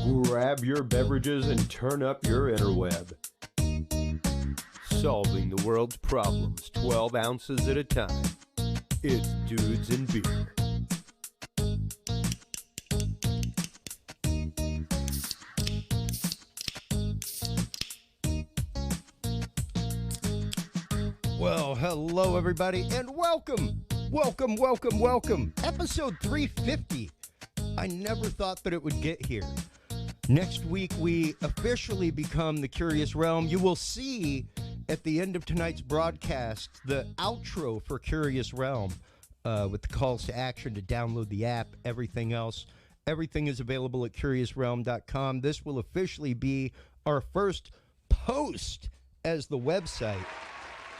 Grab your beverages and turn up your interweb. Solving the world's problems 12 ounces at a time. It's Dudes and Beer. Well, hello everybody, and welcome. Episode 350. I never thought that it would get here. Next week, we officially become the Curious Realm. You will see at the end of tonight's broadcast the outro for Curious Realm with the calls to action to download the app, everything else. Everything is available at curiousrealm.com. This will officially be our first post as the website.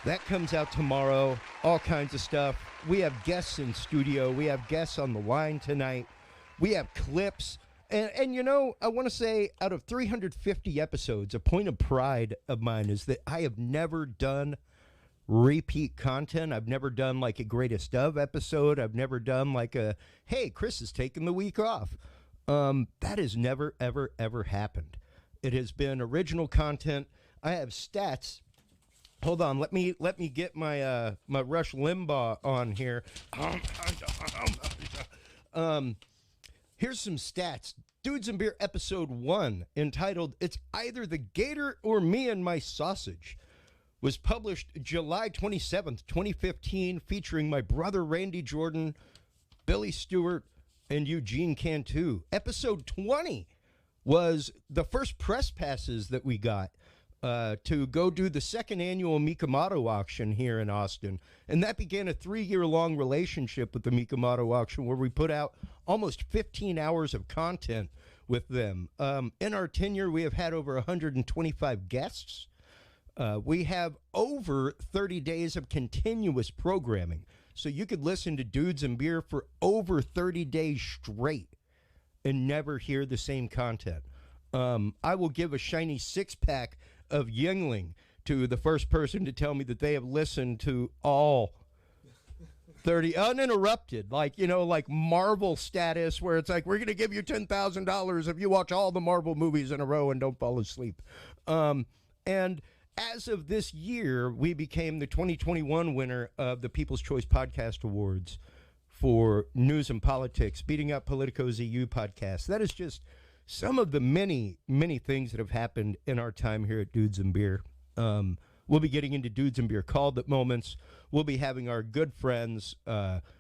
That comes out tomorrow, all kinds of stuff. We have guests in studio. We have guests on the line tonight. We have clips. And you know, I want to say out of 350 episodes, a point of pride of mine is that I have never done repeat content. I've never done like a greatest of episode. I've never done like a, hey, Chris is taking the week off. That has never, ever, ever happened. It has been original content. I have stats. Hold on, let me get my my Rush Limbaugh on here. Here's some stats. Dudes and Beer episode 1, entitled "It's Either the Gator or Me and My Sausage," was published July 27th, 2015, featuring my brother Randy Jordan, Billy Stewart, and Eugene Cantu. Episode 20 was the first press passes that we got to go do the second annual Mikomato auction here in Austin. And that began a 3-year-long relationship with the Mikomato auction where we put out almost 15 hours of content with them. In our tenure, we have had over 125 guests. We have over 30 days of continuous programming. So you could listen to Dudes and Beer for over 30 days straight and never hear the same content. I will give a shiny six-pack of Yingling to the first person to tell me that they have listened to all 30 uninterrupted, like, you know, like Marvel status, where it's like, we're going to give you $10,000 if you watch all the Marvel movies in a row and don't fall asleep. And as of this year, we became the 2021 winner of the People's Choice Podcast Awards for news and politics, beating out Politico's EU podcast. That is just some of the many, many things that have happened in our time here at Dudes and Beer. We'll be getting into Dudes and Beer called at moments. We'll be having our good friends.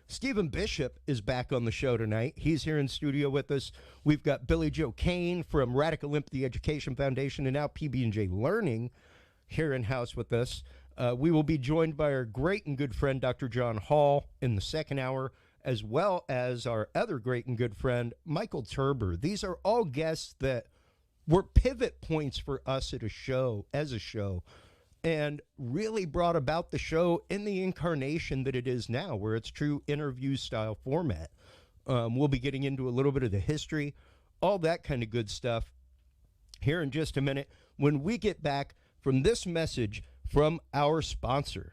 Stephen Bishop is back on the show tonight. He's here in studio with us. We've got Billy Joe Cain from Radical Empathy Education Foundation and now pb&J Learning here in house with us. We will be joined by our great and good friend, Dr. John Hall, in the second hour, as well as our other great and good friend, Michael Turber. These are all guests that were pivot points for us at a show, and really brought about the show in the incarnation that it is now, where it's true interview-style format. We'll be getting into a little bit of the history, all that kind of good stuff here in just a minute when we get back from this message from our sponsor.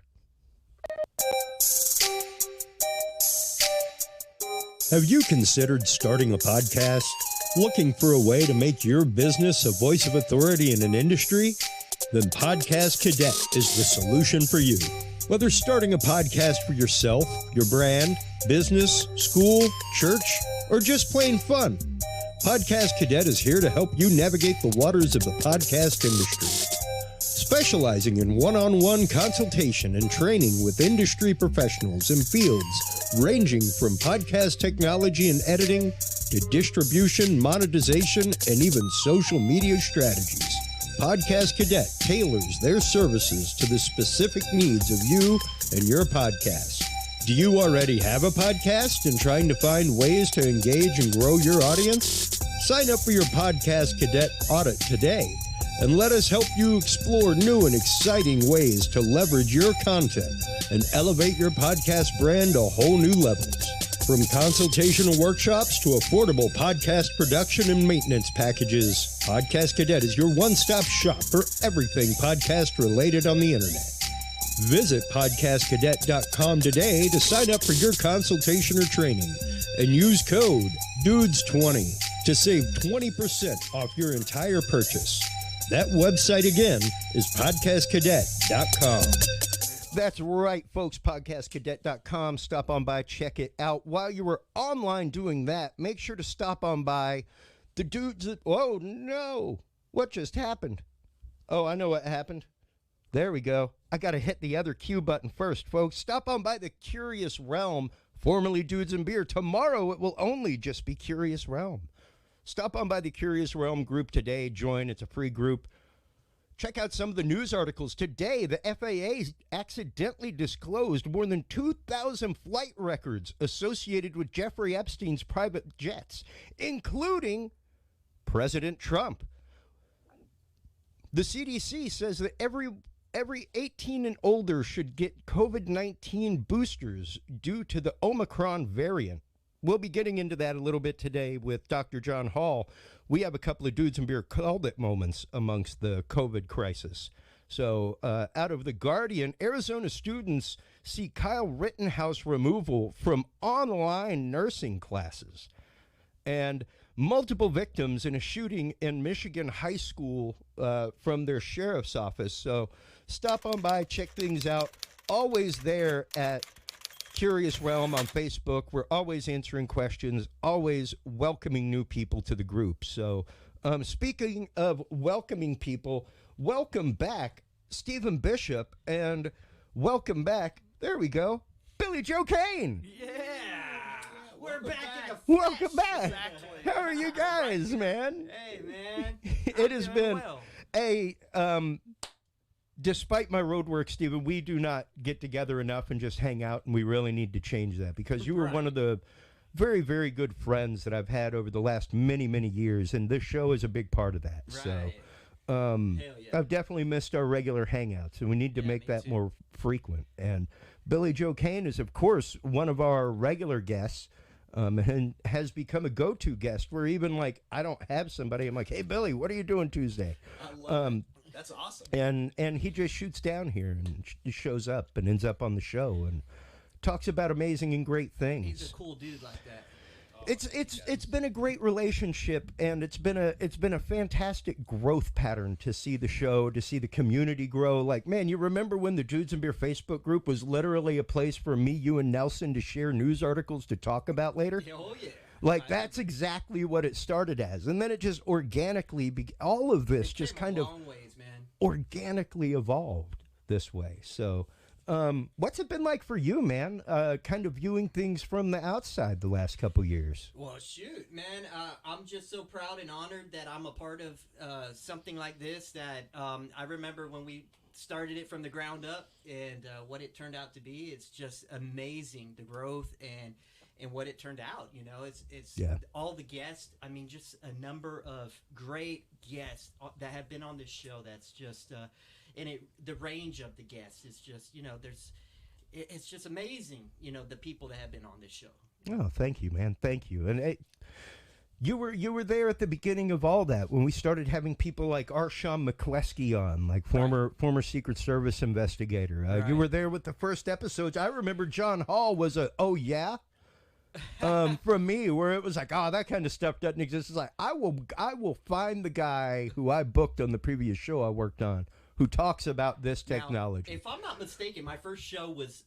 Have you considered starting a podcast? Looking for a way to make your business a voice of authority in an industry? Then Podcast Cadet is the solution for you. Whether starting a podcast for yourself, your brand, business, school, church, or just plain fun, Podcast Cadet is here to help you navigate the waters of the podcast industry. Specializing in one-on-one consultation and training with industry professionals in fields ranging from podcast technology and editing to distribution, monetization, and even social media strategies. Podcast Cadet tailors their services to the specific needs of you and your podcast. Do you already have a podcast and trying to find ways to engage and grow your audience? Sign up for your Podcast Cadet audit today and let us help you explore new and exciting ways to leverage your content and elevate your podcast brand to whole new levels. From consultational workshops to affordable podcast production and maintenance packages, Podcast Cadet is your one-stop shop for everything podcast related on the internet. Visit podcastcadet.com today to sign up for your consultation or training and use code DUDES20 to save 20% off your entire purchase. That website again is podcastcadet.com. That's right, folks, podcastcadet.com. Stop on by, check it out. While you were online doing that, make sure to stop on by the dudes at, oh no, what just happened? Oh, I know what happened. There we go. I got to hit the other Q button first, folks. Stop on by the Curious Realm, formerly Dudes and Beer. Tomorrow it will only just be Curious Realm. Stop on by the Curious Realm group today. Join. It's a free group. Check out some of the news articles. Today, the FAA accidentally disclosed more than 2,000 flight records associated with Jeffrey Epstein's private jets, including President Trump. The CDC says that every 18 and older should get COVID-19 boosters due to the Omicron variant. We'll be getting into that a little bit today with Dr. John Hall. We have a couple of Dudes and Beer called it moments amongst the COVID crisis. So out of The Guardian, Arizona students see Kyle Rittenhouse removal from online nursing classes. And multiple victims in a shooting in Michigan high school from their sheriff's office. So stop on by, check things out. Always there at Curious Realm on Facebook. We're always answering questions, always welcoming new people to the group. So speaking of welcoming people, welcome back, Stephen Bishop, and welcome back, there we go, Billy Joe Cain. Yeah. We're back in the flesh. Welcome back. Exactly. How are you guys, man? Hey, man. It has been well. Despite my road work, Stephen, we do not get together enough and just hang out, and we really need to change that because you were one of the very, very good friends that I've had over the last many, many years, and this show is a big part of that. Right. So Hell yeah. I've definitely missed our regular hangouts, and we need to make that more frequent. And Billy Joe Cain is, of course, one of our regular guests. And has become a go-to guest where even like I don't have somebody, I'm like, hey Billy, what are you doing Tuesday? I love it. That's awesome. And he just shoots down here and shows up and ends up on the show and talks about amazing and great things. He's a cool dude like that. It's been a great relationship, and it's been a fantastic growth pattern to see the show, to see the community grow. Like, man, you remember when the Dudes and Beer Facebook group was literally a place for me, you, and Nelson to share news articles to talk about later? Oh yeah. Like, that's exactly what it started as, and then it just organically all of this just kind of long ways, man. organically evolved this way. So what's it been like for you, man, kind of viewing things from the outside the last couple years? Well, shoot, man. I'm just so proud and honored that I'm a part of something like this that I remember when we started it from the ground up and what it turned out to be. It's just amazing, the growth and what it turned out. You know, it's all the guests. I mean, just a number of great guests that have been on this show. That's just the range of the guests is just, you know, it's just amazing, you know, the people that have been on this show. Oh, thank you, man. Thank you. And you were there at the beginning of all that when we started having people like Arshawn McCleskey on, like former Secret Service investigator. You were there with the first episodes. I remember John Hall was oh yeah. From me, where it was like, oh, that kind of stuff doesn't exist. It's like I will find the guy who I booked on the previous show I worked on who talks about this technology. Now, if I'm not mistaken, my first show was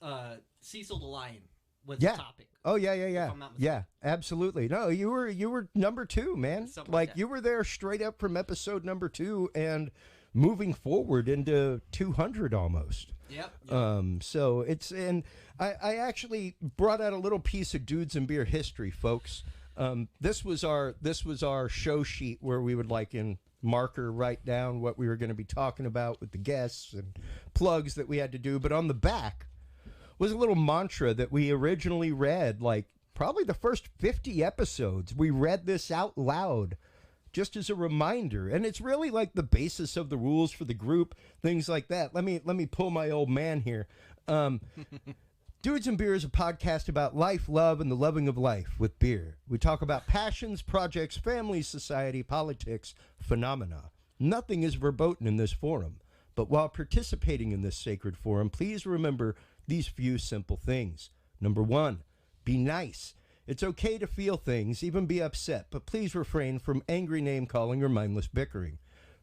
Cecil the Lion was the topic. Oh yeah, absolutely. No, you were number 2, man. Something like that. You were there straight up from episode number 2 and moving forward into 200 almost. Yep. So it's, and I actually brought out a little piece of Dudes and Beer history, folks. This was our show sheet where we would like in marker write down what we were going to be talking about with the guests and plugs that we had to do. But on the back was a little mantra that we originally read, like probably the first 50 episodes. We read this out loud just as a reminder, and it's really like the basis of the rules for the group, things like that. Let me pull my old man here. Dudes and Beer is a podcast about life, love, and the loving of life with beer. We talk about passions, projects, families, society, politics, phenomena. Nothing is verboten in this forum, but while participating in this sacred forum, please remember these few simple things. Number 1, be nice. It's okay to feel things, even be upset, but please refrain from angry name-calling or mindless bickering.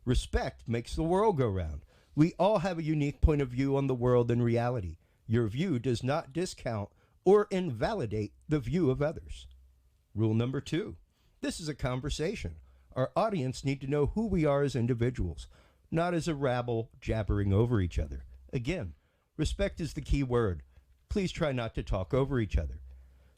Respect makes the world go round. We all have a unique point of view on the world and reality. Your view does not discount or invalidate the view of others. Rule number 2. This is a conversation. Our audience need to know who we are as individuals, not as a rabble jabbering over each other. Again, respect is the key word. Please try not to talk over each other.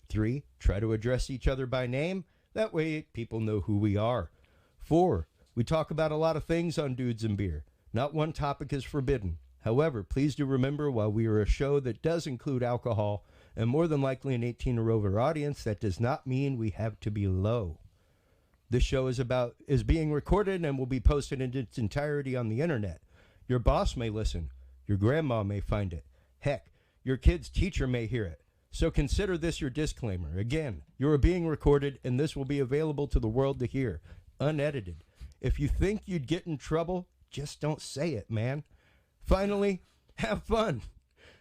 3, try to address each other by name. That way people know who we are. 4, we talk about a lot of things on Dudes and Beer. Not one topic is forbidden. However, please do remember, while we are a show that does include alcohol and more than likely an 18 or over audience, that does not mean we have to be low. This show is being recorded and will be posted in its entirety on the internet. Your boss may listen. Your grandma may find it. Heck, your kid's teacher may hear it. So consider this your disclaimer. Again, you are being recorded and this will be available to the world to hear, unedited. If you think you'd get in trouble, just don't say it, man. Finally, have fun.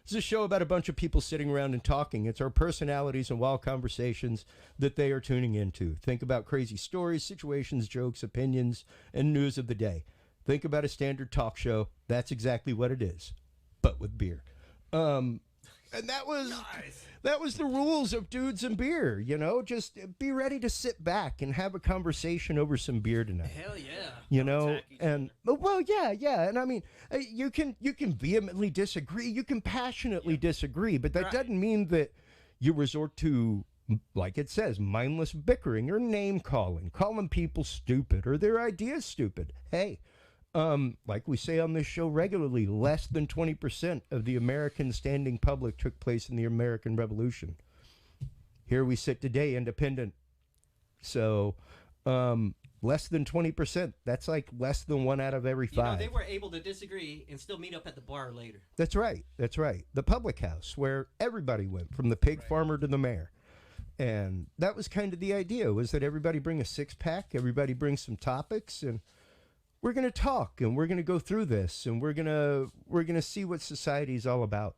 This is a show about a bunch of people sitting around and talking. It's our personalities and wild conversations that they are tuning into. Think about crazy stories, situations, jokes, opinions, and news of the day. Think about a standard talk show. That's exactly what it is, but with beer. And that was nice. That was the rules of Dudes and Beer. You know, just be ready to sit back and have a conversation over some beer tonight. Hell yeah. You know, and well, yeah, and I mean, you can vehemently disagree, you can passionately disagree, but that doesn't mean that you resort to, like it says, mindless bickering or name calling people stupid or their ideas stupid. Hey. Like we say on this show regularly, less than 20% of the American standing public took place in the American Revolution. Here we sit today, independent. So, less than 20%. That's like less than 1 out of every 5. You know, they were able to disagree and still meet up at the bar later. That's right. That's right. The public house, where everybody went, from the pig farmer to the mayor. And that was kind of the idea, was that everybody bring a 6-pack, everybody bring some topics, and we're going to talk, and we're going to go through this, and we're going to see what society's all about.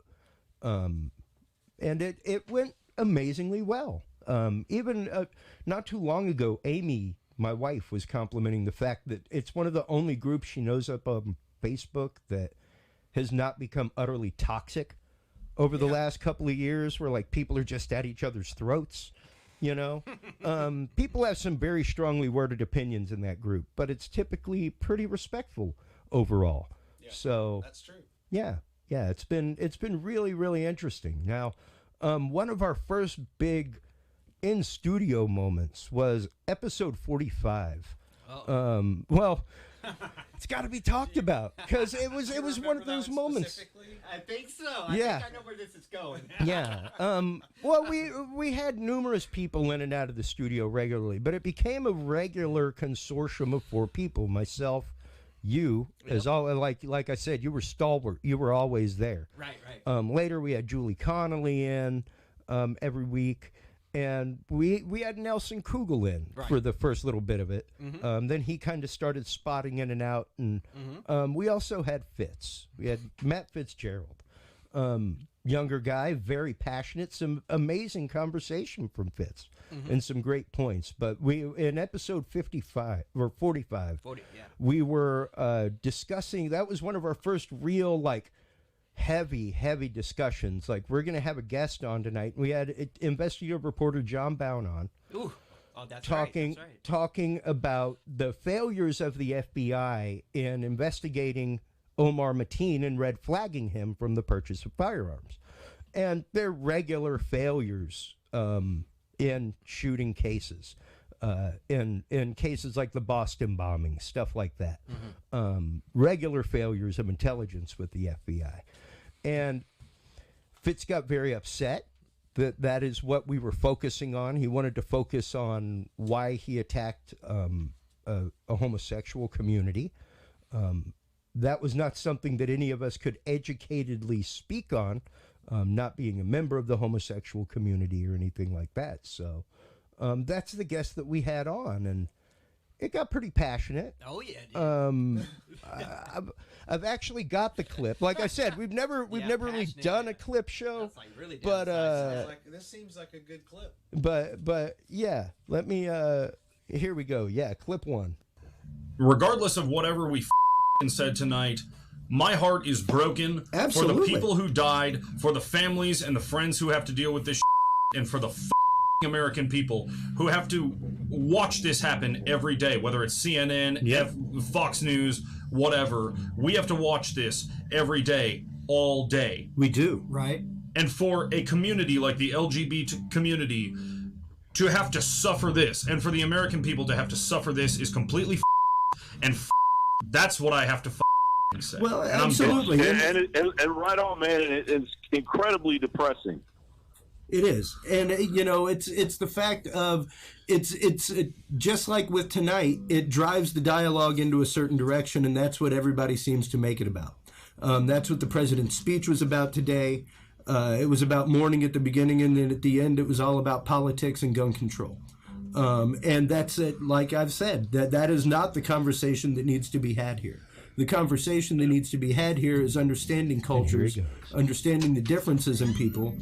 And it went amazingly well. Even not too long ago, Amy, my wife, was complimenting the fact that it's one of the only groups she knows up on Facebook that has not become utterly toxic over the last couple of years, where like people are just at each other's throats. You know, people have some very strongly worded opinions in that group, but it's typically pretty respectful overall. Yeah, so that's true. Yeah, it's been really, really interesting. Now, one of our first big in studio moments was episode 45. Well, it's got to be talked about because it was one of those moments. I think so. I think I know where this is going. Yeah. Well, we had numerous people in and out of the studio regularly, but it became a regular consortium of 4 people. Myself, you, as all like I said, you were stalwart. You were always there. Right. Later, we had Julie Connolly in every week. And we had Nelson Kugel in for the first little bit of it. Mm-hmm. Then he kind of started spotting in and out. And we also had Fitz. We had Matt Fitzgerald. Younger guy, very passionate. Some amazing conversation from Fitz. And some great points. But we in episode 55, or 45, we were discussing, that was one of our first real, like, heavy discussions. Like, we're gonna have a guest on tonight. We had investigative reporter John Bown on. Ooh. Oh, that's talking about the failures of the FBI in investigating Omar Mateen and red flagging him from the purchase of firearms, and their regular failures in shooting cases, in cases like the Boston bombing, stuff like that. Regular failures of intelligence with the FBI. And Fitz got very upset that is what we were focusing on. He wanted to focus on why he attacked a homosexual community. That was not something that any of us could educatedly speak on, not being a member of the homosexual community or anything like that. So that's the guest that we had on. And it got pretty passionate. Oh yeah. Dude. I've actually got the clip. Like I said, we've never really passionate, done yeah. a clip show. That's like really but This seems like a good clip. but yeah, let me here we go. Yeah, clip 1. Regardless of whatever we said tonight, my heart is broken for the people who died, for the families and the friends who have to deal with this and for the American people who have to watch this happen every day, whether it's CNN, Fox News, whatever. We have to watch this every day, all day. We do. Right. And for a community like the LGBT community to have to suffer this, and for the American people to have to suffer this is completely and that's what I have to say. Well, and absolutely. And right on, man. It's incredibly depressing. It is, and it's the fact of it's just like with tonight. It drives the dialogue into a certain direction, and that's what everybody seems to make it about. That's what the president's speech was about today. It was about mourning at the beginning, and then at the end, it was all about politics and gun control. And that's it. Like I've said, that is not the conversation that needs to be had here. The conversation that needs to be had here is understanding cultures, understanding the differences in people,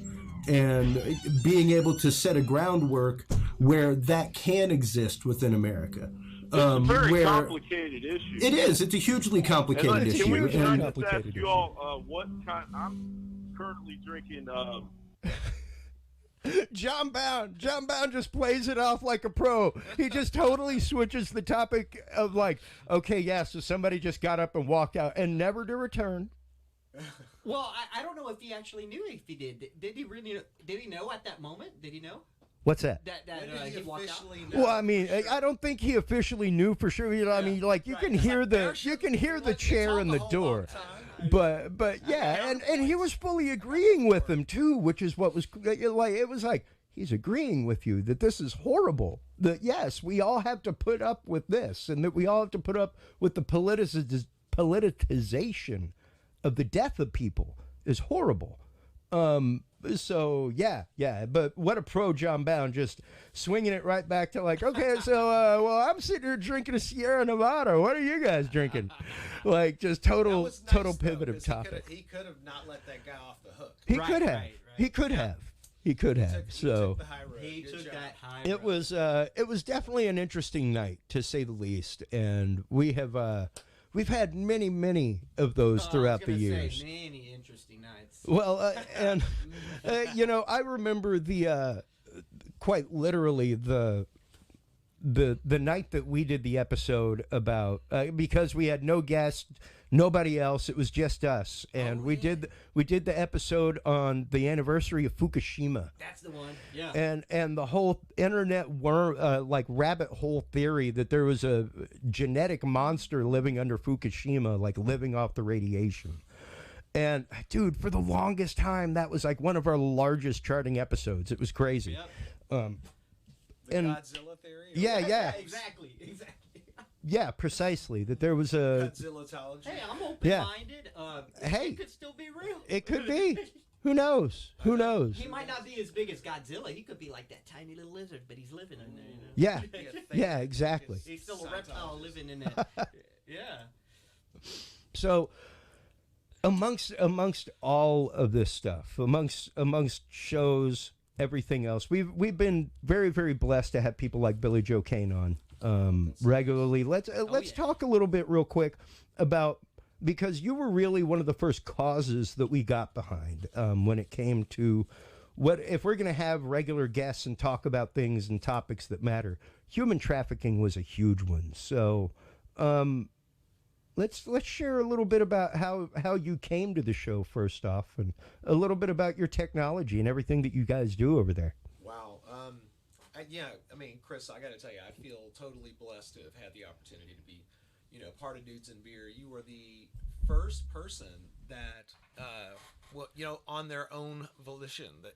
and being able to set a groundwork where that can exist within America. It's a very complicated issue. It is. It's a hugely complicated issue. Can I just ask you all what kind? I'm currently drinking. John Bound just plays it off like a pro. He just totally switches the topic of like, okay, yeah, so somebody just got up and walked out and never to return. Well, I don't know if he actually knew if he did. Did he really? Did he know at that moment? Did he know? What's that? That he walked out. Well, I mean, I don't think he officially knew for sure. You know, I mean, like you can hear the chair in the door. But yeah, and he was fully agreeing with him too, which is what was like. It was like he's agreeing with you that this is horrible. That yes, we all have to put up with this, and that we all have to put up with the politicization of the death of people is horrible. So yeah, but what a pro John Bound, just swinging it right back to like, okay, so well, I'm sitting here drinking a Sierra Nevada. What are you guys drinking? Like just total pivot of topic. He could have not let that guy off the hook. He could have. He could have. He could have. So he took that high it road. It was definitely an interesting night to say the least, and we have we've had many of those throughout the years. Many interesting nights. Well, and I remember the quite literally the night that we did the episode about because we had no guest, nobody else. It was just us, and we did the episode on the anniversary of Fukushima. That's the one. Yeah. And the whole internet worm like rabbit hole theory that there was a genetic monster living under Fukushima, like living off the radiation. And dude, for the longest time, that was like one of our largest charting episodes. It was crazy. Yep. The Godzilla theory? Yeah. Exactly. Yeah, precisely. That there was a Godzillotology. Hey, I'm open-minded. It could still be real. It could be. Who knows? Who knows? He might not be as big as Godzilla. He could be like that tiny little lizard, but he's living in there. Yeah, exactly. He's still a reptile living in that. Yeah. So, amongst all of this stuff, amongst shows, everything else, we've been very, very blessed to have people like Billy Joe Cain on regularly. Let's talk a little bit real quick about, because you were really one of the first causes that we got behind when it came to what if we're going to have regular guests and talk about things and topics that matter. Human trafficking was a huge one. So let's share a little bit about how you came to the show first off, and a little bit about your technology and everything that you guys do over there. Wow. I mean, Chris, I got to tell you, I feel totally blessed to have had the opportunity to be, part of Dudes and Beer. You were the first person that, on their own volition, that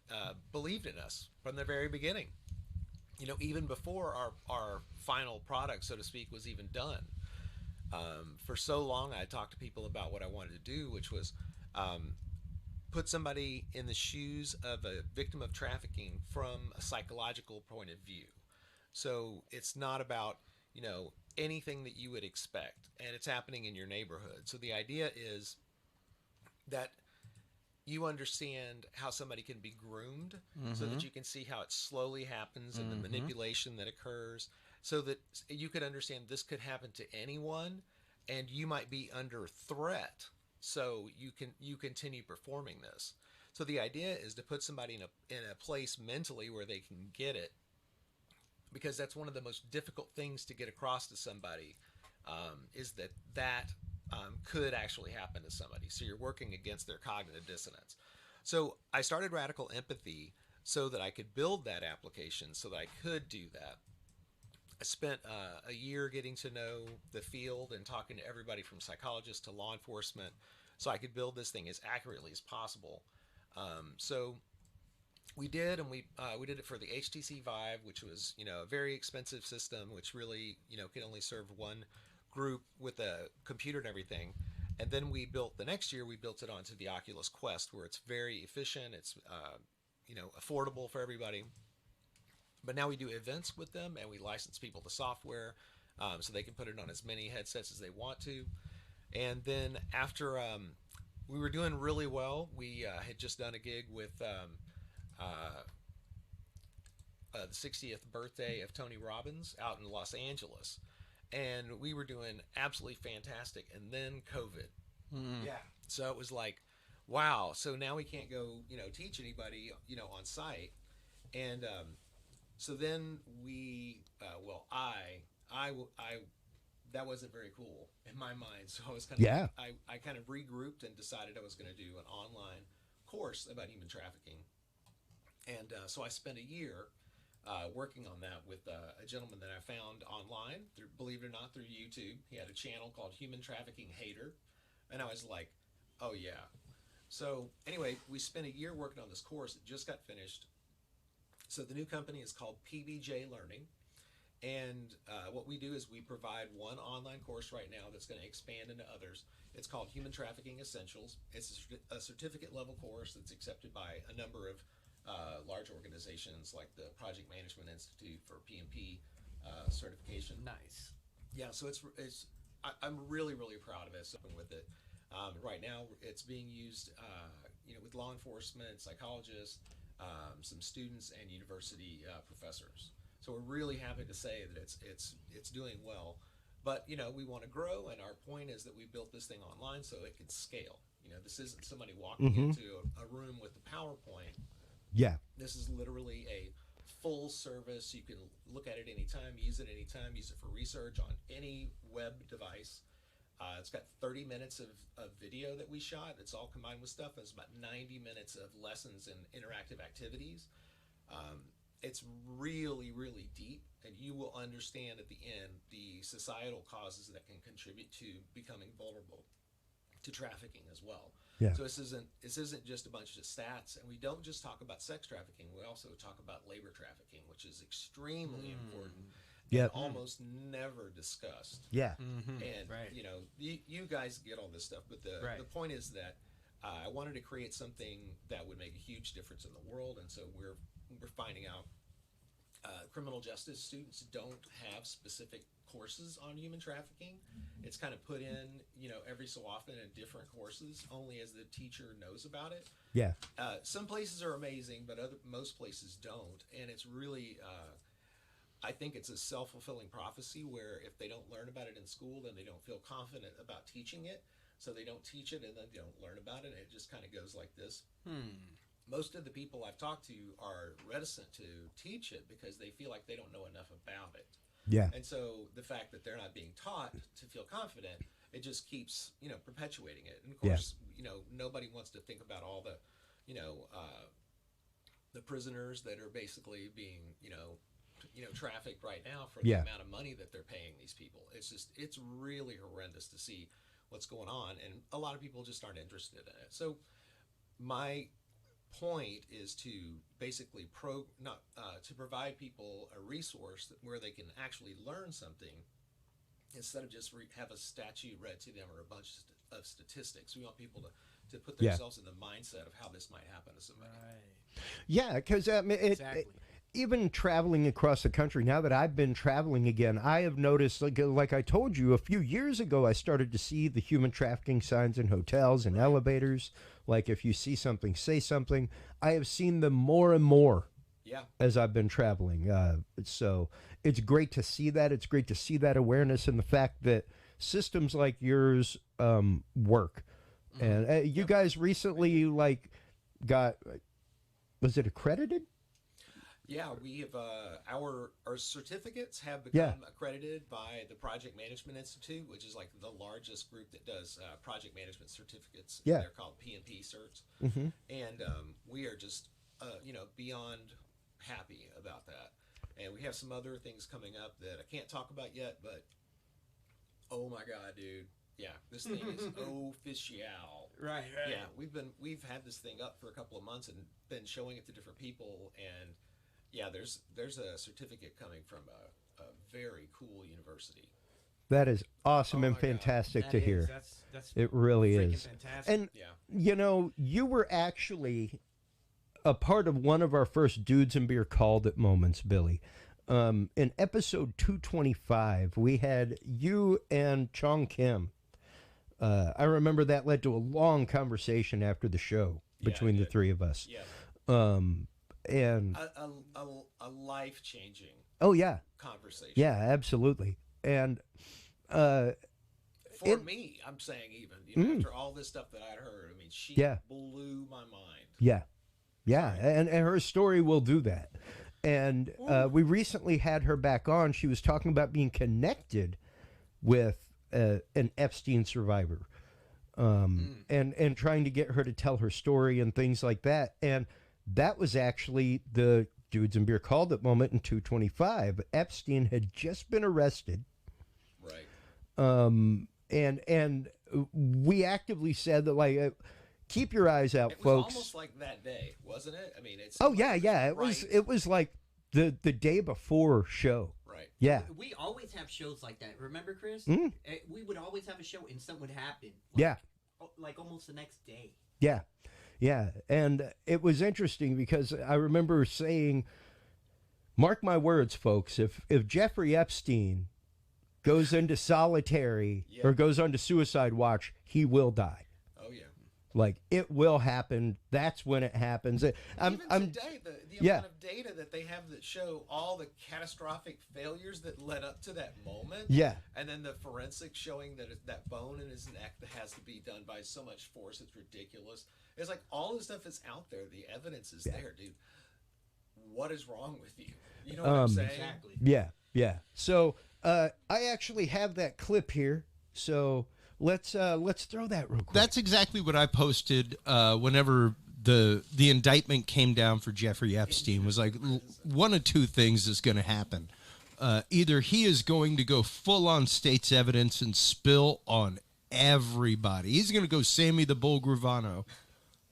believed in us from the very beginning. Even before our final product, so to speak, was even done. For so long, I talked to people about what I wanted to do, which was put somebody in the shoes of a victim of trafficking from a psychological point of view. So it's not about, anything that you would expect, and it's happening in your neighborhood. So the idea is that you understand how somebody can be groomed, so that you can see how it slowly happens and the manipulation that occurs, so that you could understand this could happen to anyone, and you might be under threat. So you continue performing this. So the idea is to put somebody in a place mentally where they can get it, because that's one of the most difficult things to get across to somebody, is that could actually happen to somebody. So you're working against their cognitive dissonance. So I started Radical Empathy so that I could build that application, so that I could do that. I spent a year getting to know the field and talking to everybody from psychologists to law enforcement, so I could build this thing as accurately as possible. So we did, and we did it for the HTC Vive, which was a very expensive system, which really could only serve one group with a computer and everything. And then the next year we built it onto the Oculus Quest, where it's very efficient, it's affordable for everybody. But now we do events with them, and we license people the software, so they can put it on as many headsets as they want to. And then after we were doing really well, we had just done a gig with the 60th birthday of Tony Robbins out in Los Angeles, and we were doing absolutely fantastic. And then COVID, so it was like, wow. So now we can't go, teach anybody, on site. And so then we, I that wasn't very cool in my mind. So I was kind of, I kind of regrouped and decided I was going to do an online course about human trafficking. And so I spent a year working on that with a gentleman that I found online, believe it or not, through YouTube. He had a channel called Human Trafficking Hater. And I was like, oh yeah. So anyway, we spent a year working on this course. It just got finished. So the new company is called pb&J Learning. And what we do is we provide one online course right now that's going to expand into others. It's called Human Trafficking Essentials. It's a certificate level course that's accepted by a number of large organizations like the Project Management Institute for PMP certification. Nice. Yeah, so I'm really, really proud of it. With it right now, it's being used, with law enforcement, psychologists, some students, and university professors. So we're really happy to say that it's doing well. But we want to grow, and our point is that we built this thing online so it can scale. This isn't somebody walking into a room with the PowerPoint. Yeah. This is literally a full service. You can look at it anytime, use it anytime, use it for research on any web device. It's got 30 minutes of video that we shot. It's all combined with stuff. It's about 90 minutes of lessons and interactive activities. It's really, really deep, and you will understand at the end the societal causes that can contribute to becoming vulnerable to trafficking as well. Yeah. So this isn't just a bunch of stats, and we don't just talk about sex trafficking. We also talk about labor trafficking, which is extremely important. Yeah. Almost never discussed. Yeah. And you guys get all this stuff, but the point is that I wanted to create something that would make a huge difference in the world, and so we're finding out criminal justice students don't have specific courses on human trafficking. It's kind of put in, every so often in different courses, only as the teacher knows about it. Yeah. Some places are amazing, but most places don't, and it's really. I think it's a self-fulfilling prophecy where if they don't learn about it in school, then they don't feel confident about teaching it. So they don't teach it, and then they don't learn about it, and it just kind of goes like this. Most of the people I've talked to are reticent to teach it because they feel like they don't know enough about it. Yeah. And so the fact that they're not being taught to feel confident, it just keeps, perpetuating it. And of course, nobody wants to think about all the, the prisoners that are basically being, trafficked right now for the amount of money that they're paying these people. It's really horrendous to see what's going on, and a lot of people just aren't interested in it. So my point is to basically to provide people a resource where they can actually learn something instead of just have a statute read to them or a bunch of statistics. We want people to put themselves in the mindset of how this might happen to somebody. Yeah, because Exactly. even traveling across the country, now that I've been traveling again, I have noticed, like I told you, a few years ago, I started to see the human trafficking signs in hotels and elevators. Like, if you see something, say something. I have seen them more and more as I've been traveling. So it's great to see that. It's great to see that awareness and the fact that systems like yours work. And you guys recently, like, got, was it accredited? Yeah, we have our certificates have become accredited by the Project Management Institute, which is like the largest group that does project management certificates. Yeah, they're called P&P certs, and we are just beyond happy about that. And we have some other things coming up that I can't talk about yet, but oh my god, dude. Yeah, this thing is official. Right. Yeah, we've had this thing up for a couple of months and been showing it to different people, and yeah, there's a certificate coming from a very cool university. That is awesome and fantastic to hear. That's it really is. Fantastic. And you were actually a part of one of our first Dudes and Beer Called It moments, Billy. In episode 225, we had you and Chong Kim. I remember that led to a long conversation after the show between the three of us. Yeah. And a life-changing conversation. Yeah, absolutely. And for me, I'm saying even after all this stuff that I'd heard, I mean, she blew my mind. Yeah, and her story will do that. And we recently had her back on. She was talking about being connected with an Epstein survivor, and trying to get her to tell her story and things like that. And that was actually the Dudes and Beer Called It moment in 225. Epstein had just been arrested. Right. And we actively said that, like, keep your eyes out, folks. It was almost like that day, wasn't it? I mean, it's It was like the day before show. Right. Yeah. We always have shows like that. Remember, Chris? We would always have a show and something would happen. Like almost the next day. Yeah. Yeah. And it was interesting because I remember saying, mark my words, folks, if Jeffrey Epstein goes into solitary or goes onto suicide watch, he will die. Oh, yeah. Like, it will happen. That's when it happens. Today, the amount of data that they have that show all the catastrophic failures that led up to that moment. Yeah. And then the forensics showing that bone in his neck that has to be done by so much force, it's ridiculous. It's like all the stuff is out there. The evidence is there, dude. What is wrong with you? You know what I'm saying? Exactly. Yeah. So I actually have that clip here. So let's throw that real quick. That's exactly what I posted whenever the indictment came down for Jeffrey Epstein. Was like, one of two things is going to happen. Either he is going to go full on state's evidence and spill on everybody. He's going to go Sammy the Bull Gravano,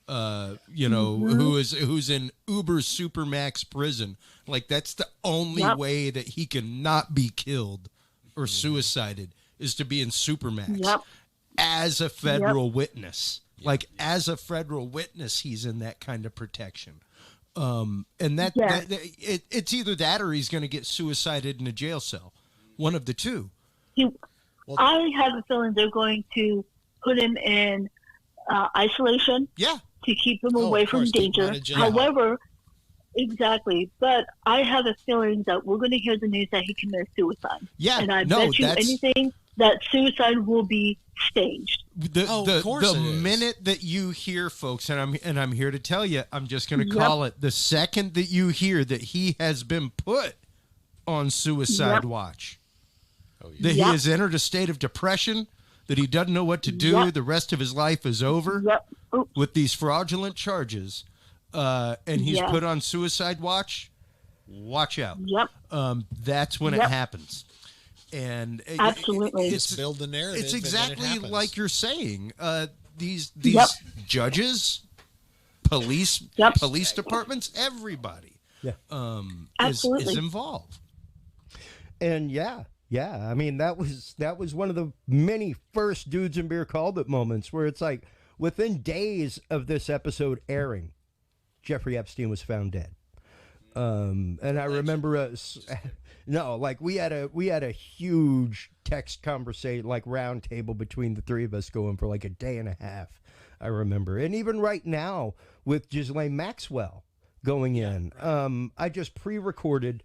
who's in Uber Supermax prison. Like, that's the only way that he can not be killed or suicided is to be in Supermax as a federal witness. Like, as a federal witness, he's in that kind of protection. And it's either that or he's going to get suicided in a jail cell. One of the two. I have a feeling they're going to put him in isolation. Yeah. To keep him away from danger. However, exactly. But I have a feeling that we're going to hear the news that he committed suicide. Yeah. And I bet you anything that suicide will be staged. The minute that you hear, folks, and I'm here to tell you, I'm just going to call it, the second that you hear that he has been put on suicide watch, that he has entered a state of depression, that he doesn't know what to do, the rest of his life is over with these fraudulent charges, and he's put on suicide watch, watch out. That's when it happens. And absolutely, it's build the narrative. It's exactly like you're saying. These judges, police departments, everybody, is involved. And I mean, that was one of the many first Dudes and Beer Called It moments where it's like within days of this episode airing, Jeffrey Epstein was found dead. And I remember us. No, like we had a huge text conversation, like round table between the three of us, going for like a day and a half. I remember, and even right now with Ghislaine Maxwell going in, right. I just pre-recorded.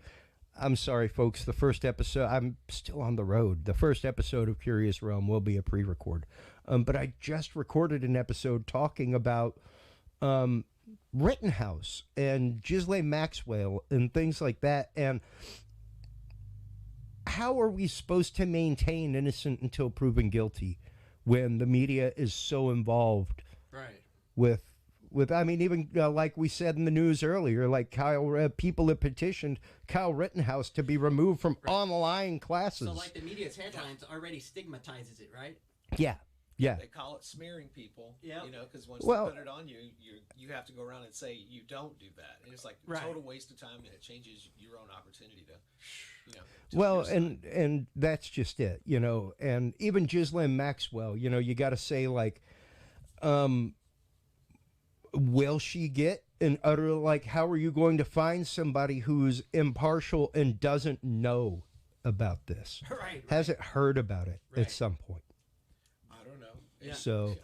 I'm sorry, folks. The first episode, I'm still on the road. The first episode of Curious Realm will be a pre-record, but I just recorded an episode talking about Rittenhouse and Ghislaine Maxwell and things like that, and how are we supposed to maintain innocent until proven guilty when the media is so involved, right? With I mean, even like we said in the news earlier, like people have petitioned Kyle Rittenhouse to be removed from online classes. So like the media's headlines already stigmatizes it, right? Yeah. Yeah. They call it smearing people, yep. You know, because once they put it on you, you have to go around and say you don't do that. And it's like a total waste of time, and it changes your own opportunity to, you know. Well, and that's just it, you know. And even Ghislaine Maxwell, you know, you got to say, like, will she get an utter, like, how are you going to find somebody who's impartial and doesn't know about this? Right. Hasn't heard about it at some point. Yeah. So,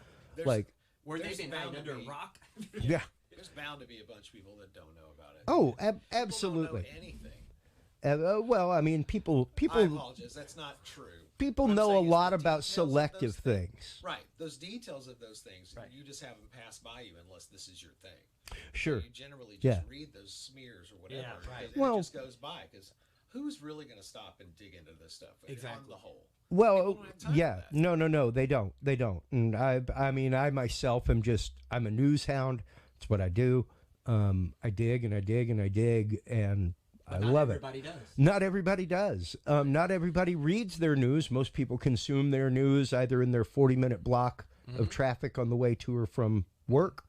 like, where they've been hiding under a rock. Yeah. There's bound to be a bunch of people that don't know about it. Oh, absolutely. People don't know anything. Well, I mean, people. I apologize. That's not true. People know a lot about selective things. Right. Those details of those things, you just have them pass by you unless this is your thing. Sure. So you generally just read those smears or whatever. Yeah, right. Well, it just goes by because who's really going to stop and dig into this stuff? Exactly. On the whole. Well, yeah, no, they don't. And I mean, I myself am I'm a news hound. It's what I do. I dig and I dig and I dig, and I love it. Not everybody does. Not everybody reads their news. Most people consume their news either in their 40-minute block of traffic on the way to or from work,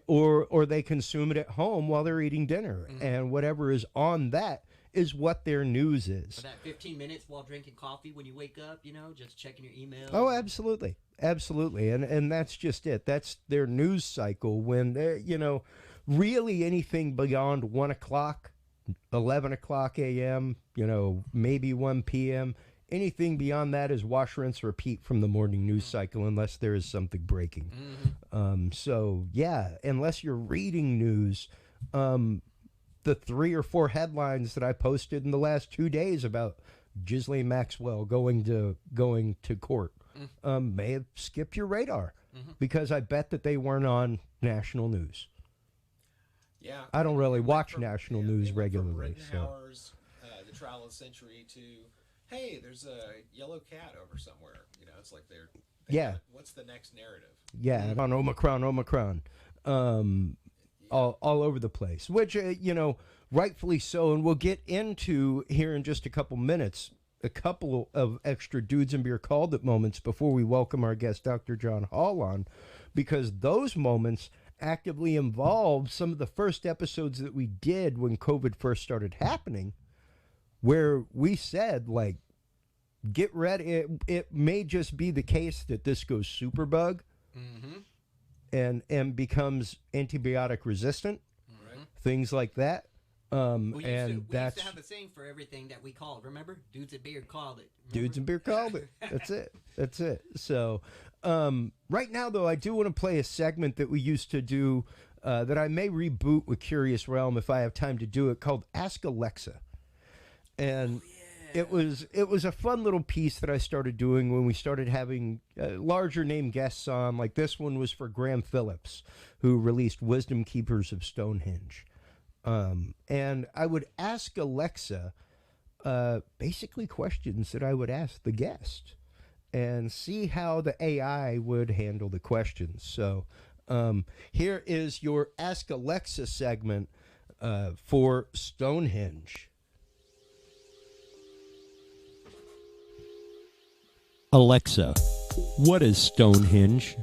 or they consume it at home while they're eating dinner, and whatever is on that is what their news is. For that 15 minutes while drinking coffee when you wake up, you know, just checking your email. Oh, absolutely. Absolutely. And that's just it. That's their news cycle when they're, you know, really anything beyond 1 o'clock, 11 o'clock a.m., you know, maybe 1 p.m., anything beyond that is wash, rinse, repeat from the morning news cycle unless there is something breaking. So, yeah, unless you're reading news, the 3 or 4 headlines that I posted in the last 2 days about Ghislaine Maxwell going to court may have skipped your radar because I bet that they weren't on national news. Yeah, I don't really watch national news regularly. So the trial of the century to, hey, there's a yellow cat over somewhere. You know, it's like what's the next narrative? Yeah, on Omicron. All over the place, which, you know, rightfully so. And we'll get into here in just a couple minutes, a couple of extra Dudes and Beer Called It moments before we welcome our guest, Dr. John Hall, on, because those moments actively involve some of the first episodes that we did when COVID first started happening, where we said, like, get ready. It may just be the case that this goes superbug. And becomes antibiotic resistant, things like that. We used to have a saying for everything that we called. Remember, Dudes and Beer called it. Remember? Dudes and Beer called it. That's it. So right now, though, I do want to play a segment that we used to do that I may reboot with Curious Realm if I have time to do it, called Ask Alexa. And it was a fun little piece that I started doing when we started having larger name guests on. Like this one was for Graham Phillips, who released Wisdom Keepers of Stonehenge. And I would ask Alexa basically questions that I would ask the guest and see how the AI would handle the questions. So here is your Ask Alexa segment for Stonehenge. Alexa, what is Stonehenge?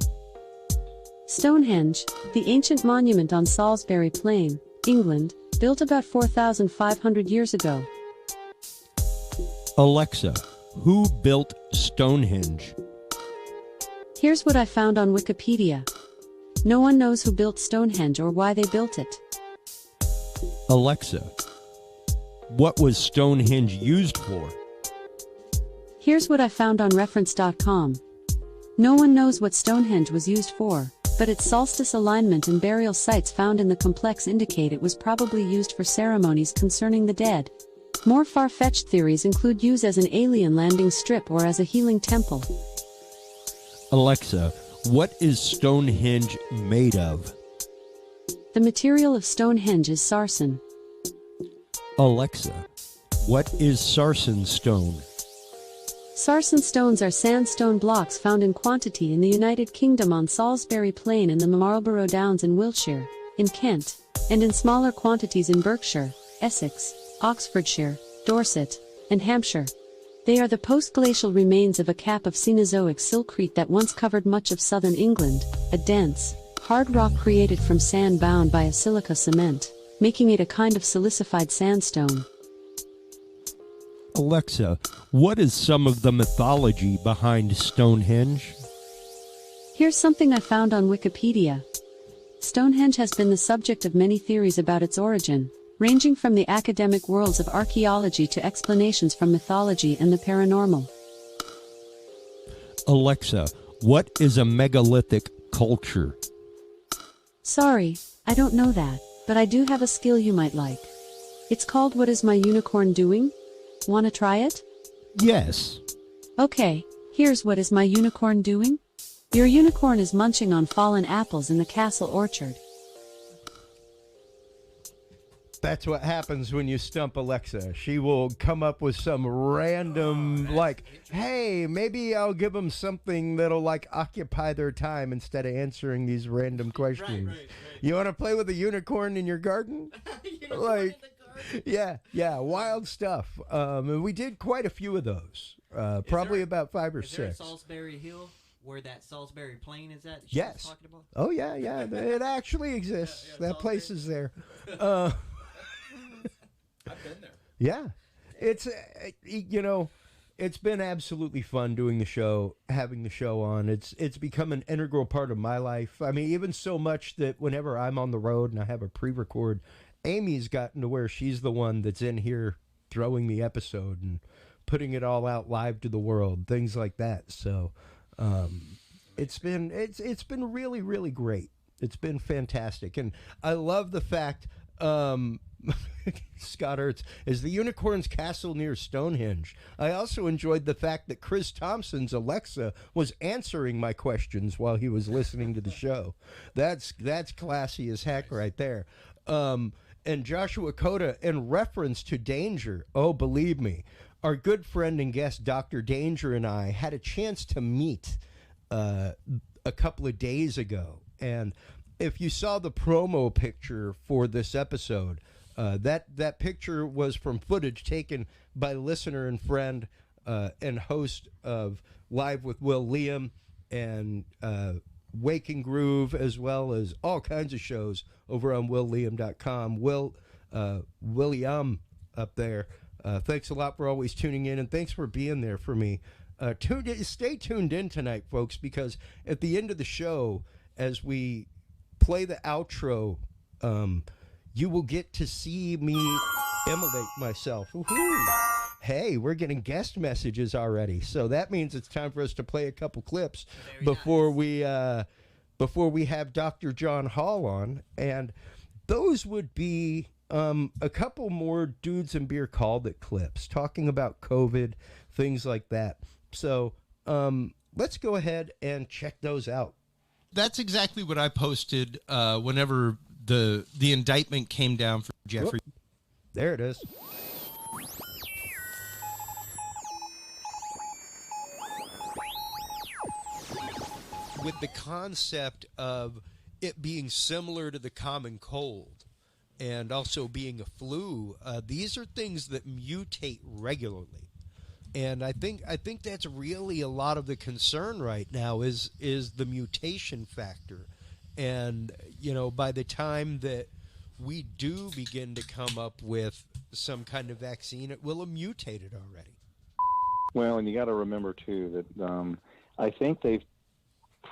Stonehenge, the ancient monument on Salisbury Plain, England, built about 4,500 years ago. Alexa, who built Stonehenge? Here's what I found on Wikipedia. No one knows who built Stonehenge or why they built it. Alexa, what was Stonehenge used for? Here's what I found on reference.com. No one knows what Stonehenge was used for, but its solstice alignment and burial sites found in the complex indicate it was probably used for ceremonies concerning the dead. More far-fetched theories include use as an alien landing strip or as a healing temple. Alexa, what is Stonehenge made of? The material of Stonehenge is sarsen. Alexa, what is sarsen stone? Sarsen stones are sandstone blocks found in quantity in the United Kingdom on Salisbury Plain in the Marlborough Downs in Wiltshire, in Kent, and in smaller quantities in Berkshire, Essex, Oxfordshire, Dorset, and Hampshire. They are the post-glacial remains of a cap of Cenozoic siltcrete that once covered much of southern England, a dense, hard rock created from sand bound by a silica cement, making it a kind of silicified sandstone. Alexa, what is some of the mythology behind Stonehenge? Here's something I found on Wikipedia. Stonehenge has been the subject of many theories about its origin, ranging from the academic worlds of archaeology to explanations from mythology and the paranormal. Alexa, what is a megalithic culture? Sorry, I don't know that, but I do have a skill you might like. It's called What Is My Unicorn Doing? Want to try it? Yes. Okay, here's what is my unicorn doing? Your unicorn is munching on fallen apples in the castle orchard. That's what happens when you stump Alexa. She will come up with some random, hey, maybe I'll give them something that'll, occupy their time instead of answering these random questions. Right. You want to play with a unicorn in your garden? Yeah, wild stuff. And we did quite a few of those. Probably about 5 or 6. Is there a Salisbury Hill where that Salisbury Plain is at? Yes. Talking about? Oh, yeah. It actually exists. That place is there. I've been there. Yeah. It's, it's been absolutely fun doing the show, having the show on. It's become an integral part of my life. I mean, even so much that whenever I'm on the road and I have a pre-record, Amy's gotten to where she's the one that's in here throwing the episode and putting it all out live to the world, things like that. So it's been really, really great. It's been fantastic. And I love the fact, Scott Ertz, is the Unicorn's Castle near Stonehenge. I also enjoyed the fact that Chris Thompson's Alexa was answering my questions while he was listening to the show. That's classy as heck right there. And Joshua Coda, in reference to Danger, oh, believe me, our good friend and guest Dr. Danger and I had a chance to meet a couple of days ago. And if you saw the promo picture for this episode, that picture was from footage taken by listener and friend and host of Live with Will Liam and Waking Groove, as well as all kinds of shows over on willliam.com. William up there. Thanks a lot for always tuning in, and thanks for being there for me. Stay tuned in tonight, folks, because at the end of the show, as we play the outro, you will get to see me immolate myself. Woo-hoo. Hey, we're getting guest messages already, so that means it's time for us to play a couple clips before we have Dr. John Hall on, and those would be a couple more Dudes and Beer Called It clips talking about COVID, things like that. So let's go ahead and check those out. That's exactly what I posted whenever the indictment came down for Jeffrey. Whoop. There it is. With the concept of it being similar to the common cold and also being a flu, these are things that mutate regularly. And I think that's really a lot of the concern right now is the mutation factor. And, by the time that we do begin to come up with some kind of vaccine, it will have mutated already. Well, and you got to remember, too, that I think they've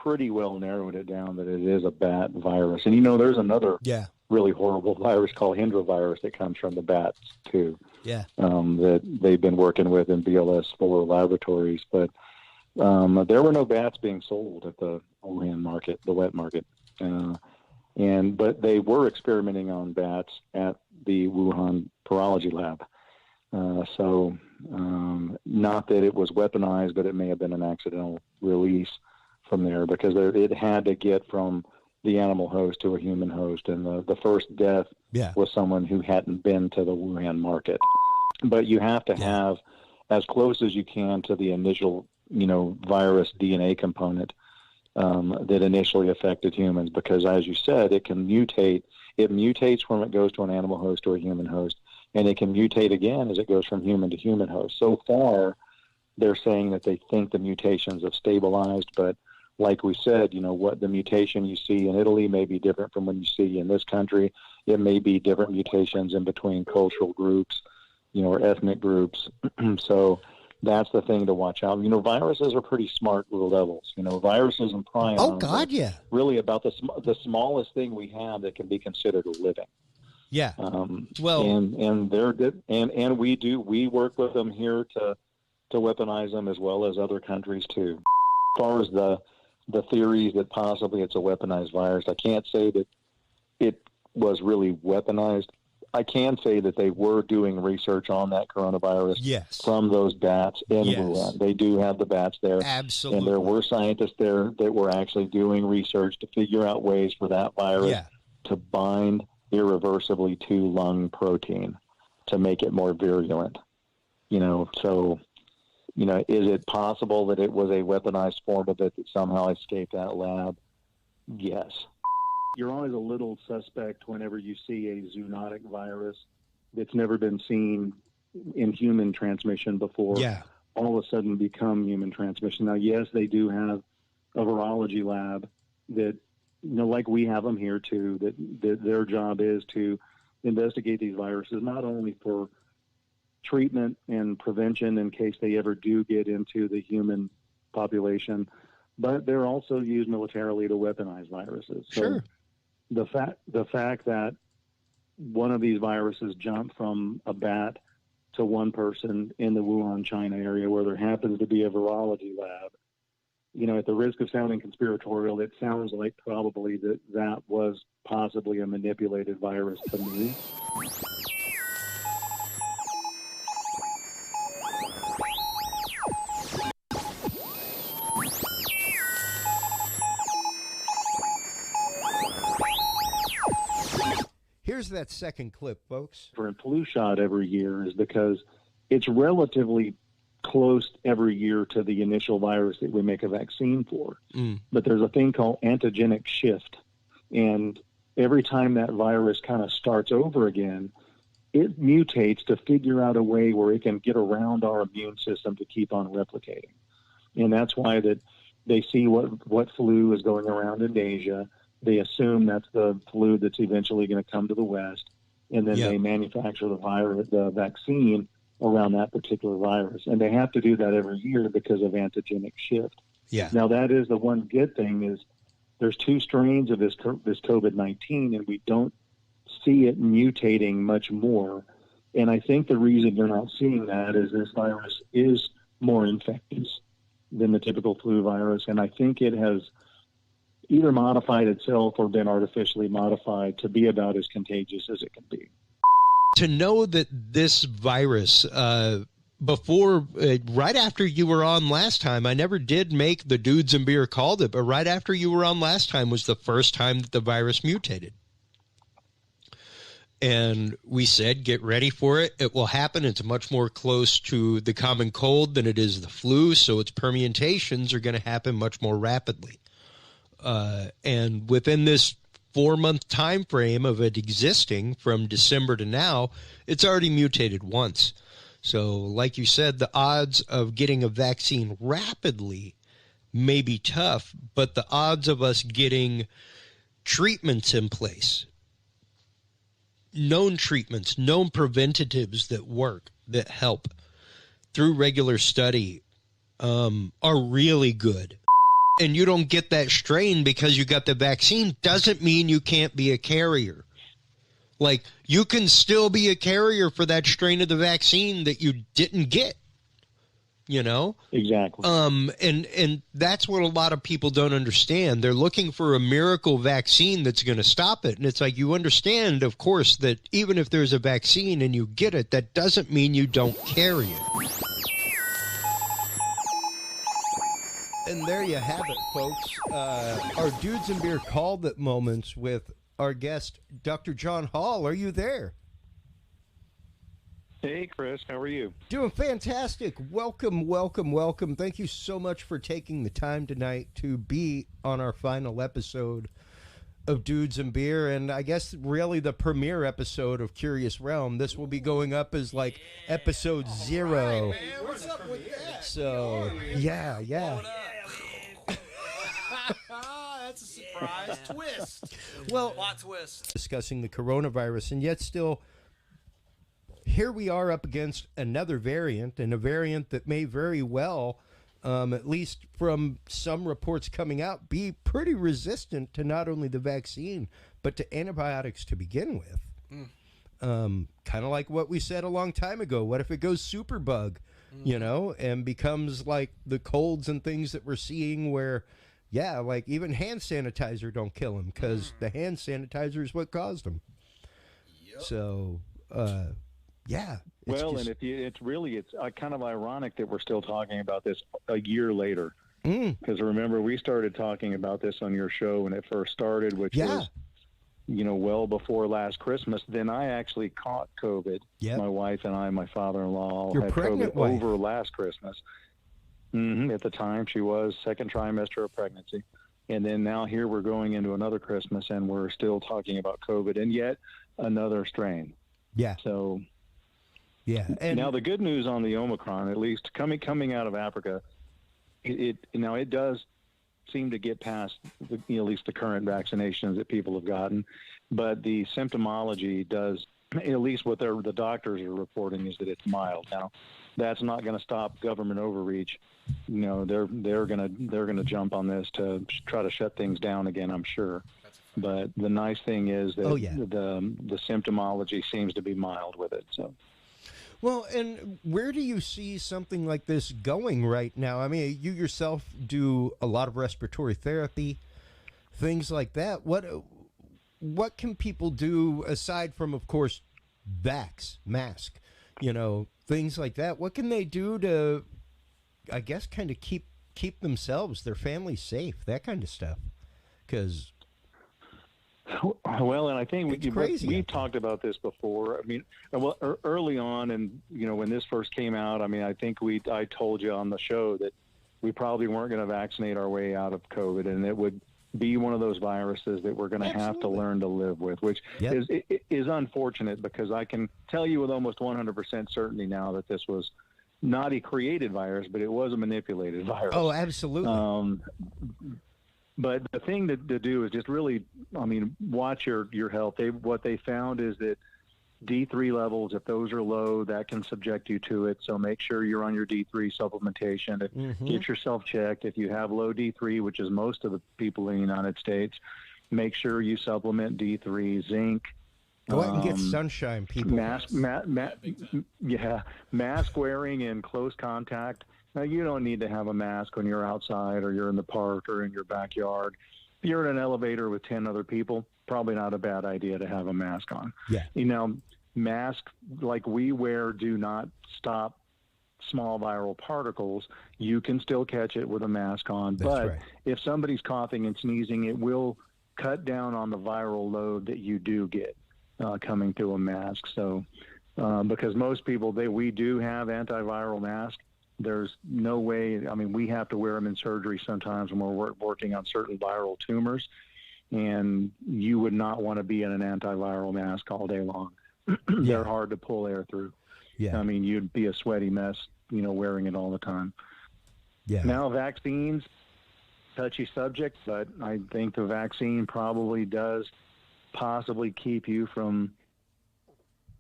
pretty well narrowed it down that it is a bat virus. And, there's another really horrible virus called Hendra that comes from the bats too. Yeah. That they've been working with in BLS4 laboratories, but there were no bats being sold at the Wuhan market, the wet market, but they were experimenting on bats at the Wuhan Virology Lab. So not that it was weaponized, but it may have been an accidental release from there, because it had to get from the animal host to a human host, and the first death was someone who hadn't been to the Wuhan market. But you have to have as close as you can to the initial, virus DNA component that initially affected humans, because as you said, it can mutate. It mutates when it goes to an animal host or a human host, and it can mutate again as it goes from human to human host. So far, they're saying that they think the mutations have stabilized, but like we said, what the mutation you see in Italy may be different from what you see in this country. It may be different mutations in between cultural groups, or ethnic groups. So that's the thing to watch out. Viruses are pretty smart little devils. Viruses and prions. Oh God, yeah. Really about the smallest thing we have that can be considered a living. Yeah. We work with them here to weaponize them, as well as other countries too. As far as the theories that possibly it's a weaponized virus, I can't say that it was really weaponized. I can say that they were doing research on that coronavirus from those bats in Wuhan. They do have the bats there. Absolutely. And there were scientists there that were actually doing research to figure out ways for that virus to bind irreversibly to lung protein to make it more virulent. Is it possible that it was a weaponized form of it that somehow escaped that lab? Yes. You're always a little suspect whenever you see a zoonotic virus that's never been seen in human transmission before. All of a sudden become human transmission. Now, yes, they do have a virology lab that, like we have them here too, that their job is to investigate these viruses, not only for treatment and prevention in case they ever do get into the human population, but they're also used militarily to weaponize viruses. So the fact that one of these viruses jumped from a bat to one person in the Wuhan, China area, where there happens to be a virology lab, at the risk of sounding conspiratorial, it sounds like probably that was possibly a manipulated virus to me. Here's that second clip, folks. For a flu shot every year is because it's relatively close every year to the initial virus that we make a vaccine for. But there's a thing called antigenic shift. And every time that virus kind of starts over again, it mutates to figure out a way where it can get around our immune system to keep on replicating. And that's why that they see what flu is going around in Asia. They assume that's the flu that's eventually going to come to the West, and then they manufacture the vaccine around that particular virus. And they have to do that every year because of antigenic shift. Now, that is the one good thing is there's two strains of this COVID-19, and we don't see it mutating much more. And I think the reason you're not seeing that is this virus is more infectious than the typical flu virus, and I think it has either modified itself or been artificially modified to be about as contagious as it can be. To know that this virus, right after you were on last time, I never did make the Dudes and Beer called it, but right after you were on last time was the first time that the virus mutated. And we said, get ready for it. It will happen. It's much more close to the common cold than it is the flu, so its permutations are going to happen much more rapidly. And within this 4-month time frame of it existing from December to now, it's already mutated once. So like you said, the odds of getting a vaccine rapidly may be tough, but the odds of us getting treatments in place, known treatments, known preventatives that work, that help through regular study, are really good. And you don't get that strain because you got the vaccine doesn't mean you can't be a carrier. Like, you can still be a carrier for that strain of the vaccine that you didn't get, you know? Exactly. And that's what a lot of people don't understand. They're looking for a miracle vaccine that's going to stop it. And it's like, you understand, of course, that even if there's a vaccine and you get it, that doesn't mean you don't carry it. And there you have it, folks. Our Dudes and Beer Called It moments with our guest, Dr. John Hall. Are you there? Hey, Chris. How are you? Doing fantastic. Welcome, welcome, welcome. Thank you so much for taking the time tonight to be on our final episode of Dudes and Beer, and I guess really the premiere episode of Curious Realm. This will be going up as like episode 0. Right, man. What's up with that? So, yeah. That's a surprise twist. Well, Plot twist. Discussing the coronavirus, and yet still, here we are up against another variant, and a variant that may very well, at least from some reports coming out, be pretty resistant to not only the vaccine, but to antibiotics to begin with. Kind of like what we said a long time ago. What if it goes superbug, you know, and becomes like the colds and things that we're seeing where, yeah, like even hand sanitizer don't kill them because the hand sanitizer is what caused them. Yep. So, yeah. Well, and it's kind of ironic that we're still talking about this a year later. Because remember, we started talking about this on your show when it first started, which was, you know, well before last Christmas. Then I actually caught COVID. Yep. My wife and I, my father-in-law, all Your had pregnant COVID wife. over last Christmas. At the time, she was second trimester of pregnancy. And then now here we're going into another Christmas, and we're still talking about COVID and yet another strain. Yeah. So, yeah. And now the good news on the Omicron, at least coming out of Africa, it does seem to get past at least the current vaccinations that people have gotten, but the symptomology does, at least what the doctors are reporting, is that it's mild. Now, that's not going to stop government overreach. You know, they're gonna jump on this to try to shut things down again, I'm sure. But the nice thing is that the symptomology seems to be mild with it. So. Well, and where do you see something like this going right now? I mean, you yourself do a lot of respiratory therapy, things like that. What can people do aside from, of course, mask, you know, things like that? What can they do to, I guess, kind of keep themselves, their families safe, that kind of stuff? Because well, and I think we've talked about this before. I mean, well, early on, and you know, when this first came out, I mean, I think I told you on the show that we probably weren't going to vaccinate our way out of COVID, and it would be one of those viruses that we're going to have to learn to live with, which is unfortunate, because I can tell you with almost 100% certainty now that this was not a created virus, but it was a manipulated virus. Oh, absolutely. But the thing to do is just really, I mean, watch your health. What they found is that D3 levels, if those are low, that can subject you to it. So make sure you're on your D3 supplementation. Get yourself checked. If you have low D3, which is most of the people in the United States, make sure you supplement D3, zinc. Go out and get sunshine, people. Mask wearing in close contact. Now, you don't need to have a mask when you're outside or you're in the park or in your backyard. If you're in an elevator with 10 other people, probably not a bad idea to have a mask on. Yeah. You know, masks like we wear do not stop small viral particles. You can still catch it with a mask on. But if somebody's coughing and sneezing, it will cut down on the viral load that you do get coming through a mask. So because most people, we do have antiviral masks. There's no way. I mean, we have to wear them in surgery sometimes when we're working on certain viral tumors, and you would not want to be in an antiviral mask all day long. They're hard to pull air through. Yeah. I mean, you'd be a sweaty mess, you know, wearing it all the time. Yeah. Now, vaccines, touchy subject, but I think the vaccine probably does possibly keep you from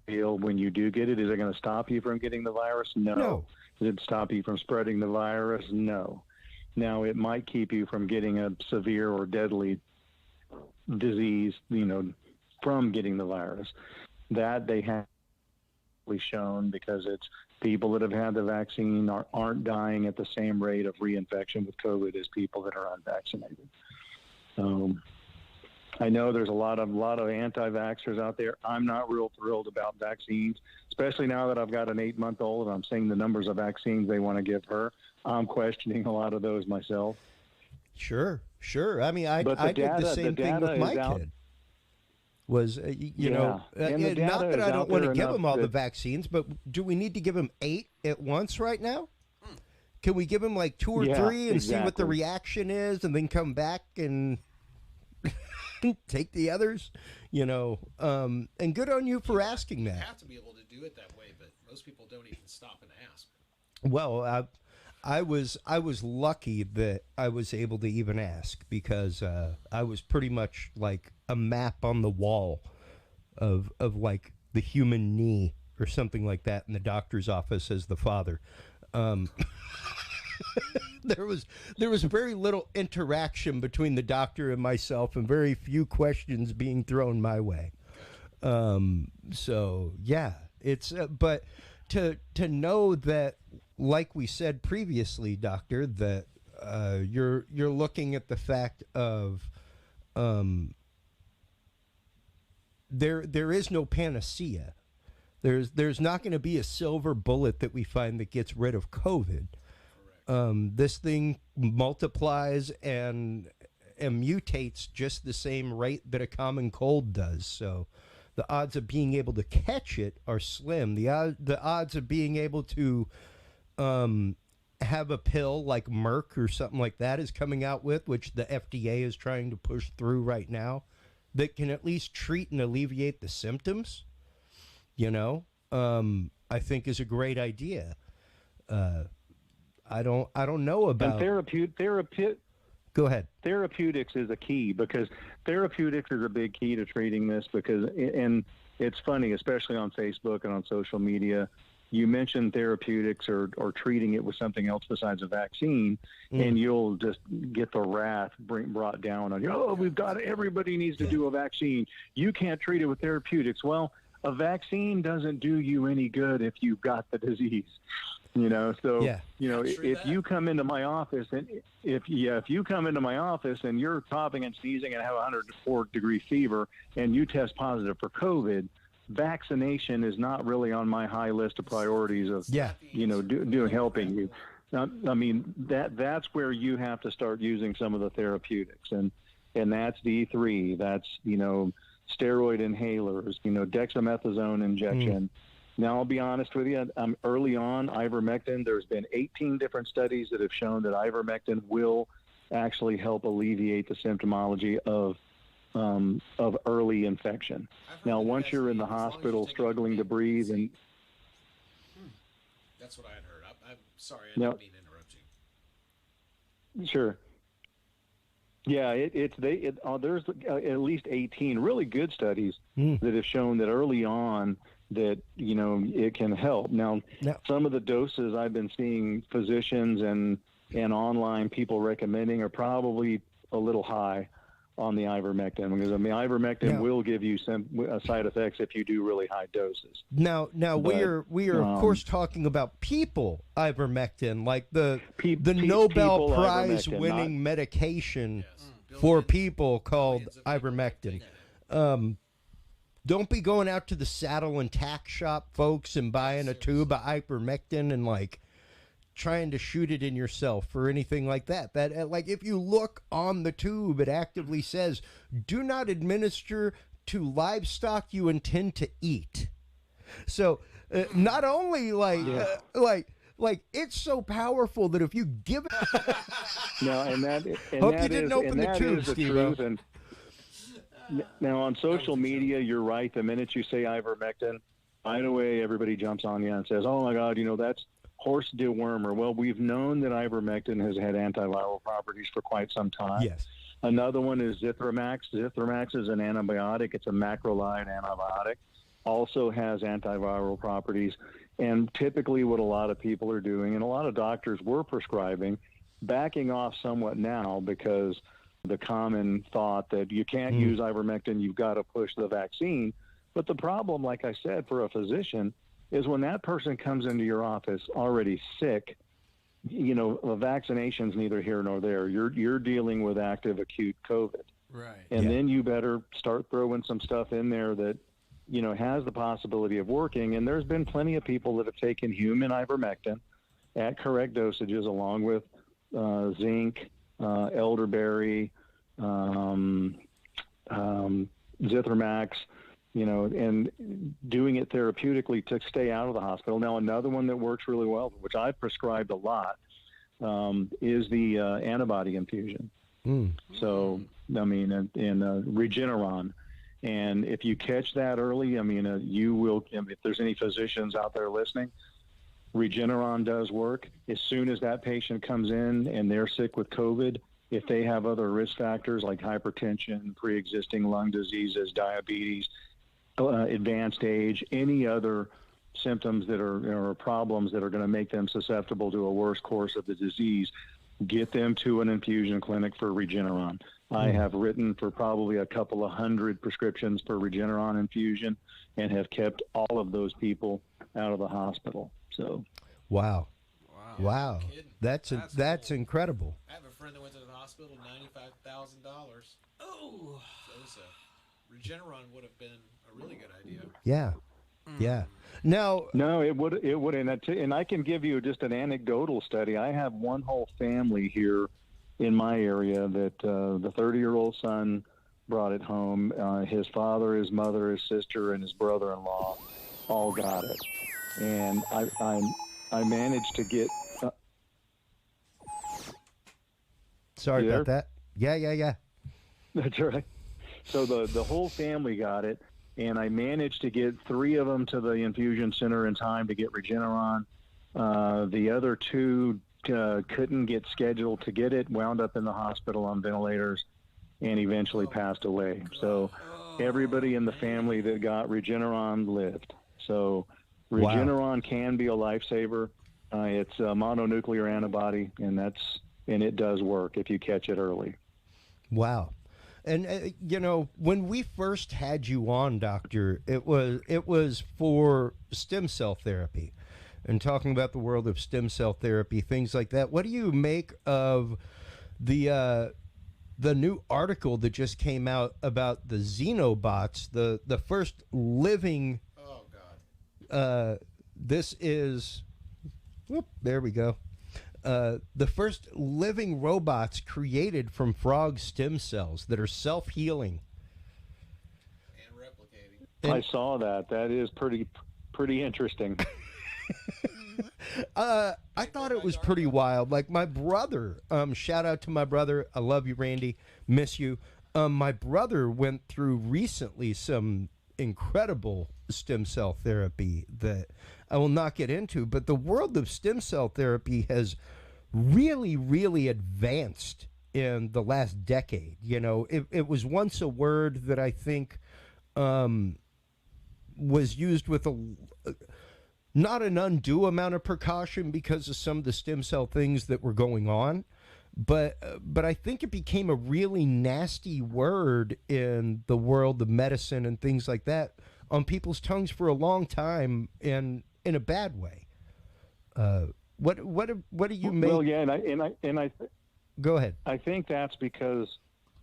ill when you do get it. Is it going to stop you from getting the virus? No. Did it stop you from spreading the virus? No. Now, it might keep you from getting a severe or deadly disease, you know, from getting the virus. That they have shown, because it's people that have had the vaccine aren't dying at the same rate of reinfection with COVID as people that are unvaccinated. I know there's a lot of anti-vaxxers out there. I'm not real thrilled about vaccines, especially now that I've got an 8-month-old and I'm seeing the numbers of vaccines they want to give her. I'm questioning a lot of those myself. Sure. I mean, I did the same thing with my kid. Was not that I don't want to give him all the vaccines, but do we need to give him 8 at once right now? Can we give him like 2 or 3 and see what the reaction is, and then come back and take the others? And good on you for asking that. You have to be able to do it that way, but most people don't even stop and ask. Well, I was lucky that I was able to even ask, because I was pretty much like a map on the wall of like the human knee or something like that in the doctor's office as the father. There was very little interaction between the doctor and myself, and very few questions being thrown my way. So yeah, it's but to know that, like we said previously, Doctor, that you're looking at the fact of there is no panacea. There's not going to be a silver bullet that we find that gets rid of COVID. This thing multiplies and mutates just the same rate that a common cold does. So the odds of being able to catch it are slim. The odds of being able to have a pill like Merck or something like that is coming out with, which the FDA is trying to push through right now, that can at least treat and alleviate the symptoms, I think is a great idea. I don't know about Go ahead. Therapeutics is a key, because therapeutics is a big key to treating this, and it's funny, especially on Facebook and on social media, you mention therapeutics or treating it with something else besides a vaccine, and you'll just get the wrath brought down on you. Oh, everybody needs to do a vaccine. You can't treat it with therapeutics. Well, a vaccine doesn't do you any good if you've got the disease. If you come into my office and if you come into my office and you're coughing and sneezing and have 104-degree fever and you test positive for COVID, vaccination is not really on my high list of priorities of helping you. Now, I mean, that's where you have to start using some of the therapeutics, and that's D3, that's steroid inhalers, dexamethasone injection. Now, I'll be honest with you. Early on, ivermectin, there's been 18 different studies that have shown that ivermectin will actually help alleviate the symptomology of early infection. Now, once you're in the hospital struggling to breathe, and that's what I had heard. I'm sorry, I didn't mean to interrupt you. Sure. Yeah, there's at least 18 really good studies that have shown that early on that it can help. Now, some of the doses I've been seeing physicians and online people recommending are probably a little high on the ivermectin, because ivermectin will give you some side effects if you do really high doses. Now we are of course talking about people ivermectin, like the Nobel Prize winning medication for people called ivermectin. Don't be going out to the saddle and tack shop, folks, and buying a tube of ivermectin and like trying to shoot it in yourself or anything like that. That, like, if you look on the tube, it actively says, "Do not administer to livestock you intend to eat." So, not only like it's so powerful that if you give it, hope you didn't open the tube, Steve. Now, on social media, you're right. The minute you say ivermectin, right away everybody jumps on you and says, "Oh my God, that's horse dewormer." Well, we've known that ivermectin has had antiviral properties for quite some time. Yes. Another one is Zithromax. Zithromax is an antibiotic. It's a macrolide antibiotic. Also has antiviral properties. And typically what a lot of people are doing, and a lot of doctors were prescribing, backing off somewhat now because the common thought that you can't use ivermectin, you've got to push the vaccine. But the problem, like I said, for a physician is when that person comes into your office already sick, you know, a vaccination's neither here nor there. You're dealing with active acute COVID. Right. And then you better start throwing some stuff in there that, you know, has the possibility of working. And there's been plenty of people that have taken human ivermectin at correct dosages along with zinc, elderberry, Zithromax, you know, and doing it therapeutically to stay out of the hospital. Now, another one that works really well, which I've prescribed a lot, is the antibody infusion. So, I mean, and Regeneron. And if you catch that early, I mean, you will, if there's any physicians out there listening, Regeneron does work. As soon as that patient comes in and they're sick with COVID, if they have other risk factors like hypertension, pre-existing lung diseases, diabetes, advanced age, any other symptoms that are or problems that are going to make them susceptible to a worse course of the disease, get them to an infusion clinic for Regeneron. I have written for probably a couple of hundred prescriptions for Regeneron infusion and have kept all of those people out of the hospital. So, wow. No That's incredible. I have a friend that went to the hospital, $95,000. Oh, so Regeneron would have been a really good idea. Yeah. Yeah. Now, no, it would, and I can give you just an anecdotal study. I have one whole family here in my area that the 30-year-old son brought it home. His father, his mother, his sister, and his brother-in-law all got it, and I managed to get. Sorry about that. Yeah. That's right. So the whole family got it. And I managed to get 3 of them to the infusion center in time to get Regeneron. The other 2 couldn't get scheduled to get it, wound up in the hospital on ventilators, and eventually passed away. So everybody in the family that got Regeneron lived. So Regeneron can be a lifesaver. It's a mononuclear antibody, and it does work if you catch it early. Wow. And you know, when we first had you on, Doctor, it was for stem cell therapy, and talking about the world of stem cell therapy, things like that. What do you make of the new article that just came out about the xenobots, the first living? Oh God. This is, whoop, there we go. The first living robots created from frog stem cells that are self-healing and replicating. I saw that. That is pretty interesting. I thought it was pretty wild. Like my brother, shout out to my brother. I love you, Randy. Miss you. My brother went through recently some incredible stem cell therapy that I will not get into, but the world of stem cell therapy has really, really advanced in the last decade. You know, it was once a word that I think was used with not an undue amount of precaution because of some of the stem cell things that were going on. But I think it became a really nasty word in the world of medicine and things like that on people's tongues for a long time, and in a bad way. What do you make? Well, yeah, and I go ahead. I think that's because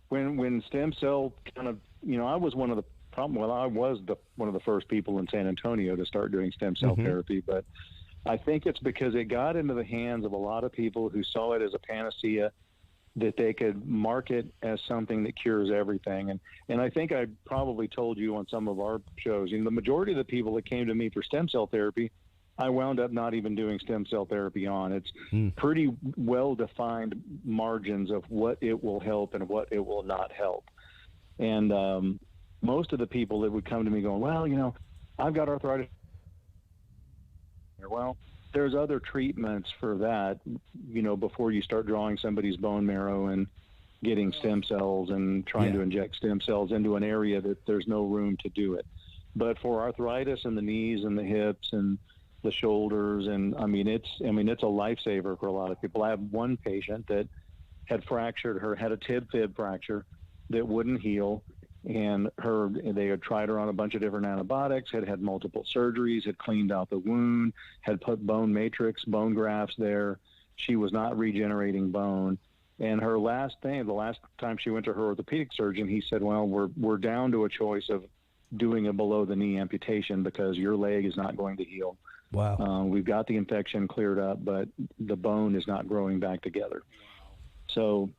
when stem cell kind of, you know, I was one of the one of the first people in San Antonio to start doing stem cell therapy, but I think it's because it got into the hands of a lot of people who saw it as a panacea that they could market as something that cures everything. And I think I probably told you on some of our shows, you know, the majority of the people that came to me for stem cell therapy, I wound up not even doing stem cell therapy on. It's pretty well-defined margins of what it will help and what it will not help. And most of the people that would come to me going, well, you know, I've got arthritis. Well, there's other treatments for that, you know, before you start drawing somebody's bone marrow and getting stem cells and trying to inject stem cells into an area that there's no room to do it. But for arthritis in the knees and the hips and the shoulders, and I mean it's a lifesaver for a lot of people. I have one patient that had had a tib-fib fracture that wouldn't heal. And they had tried her on a bunch of different antibiotics, had multiple surgeries, had cleaned out the wound, had put bone grafts there. She was not regenerating bone. And the last time she went to her orthopedic surgeon, he said, well, we're down to a choice of doing a below the knee amputation because your leg is not going to heal. Wow. We've got the infection cleared up, but the bone is not growing back together. So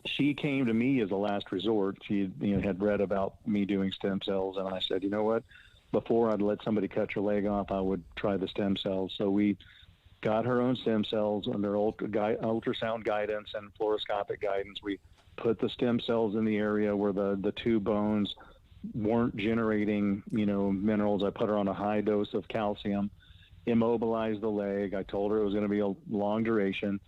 she came to me as a last resort. She had read about me doing stem cells, and I said, you know what? Before I'd let somebody cut your leg off, I would try the stem cells. So we got her own stem cells under ultrasound guidance and fluoroscopic guidance. We put the stem cells in the area where the two bones weren't generating, minerals. I put her on a high dose of calcium, immobilized the leg. I told her it was going to be a long duration.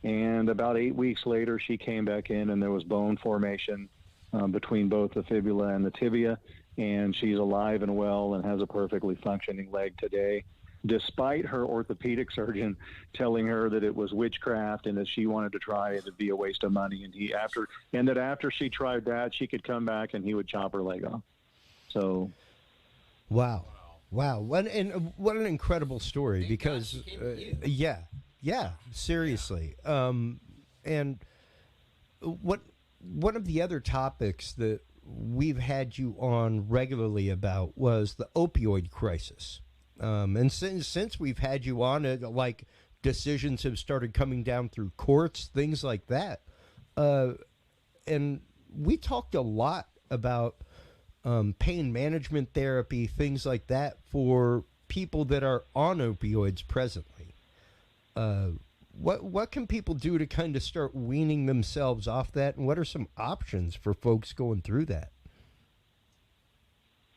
And about 8 weeks later, she came back in, and there was bone formation between both the fibula and the tibia. And she's alive and well and has a perfectly functioning leg today, despite her orthopedic surgeon telling her that it was witchcraft and that she wanted to try it, it'd be a waste of money. And that after she tried that, she could come back and he would chop her leg off. So, wow, what an incredible story! Because yeah, seriously. And one of the other topics that we've had you on regularly about was the opioid crisis. And since we've had you on it, like decisions have started coming down through courts, things like that. And we talked a lot about pain management therapy, things like that for people that are on opioids presently. What can people do to kind of start weaning themselves off that, and what are some options for folks going through that?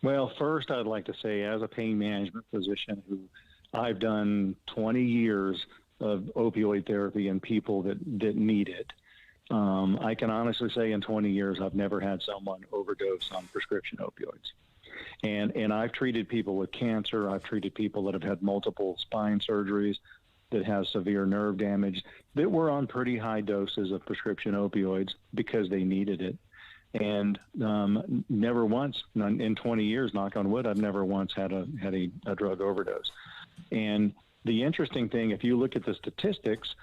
Well, first, I'd like to say, as a pain management physician who I've done 20 years of opioid therapy in people that need it, I can honestly say in 20 years, I've never had someone overdose on prescription opioids. And I've treated people with cancer. I've treated people that have had multiple spine surgeries, that have severe nerve damage, that were on pretty high doses of prescription opioids because they needed it. And never once in 20 years, knock on wood, I've never once had a drug overdose. And the interesting thing, if you look at the statistics,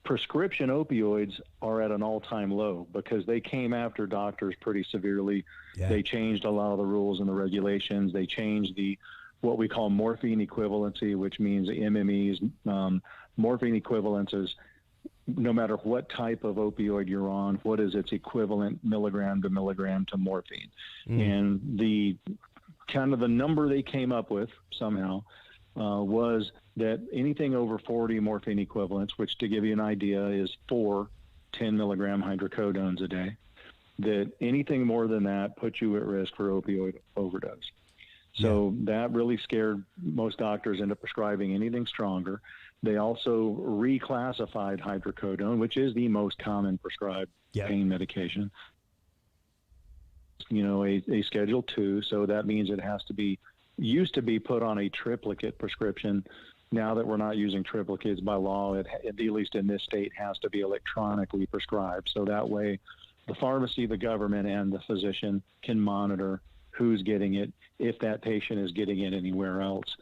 prescription opioids are at an all-time low because they came after doctors pretty severely. Yeah. They changed a lot of the rules and the regulations. They changed what we call morphine equivalency, which means MMEs. Morphine equivalences, no matter what type of opioid you're on, what is its equivalent milligram to morphine? And the kind of the number they came up with somehow was that anything over 40 morphine equivalents, which to give you an idea is 4 10 milligram hydrocodones a day, that anything more than that puts you at risk for opioid overdose. So that really scared most doctors into prescribing anything stronger. They also reclassified hydrocodone, which is the most common prescribed pain medication, a Schedule II. So that means it used to be put on a triplicate prescription. Now that we're not using triplicates by law, it, at least in this state, has to be electronically prescribed. So that way the pharmacy, the government, and the physician can monitor who's getting it, if that patient is getting it anywhere else.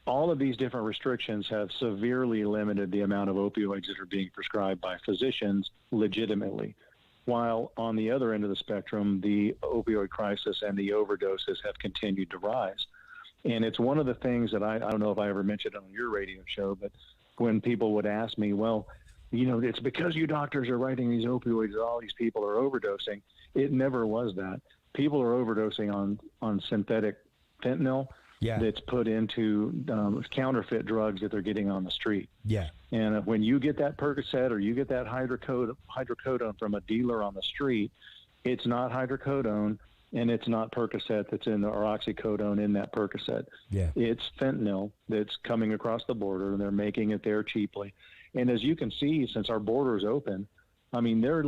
All of these different restrictions have severely limited the amount of opioids that are being prescribed by physicians legitimately, while on the other end of the spectrum, the opioid crisis and the overdoses have continued to rise. And it's one of the things that I don't know if I ever mentioned on your radio show, but when people would ask me, well, it's because you doctors are writing these opioids that all these people are overdosing. It never was that. People are overdosing on synthetic fentanyl that's put into counterfeit drugs that they're getting on the street. Yeah. And when you get that Percocet or you get that hydrocodone from a dealer on the street, it's not hydrocodone and it's not Percocet that's in or oxycodone in that Percocet. Yeah. It's fentanyl that's coming across the border, and they're making it there cheaply. And as you can see, since our border is open, I mean, they're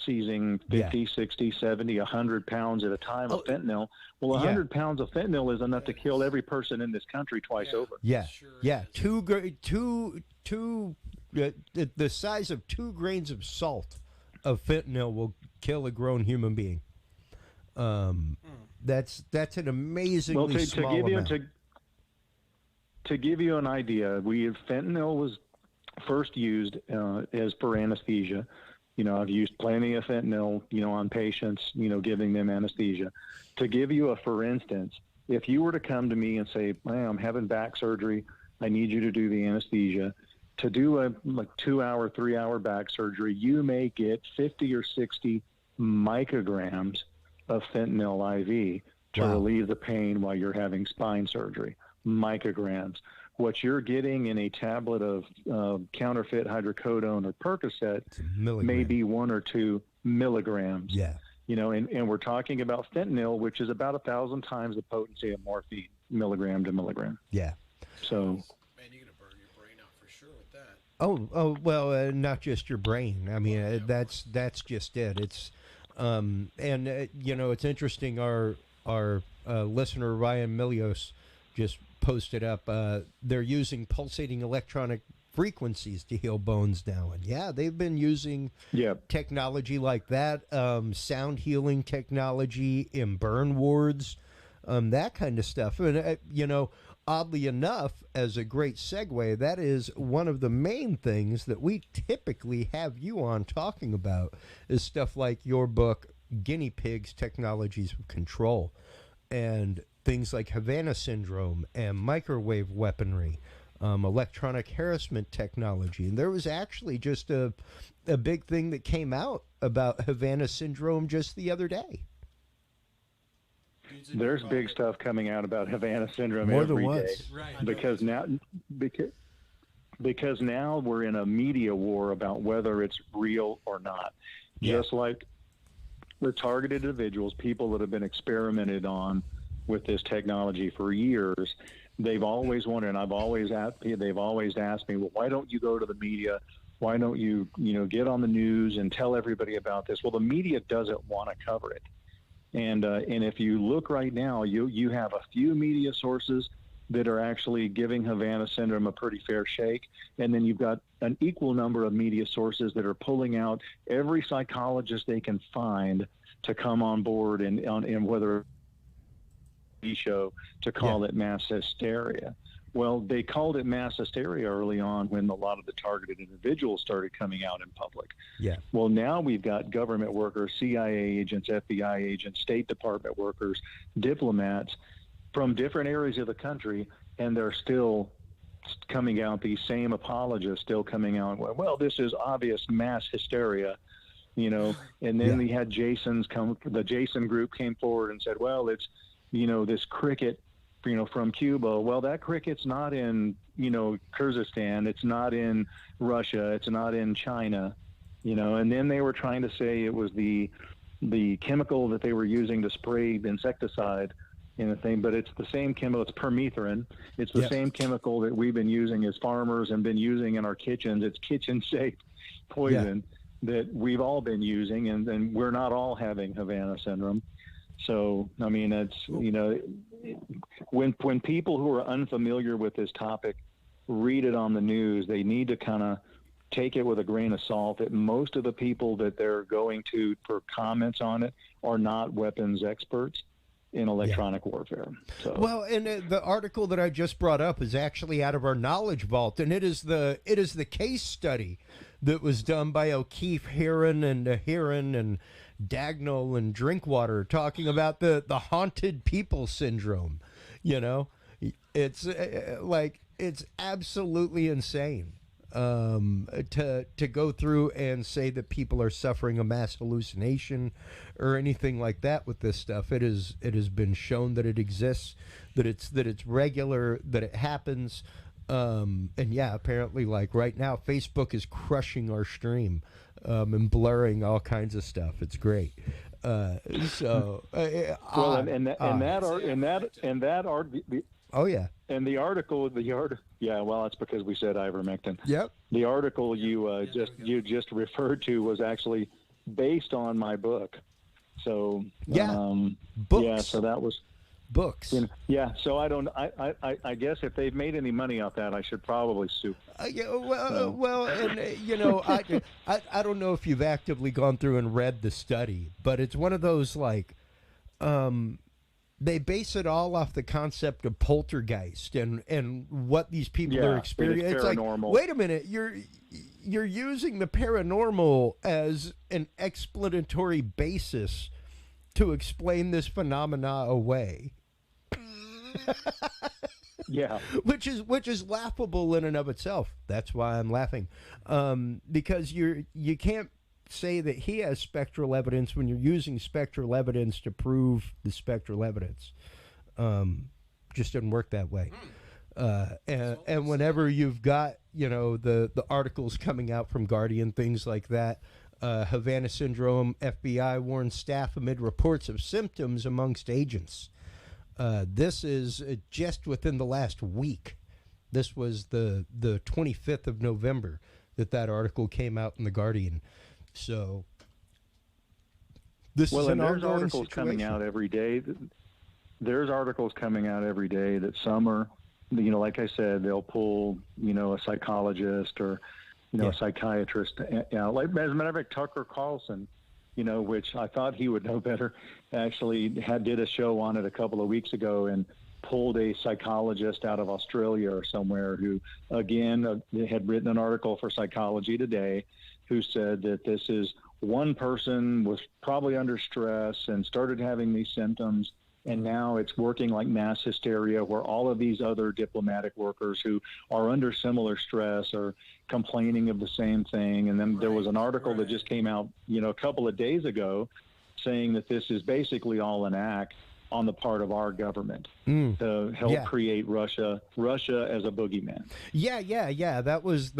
seizing 50, 60, 70, 100 pounds at a time of fentanyl. Well, 100 pounds of fentanyl is enough to kill every person in this country twice over. Yeah, sure. Yeah. Two the size of 2 grains of salt of fentanyl will kill a grown human being. That's an amazingly small amount. To give you an idea, fentanyl was first used as for anesthesia. I've used plenty of fentanyl, on patients, giving them anesthesia. To give you for instance, if you were to come to me and say, I'm having back surgery, I need you to do the anesthesia. To do a 2-hour, 3-hour back surgery, you may get 50 or 60 micrograms of fentanyl IV to relieve the pain while you're having spine surgery. Micrograms. What you're getting in a tablet of counterfeit hydrocodone or Percocet may be 1 or 2 milligrams. Yeah. And we're talking about fentanyl, which is about 1,000 times the potency of morphine, milligram to milligram. Yeah. So. Man, you're gonna burn your brain out for sure with that. Oh well, not just your brain. I mean, that's just it. It's it's interesting. Our listener Ryan Milios just posted up. They're using pulsating electronic frequencies to heal bones now, and they've been using technology like that, sound healing technology in burn wards, that kind of stuff. And oddly enough, as a great segue, that is one of the main things that we typically have you on talking about, is stuff like your book, Guinea Pigs, Technologies of Control, and things like Havana Syndrome and microwave weaponry, electronic harassment technology. And there was actually just a big thing that came out about Havana Syndrome just the other day. There's big stuff coming out about Havana Syndrome More every than day. once. Right. Because now we're in a media war about whether it's real or not. Just like with targeted individuals, people that have been experimented on with this technology for years, they've always wondered, and they've always asked me, well, why don't you go to the media? Why don't you, get on the news and tell everybody about this? Well, the media doesn't want to cover it. And if you look right now, you have a few media sources that are actually giving Havana Syndrome a pretty fair shake. And then you've got an equal number of media sources that are pulling out every psychologist they can find to come on board and whether show to call it mass hysteria. Well, they called it mass hysteria early on when a lot of the targeted individuals started coming out in public. Yeah. Well, now we've got government workers, CIA agents, FBI agents, State Department workers, diplomats from different areas of the country, and they're still coming out, these same apologists still coming out, well, this is obvious mass hysteria, and then we had the Jason group came forward and said, well, it's, this cricket, from Cuba. Well, that cricket's not in, Kyrgyzstan. It's not in Russia. It's not in China, and then they were trying to say it was the chemical that they were using to spray insecticide in a thing, but it's the same chemical. It's permethrin. It's the same chemical that we've been using as farmers and been using in our kitchens. It's kitchen-safe poison that we've all been using, and we're not all having Havana Syndrome. So, I mean, it's, when people who are unfamiliar with this topic read it on the news, they need to kind of take it with a grain of salt that most of the people that they're going to for comments on it are not weapons experts in electronic warfare. So. Well, and the article that I just brought up is actually out of our knowledge vault, and it is the case study that was done by O'Keefe, Heron, and Dagnall and Drinkwater, talking about the haunted people syndrome. It's it's absolutely insane to go through and say that people are suffering a mass hallucination or anything like that with this stuff. It has been shown that it exists, that it's regular, that it happens. And apparently, like right now, Facebook is crushing our stream and blurring all kinds of stuff. It's great. Oh yeah. And the article, well, that's because we said ivermectin. Yep. The article you just referred to was actually based on my book. So books. So that was books. Yeah, so I guess if they've made any money off that, I should probably sue. Well, and I don't know if you've actively gone through and read the study, but it's one of those like, they base it all off the concept of poltergeist and what these people are experiencing. It's like, wait a minute, you're using the paranormal as an explanatory basis to explain this phenomena away. Yeah, which is laughable in and of itself. That's why I'm laughing, because you can't say that he has spectral evidence when you're using spectral evidence to prove the spectral evidence. Just doesn't work that way. And whenever you've got the articles coming out from Guardian, things like that. Havana syndrome, FBI warns staff amid reports of symptoms amongst agents. This is just within the last week. This was the 25th of November that article came out in the Guardian. So this is an there's ongoing articles situation. coming out every day. There's articles coming out every day that some are, like I said, they'll pull, a psychologist or a psychiatrist. Like, as a matter of fact, Tucker Carlson, which I thought he would know better, actually did a show on it a couple of weeks ago and pulled a psychologist out of Australia or somewhere who, again, had written an article for Psychology Today, who said that this is one person was probably under stress and started having these symptoms. And now it's working like mass hysteria, where all of these other diplomatic workers who are under similar stress are complaining of the same thing. And then there was an article that just came out, a couple of days ago, saying that this is basically all an act on the part of our government to help create Russia as a boogeyman. Yeah. That was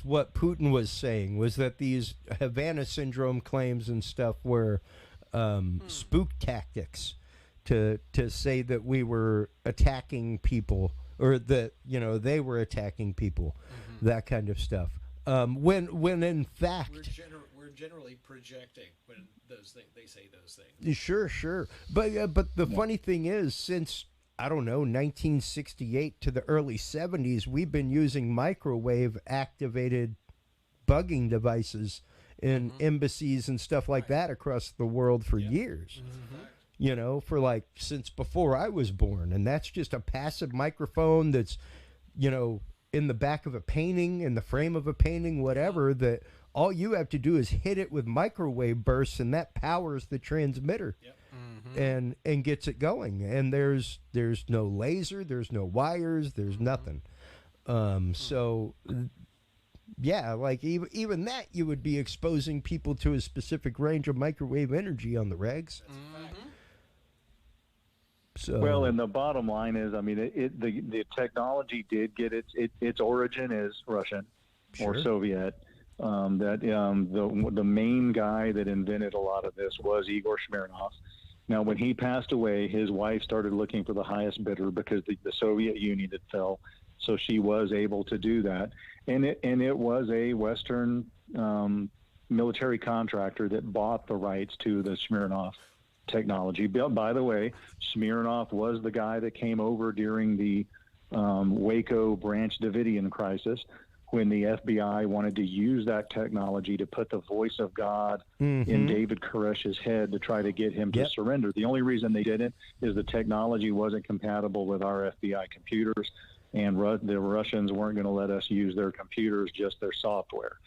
what Putin was saying, was that these Havana syndrome claims and stuff were spook tactics. To say that we were attacking people, or that they were attacking people, that kind of stuff. When in fact we're generally projecting when they say those things. Sure, but the funny thing is, since 1968 to the early 70s, we've been using microwave activated bugging devices in embassies and stuff like that across the world for years. For since before I was born. And that's just a passive microphone that's, in the back of a painting, in the frame of a painting, whatever, that all you have to do is hit it with microwave bursts, and that powers the transmitter and gets it going. And there's no laser, there's no wires, there's nothing. So yeah, like even that, you would be exposing people to a specific range of microwave energy on the regs. So, well, and the bottom line is, the technology did get its origin is Russian or Soviet. The main guy that invented a lot of this was Igor Smirnov. Now, when he passed away, his wife started looking for the highest bidder because the Soviet Union had fell. So she was able to do that, and it was a Western military contractor that bought the rights to the Smirnov technology. By the way, Smirnov was the guy that came over during the Waco Branch Davidian crisis, when the FBI wanted to use that technology to put the voice of God in David Koresh's head to try to get him to surrender. The only reason they didn't is the technology wasn't compatible with our FBI computers, and the Russians weren't going to let us use their computers, just their software.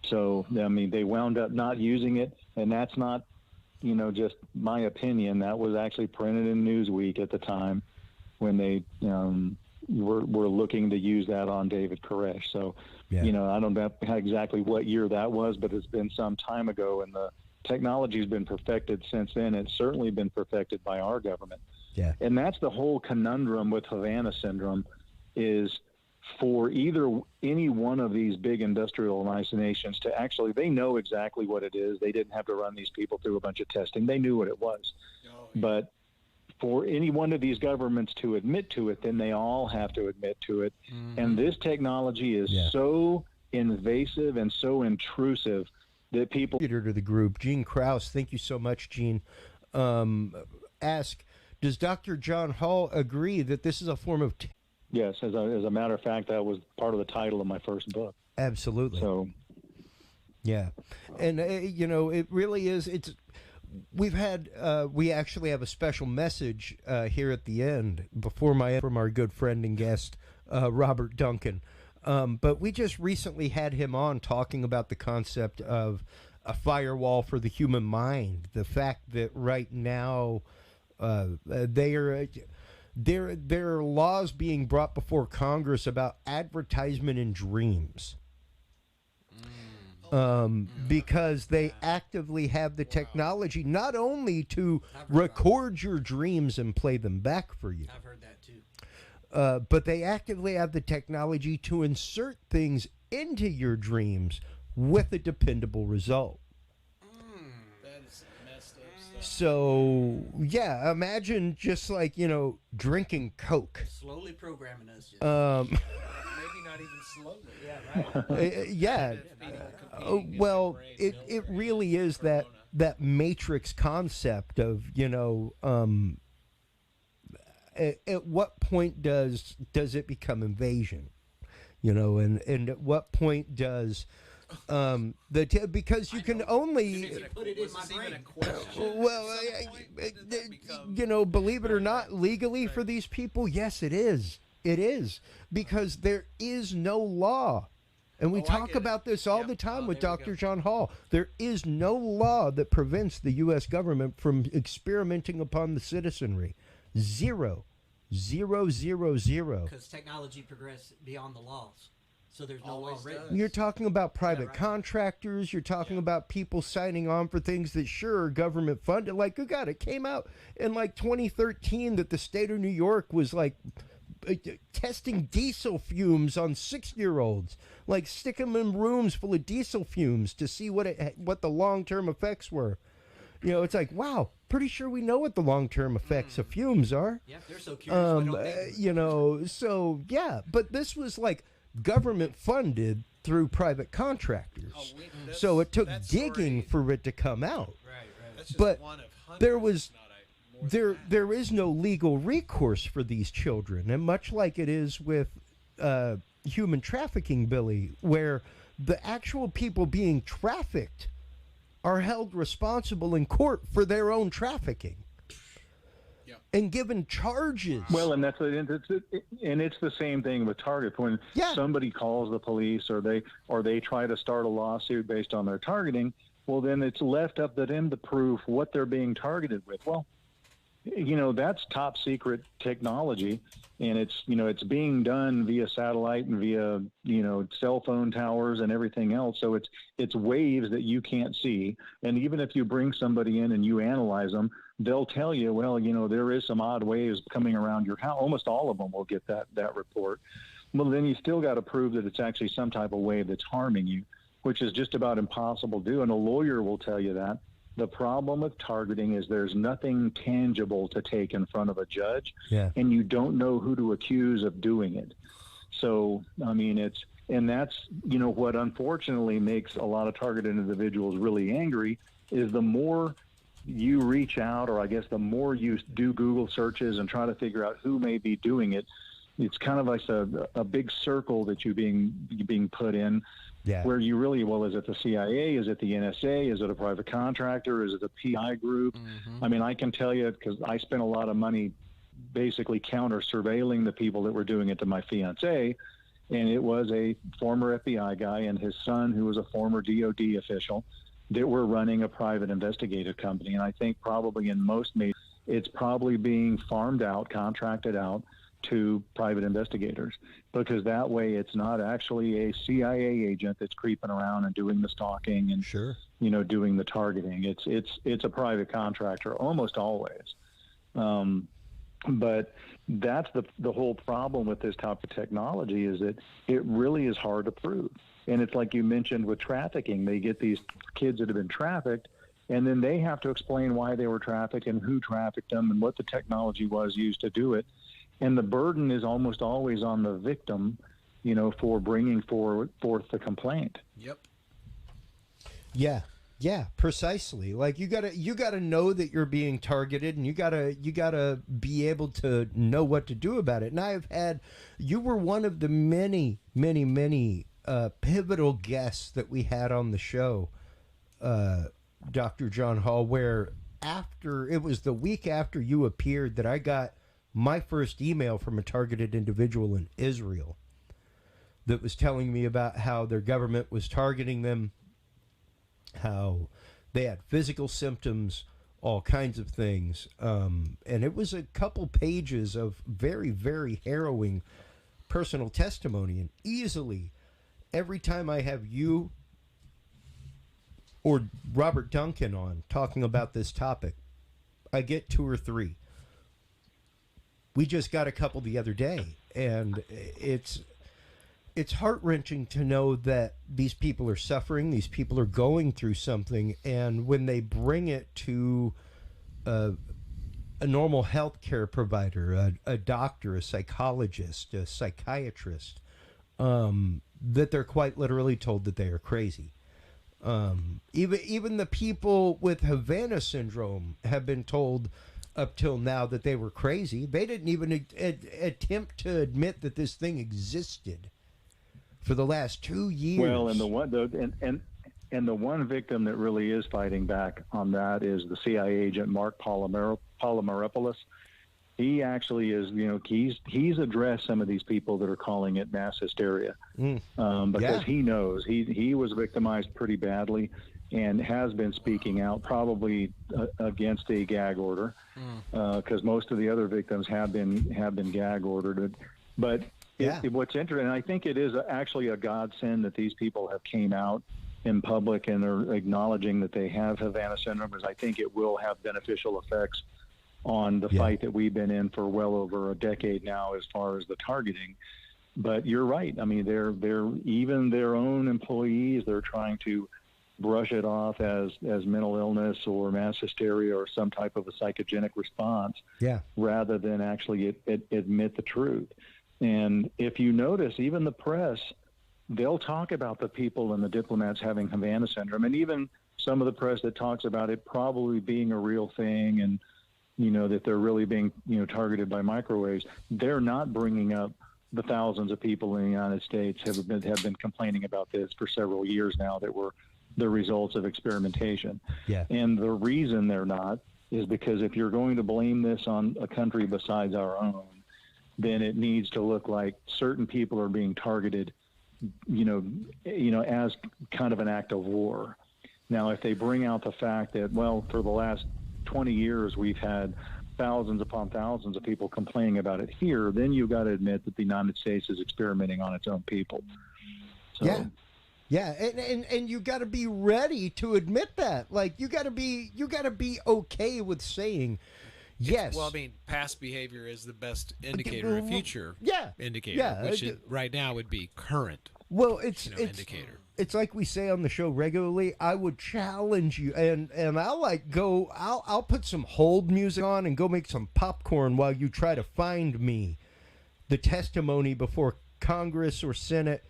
So, they wound up not using it, and that's not just my opinion. That was actually printed in Newsweek at the time when they were looking to use that on David Koresh. So, I don't know exactly what year that was, but it's been some time ago, and the technology's been perfected since then. It's certainly been perfected by our government. Yeah. And that's the whole conundrum with Havana syndrome, is for any one of these big industrialized nations to actually, they know exactly what it is. They didn't have to run these people through a bunch of testing. They knew what it was. But for any one of these governments to admit to it, then they all have to admit to it. And this technology is so invasive and so intrusive that people... To the group, Gene Krause, thank you so much, Gene. Ask, Does Dr. John Hall agree that this is a form of... Yes, as a matter of fact, that was part of the title of my first book. Absolutely. So, yeah. And, it really is. We actually have a special message here at the end from our good friend and guest, Robert Duncan. But we just recently had him on talking about the concept of a firewall for the human mind. The fact that right now there are laws being brought before Congress about advertisement in dreams. Because they actively have the technology not only to record your dreams and play them back for you. I've heard that too. But they actively have the technology to insert things into your dreams with a dependable result. That is messed up stuff. So, yeah, imagine just like, drinking Coke. Slowly programming us. Just. Maybe not even slowly. Yeah, right. Yeah. Well, it really is that matrix concept of, at what point does it become invasion? And at what point does because you can only put it in my brain. Well, believe it or not, legally for these people, yes, it is. It is, because there is no law. And we talk about this all the time with Dr. John Hall. There is no law that prevents the U.S. government from experimenting upon the citizenry. Zero. Because technology progressed beyond the laws. So there's no law written. You're talking about private contractors. You're talking about people signing on for things that sure are government funded. Like, oh God, it came out in like 2013 that the state of New York was like testing diesel fumes on 6-year-olds, like stick them in rooms full of diesel fumes to see what the long-term effects were. It's like, wow, pretty sure we know what the long-term effects of fumes are. Yeah, they're so curious. So yeah, but this was like government funded through private contractors. So it took digging for it to come out. Right. That's just but one of hundreds, there was there is no legal recourse for these children, and much like it is with human trafficking, Billy, where the actual people being trafficked are held responsible in court for their own trafficking and given charges. Well, and it's the same thing with target. When somebody calls the police or they try to start a lawsuit based on their targeting, well, then it's left up to them to prove what they're being targeted with. Well, that's top secret technology, and it's being done via satellite and via cell phone towers and everything else. So it's waves that you can't see, and even if you bring somebody in and you analyze them, they'll tell you, well, there is some odd waves coming around your house. Almost all of them will get that report. Well, then you still got to prove that it's actually some type of wave that's harming you, which is just about impossible to do, and a lawyer will tell you that. The problem with targeting is there's nothing tangible to take in front of a judge, and you don't know who to accuse of doing it. So, I mean, that's what unfortunately makes a lot of targeted individuals really angry is the more you reach out, or I guess the more you do Google searches and try to figure out who may be doing it, it's kind of like a big circle that you're being put in. Yeah. Where you really, is it the CIA? Is it the NSA? Is it a private contractor? Is it a PI group? Mm-hmm. I mean, I can tell you because I spent a lot of money basically counter-surveilling the people that were doing it to my fiancée, and it was a former FBI guy and his son, who was a former DOD official, that were running a private investigative company. And I think probably in most cases, it's probably being farmed out, contracted out to private investigators, because that way it's not actually a CIA agent that's creeping around and doing the stalking and doing the targeting. It's a private contractor almost always. But that's the whole problem with this type of technology, is that it really is hard to prove. And it's like you mentioned with trafficking, they get these kids that have been trafficked, and then they have to explain why they were trafficked and who trafficked them and what the technology was used to do it. And the burden is almost always on the victim, for bringing forth the complaint. Yep. Yeah. Yeah, precisely. Like you gotta know that you're being targeted, and you gotta be able to know what to do about it. And you were one of the many pivotal guests that we had on the show, Dr. John Hall, where it was the week after you appeared that I got my first email from a targeted individual in Israel that was telling me about how their government was targeting them, how they had physical symptoms, all kinds of things. And it was a couple pages of very, very harrowing personal testimony. And easily, every time I have you or Robert Duncan on talking about this topic, I get 2 or 3. We just got a couple the other day, and it's heart-wrenching to know that these people are suffering, these people are going through something, and when they bring it to a normal health care provider, a doctor, a psychologist, a psychiatrist, that they're quite literally told that they are crazy. Even the people with Havana syndrome have been told up till now that they were crazy. They didn't even attempt to admit that this thing existed for the last 2 years. Well, and the one victim that really is fighting back on that is the CIA agent Mark Polymeropoulos. He actually is, he's addressed some of these people that are calling it mass hysteria, because he knows he was victimized pretty badly and has been speaking out, probably against a gag order, because most of the other victims have been gag ordered. But what's interesting, and I think it is actually a godsend that these people have came out in public and are acknowledging that they have Havana syndrome, because I think it will have beneficial effects on the fight that we've been in for well over a decade now as far as the targeting. But you're right. I mean, they're even their own employees, they're trying to brush it off as mental illness or mass hysteria or some type of a psychogenic response, rather than actually admit the truth. And if you notice, even the press, they'll talk about the people and the diplomats having Havana syndrome, and even some of the press that talks about it probably being a real thing, and that they're really being targeted by microwaves. They're not bringing up the thousands of people in the United States have been complaining about this for several years now that were the results of experimentation. And the reason they're not is because if you're going to blame this on a country besides our own, then it needs to look like certain people are being targeted, as kind of an act of war. Now, if they bring out the fact that, well, for the last 20 years, we've had thousands upon thousands of people complaining about it here, then you've got to admit that the United States is experimenting on its own people. So, and you got to be ready to admit that. Like you got to be okay with saying, yes. Well, I mean, past behavior is the best indicator of future indicator, which right now would be current. Well, it's indicator. It's like we say on the show regularly. I would challenge you, and I'll put some hold music on and go make some popcorn while you try to find me the testimony before Congress or Senate,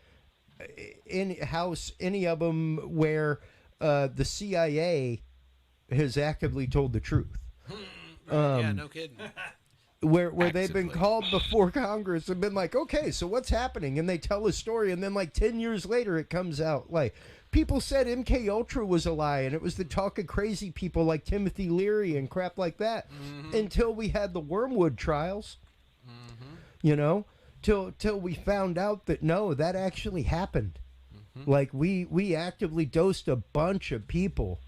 in House, any of them where the CIA has actively told the truth. Yeah, no kidding. Where they've been called before Congress and been like, okay, so what's happening? And they tell a story, and then like 10 years later it comes out like people said MK Ultra was a lie, and it was the talk of crazy people like Timothy Leary and crap like that, until we had the Wormwood trials, till we found out that no, that actually happened. Like we actively dosed a bunch of people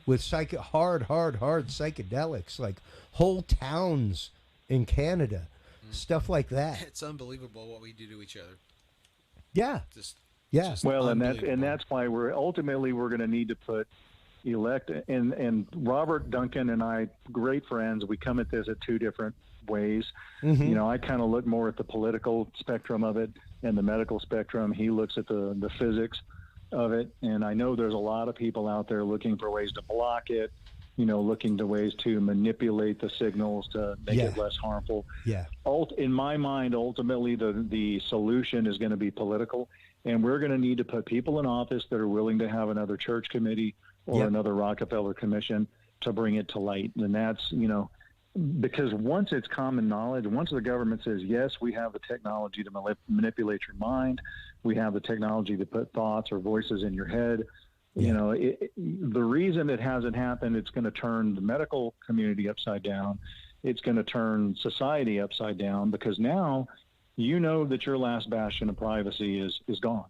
with hard psychedelics, like whole towns in Canada, stuff like that. It's unbelievable what we do to each other. Just well, and that's why we're going to need to put and Robert Duncan and I, great friends. We come at this at two different ways. I kind of look more at the political spectrum of it and the medical spectrum. He looks at the physics of it, and I know there's a lot of people out there looking for ways to block it, looking to ways to manipulate the signals to make it less harmful. In my mind, ultimately, the solution is going to be political, and we're going to need to put people in office that are willing to have another church committee, or another Rockefeller commission to bring it to light. And that's, because once it's common knowledge, once the government says, yes, we have the technology to manipulate your mind, we have the technology to put thoughts or voices in your head, the reason it hasn't happened, it's going to turn the medical community upside down. It's going to turn society upside down, because now that your last bastion of privacy is gone.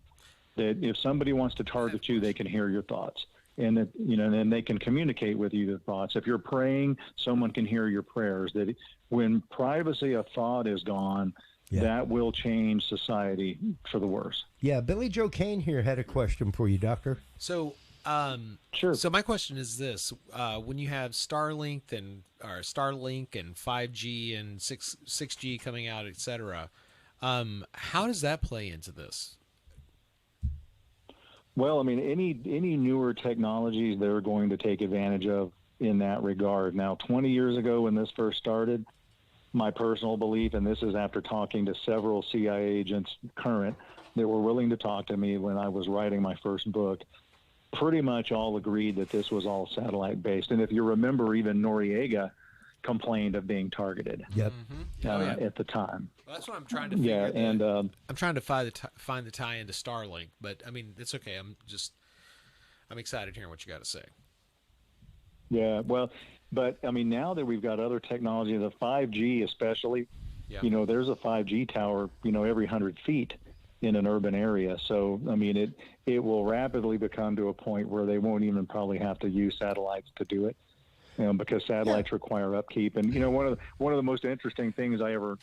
That if somebody wants to target you, they can hear your thoughts. And that, then they can communicate with you the thoughts. If you're praying, someone can hear your prayers. That when privacy of thought is gone, that will change society for the worse. Yeah, Billy Joe Cain here had a question for you, Doctor. So, sure. So my question is this: when you have Starlink and 5G and 6G coming out, etc., how does that play into this? Well, I mean, any newer technologies they're going to take advantage of in that regard. Now, 20 years ago when this first started, my personal belief, and this is after talking to several CIA agents current that were willing to talk to me when I was writing my first book, pretty much all agreed that this was all satellite-based. And if you remember, even Noriega complained of being targeted at the time. Well, that's what I'm trying to figure. I'm trying to find the tie into Starlink, but I mean, it's okay. I'm excited hearing what you got to say. Yeah, well, but I mean, now that we've got other technology, the 5G especially, there's a 5G tower, every 100 feet in an urban area. So, I mean, it will rapidly become to a point where they won't even probably have to use satellites to do it. Because satellites require upkeep. And, one of the most interesting things I ever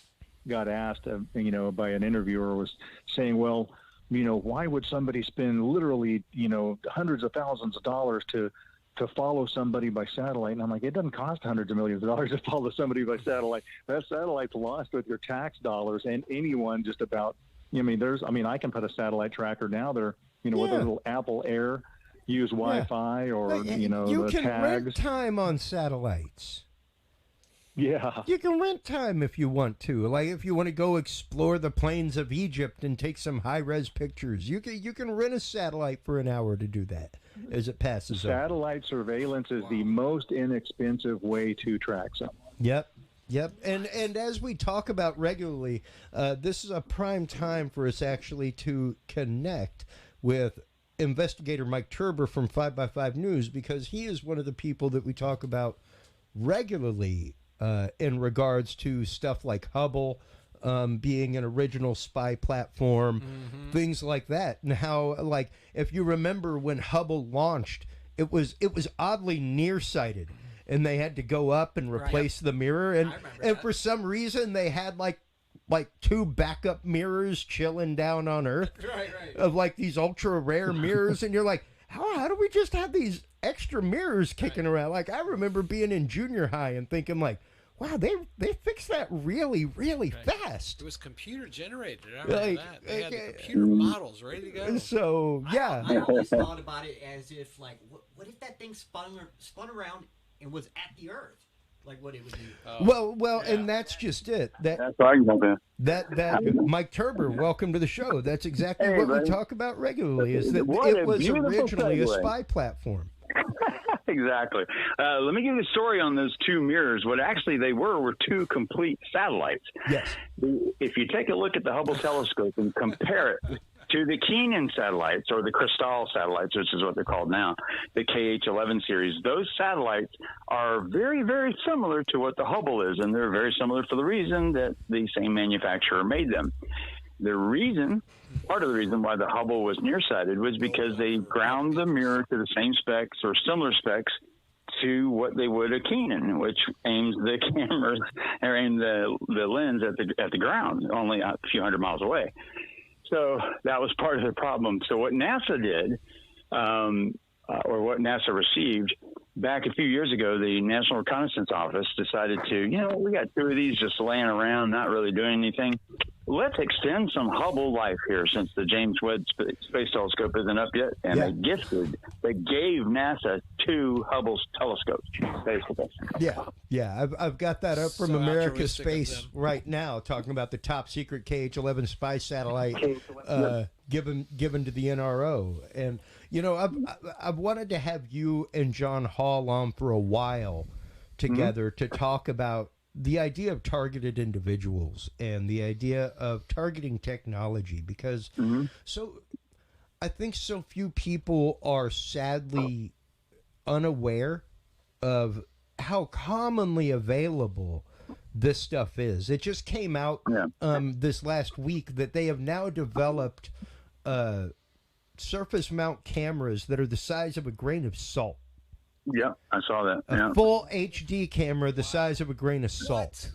got asked, by an interviewer was saying, well, why would somebody spend literally, hundreds of thousands of dollars to follow somebody by satellite? And I'm like, it doesn't cost hundreds of millions of dollars to follow somebody by satellite. That satellite's lost with your tax dollars, and anyone just about, I can put a satellite tracker now. They're, with a little Apple Air, use Wi-Fi or, you the can tags. rent time on satellites. Yeah. You can rent time if you want to. Like if you want to go explore the plains of Egypt and take some high-res pictures, you can rent a satellite for an hour to do that as it passes over. Satellite surveillance is the most inexpensive way to track someone. Yep. And as we talk about regularly, this is a prime time for us actually to connect with investigator Mike Turber from 5x5 News, because he is one of the people that we talk about regularly in regards to stuff like Hubble being an original spy platform, things like that. And how, like, if you remember when Hubble launched, it was oddly nearsighted, and they had to go up and replace the mirror. And for some reason, they had like two backup mirrors chilling down on Earth, of like these ultra rare mirrors, and you're like, how do we just have these extra mirrors kicking around? Like, I remember being in junior high and thinking like, wow, they fixed that really fast. It was computer generated. I remember that. They had the computer models ready to go. So yeah, I always thought about it as if like, what if that thing spun around and was at the Earth? Like what it would do. Well, and that's just it. That's that Mike Turber, welcome to the show. That's exactly what we talk about regularly. Is that it was originally a spy platform. Exactly. Let me give you a story on those two mirrors. What actually they were two complete satellites. Yes. If you take a look at the Hubble telescope and compare it to the Kenan satellites, or the Crystal satellites, which is what they're called now, the KH-11 series, those satellites are very, very similar to what the Hubble is, and they're very similar for the reason that the same manufacturer made them. Part of the reason why the Hubble was nearsighted was because they ground the mirror to the same specs or similar specs to what they would a Kenan, which aims the cameras or aim the lens at the ground, only a few hundred miles away. So that was part of the problem. So what NASA did, or what NASA received, back a few years ago, the National Reconnaissance Office decided to, we got two of these just laying around, not really doing anything. let's extend some Hubble life here, since the James Webb Space Telescope isn't up yet. And they gave NASA 2 Hubble's telescopes, basically. Yeah. I've got that up from America's Space right now, talking about the top secret KH-11 spy satellite given to the NRO. And, you know, I've wanted to have you and John Hall on for a while together to talk about the idea of targeted individuals and the idea of targeting technology, because I think so few people are sadly unaware of how commonly available this stuff is. It just came out this last week that they have now developed surface mount cameras that are the size of a grain of salt. Yeah, I saw that. A full HD camera the size of a grain of salt.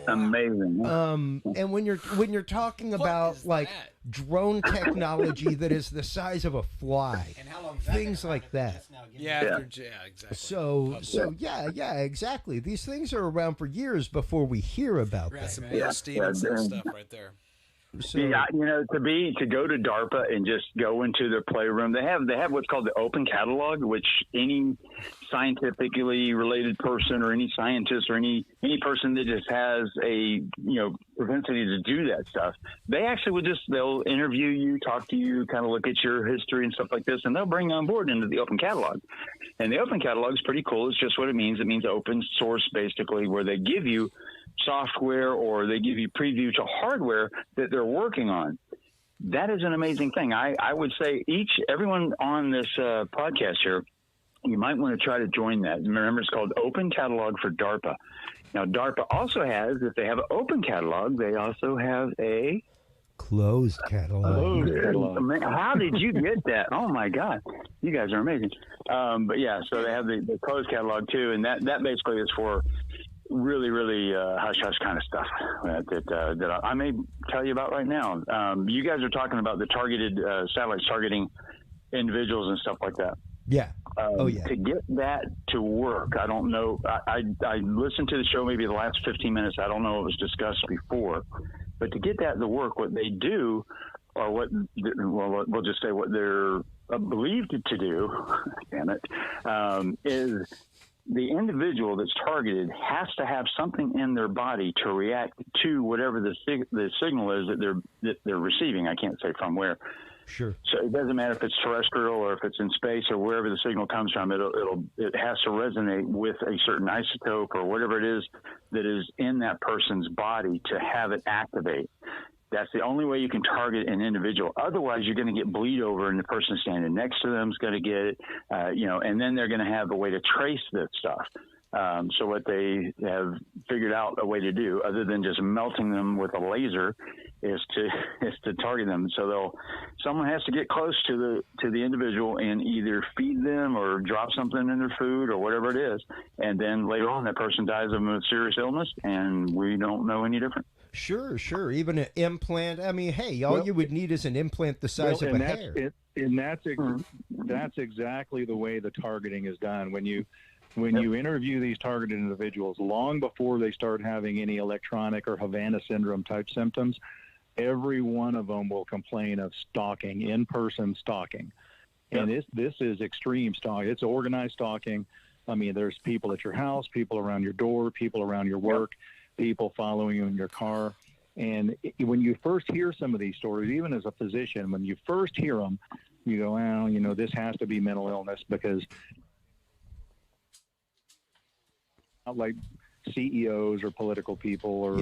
Amazing. And when you're talking about like drone technology that is the size of a fly, and how long things like that. Exactly. So exactly. These things are around for years before we hear about them. Some Neil Stevenson stuff right there. So, yeah, you know, to go to DARPA and just go into their playroom, they have what's called the open catalog, which any scientifically related person or any scientist or any person that just has a propensity to do that stuff, they actually they'll interview you, talk to you, kind of look at your history and stuff like this, and they'll bring you on board into the open catalog. And the open catalog is pretty cool. It's just what it means. It means open source, basically, where they give you software or they give you preview to hardware that they're working on. That is an amazing thing. I would say everyone on this podcast here, you might want to try to join that. Remember, it's called Open Catalog for DARPA. Now, DARPA also has, if they have an open catalog, they also have a closed catalog. How did you get that? Oh my God, you guys are amazing. But yeah, so they have the closed catalog too, and that basically is for really, really hush kind of stuff that I may tell you about right now. You guys are talking about the targeted satellites targeting individuals and stuff like that. Yeah. To get that to work, I don't know. I listened to the show maybe the last 15 minutes. I don't know if it was discussed before, but to get that to work, what they do, or we'll just say what they're believed to do, damn it, is the individual that's targeted has to have something in their body to react to whatever the signal is that they're receiving. I can't say from where. Sure. So it doesn't matter if it's terrestrial or if it's in space or wherever the signal comes from. It has to resonate with a certain isotope or whatever it is that is in that person's body to have it activate. That's the only way you can target an individual. Otherwise, you're going to get bleed over, and the person standing next to them is going to get it, and then they're going to have a way to trace this stuff. So what they have figured out a way to do, other than just melting them with a laser, is to target them. So someone has to get close to the individual and either feed them or drop something in their food or whatever it is, and then later on that person dies of a serious illness, and we don't know any different. Sure. Even an implant. I mean, hey, all you would need is an implant the size of a hair. And that's exactly the way the targeting is done. When you interview these targeted individuals, long before they start having any electronic or Havana syndrome type symptoms, every one of them will complain of stalking, in-person stalking. And this is extreme stalking. It's organized stalking. I mean, there's people at your house, people around your door, people around your work, people following you in your car. And when you first hear some of these stories, even as a physician, when you first hear them, you go, well, this has to be mental illness, because not like CEOs or political people, or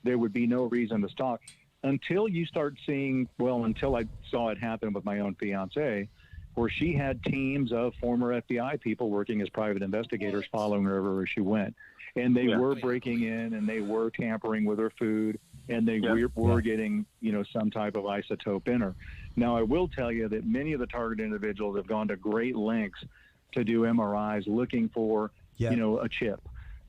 there would be no reason to stalk until you start seeing, until I saw it happen with my own fiance, where she had teams of former FBI people working as private investigators following her everywhere she went. And they were breaking in, and they were tampering with her food, and they were getting, some type of isotope in her. Now, I will tell you that many of the targeted individuals have gone to great lengths to do MRIs looking for, a chip.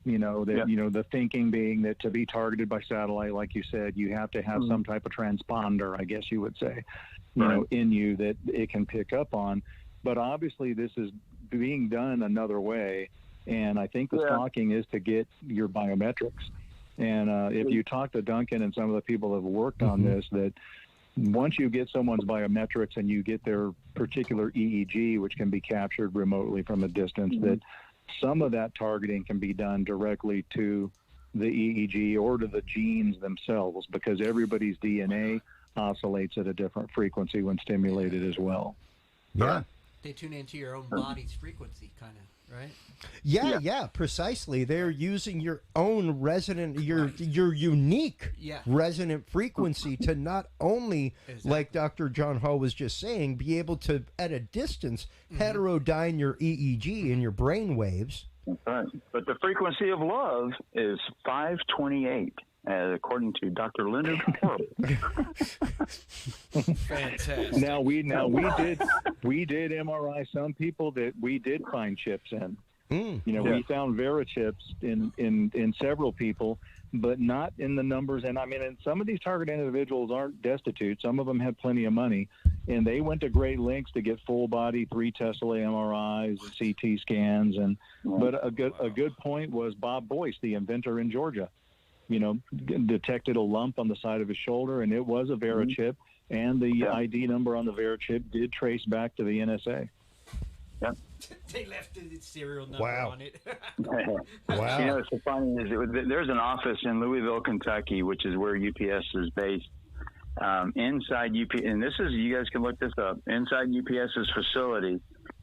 The thinking being that to be targeted by satellite, like you said, you have to have some type of transponder, I guess you would say, in you that it can pick up on. But obviously this is being done another way. And I think the stalking is to get your biometrics. And if you talk to Duncan and some of the people that have worked on this, that once you get someone's biometrics and you get their particular EEG, which can be captured remotely from a distance, that some of that targeting can be done directly to the EEG or to the genes themselves, because everybody's DNA oscillates at a different frequency when stimulated as well. Yeah. They tune into your own body's frequency, kind of, right? Yeah, precisely. They're using your own resonant, your unique resonant frequency to not only, like Dr. John Hall was just saying, be able to, at a distance, heterodyne your EEG in your brain waves. That's right. But the frequency of love is 528. According to Dr. Leonard Turber. Fantastic. Now we did MRI some people that we did find chips in. We found Vera chips in several people, but not in the numbers. And I mean, and some of these target individuals aren't destitute. Some of them have plenty of money, and they went to great lengths to get full body 3 Tesla MRIs and CT scans. And but a good point was Bob Boyce, the inventor in Georgia. Detected a lump on the side of his shoulder, and it was a Vera chip, and the ID number on the Vera chip did trace back to the NSA. Yep. They left the serial number on it. Wow. What's so funny is there's an office in Louisville, Kentucky, which is where UPS is based. Inside UPS, and this is, you guys can look this up, inside UPS's facility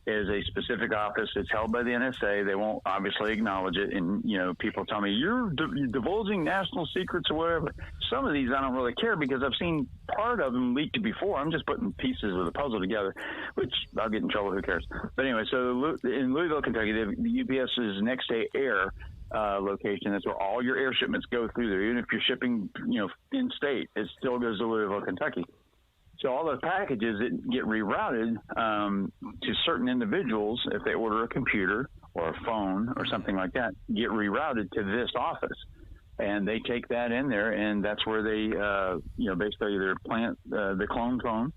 is a specific office. It's held by the NSA. They won't obviously acknowledge it. And, people tell me, you're divulging national secrets or whatever. Some of these I don't really care because I've seen part of them leaked before. I'm just putting pieces of the puzzle together, which I'll get in trouble. Who cares? But anyway, so in Louisville, Kentucky, the UPS's next day air location. That's where all your air shipments go through there. Even if you're shipping, in state, it still goes to Louisville, Kentucky. So all those packages that get rerouted to certain individuals, if they order a computer or a phone or something like that, get rerouted to this office. And they take that in there, and that's where they, basically either plant the clone phone,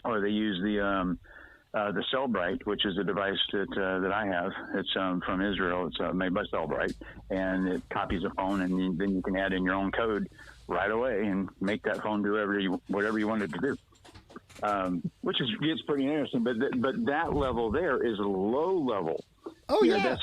or they use the Cellbrite, which is a device that I have. It's from Israel. It's made by Cellbrite, and it copies a phone, and then you can add in your own code right away and make that phone do whatever you want it to do. Which gets pretty interesting, but that level there is low level. Oh yeah,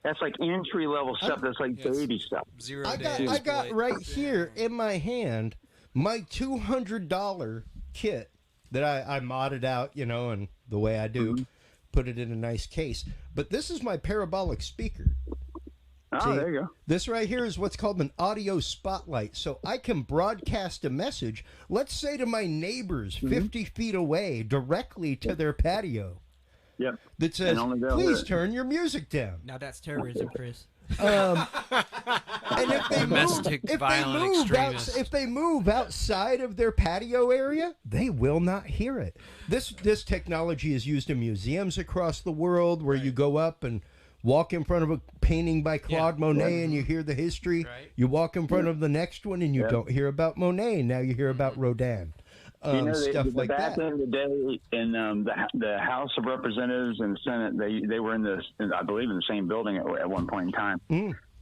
that's like entry level stuff. That's like baby stuff. I got right here in my hand my $200 kit that I modded out, and the way I do, put it in a nice case. But this is my parabolic speaker. Oh, there you go. This right here is what's called an audio spotlight. So I can broadcast a message, let's say to my neighbors 50 feet away, directly to their patio. Yep. That says, please turn your music down. Now that's terrorism, Chris. And if they move outside of their patio area, they will not hear it. This technology is used in museums across the world, where you go up and walk in front of a painting by Claude Monet and you hear the history. Right. You walk in front of the next one and you don't hear about Monet. Now you hear about Rodin. Stuff like that. Back in the day, in the House of Representatives and Senate, they were I believe in the same building at one point in time.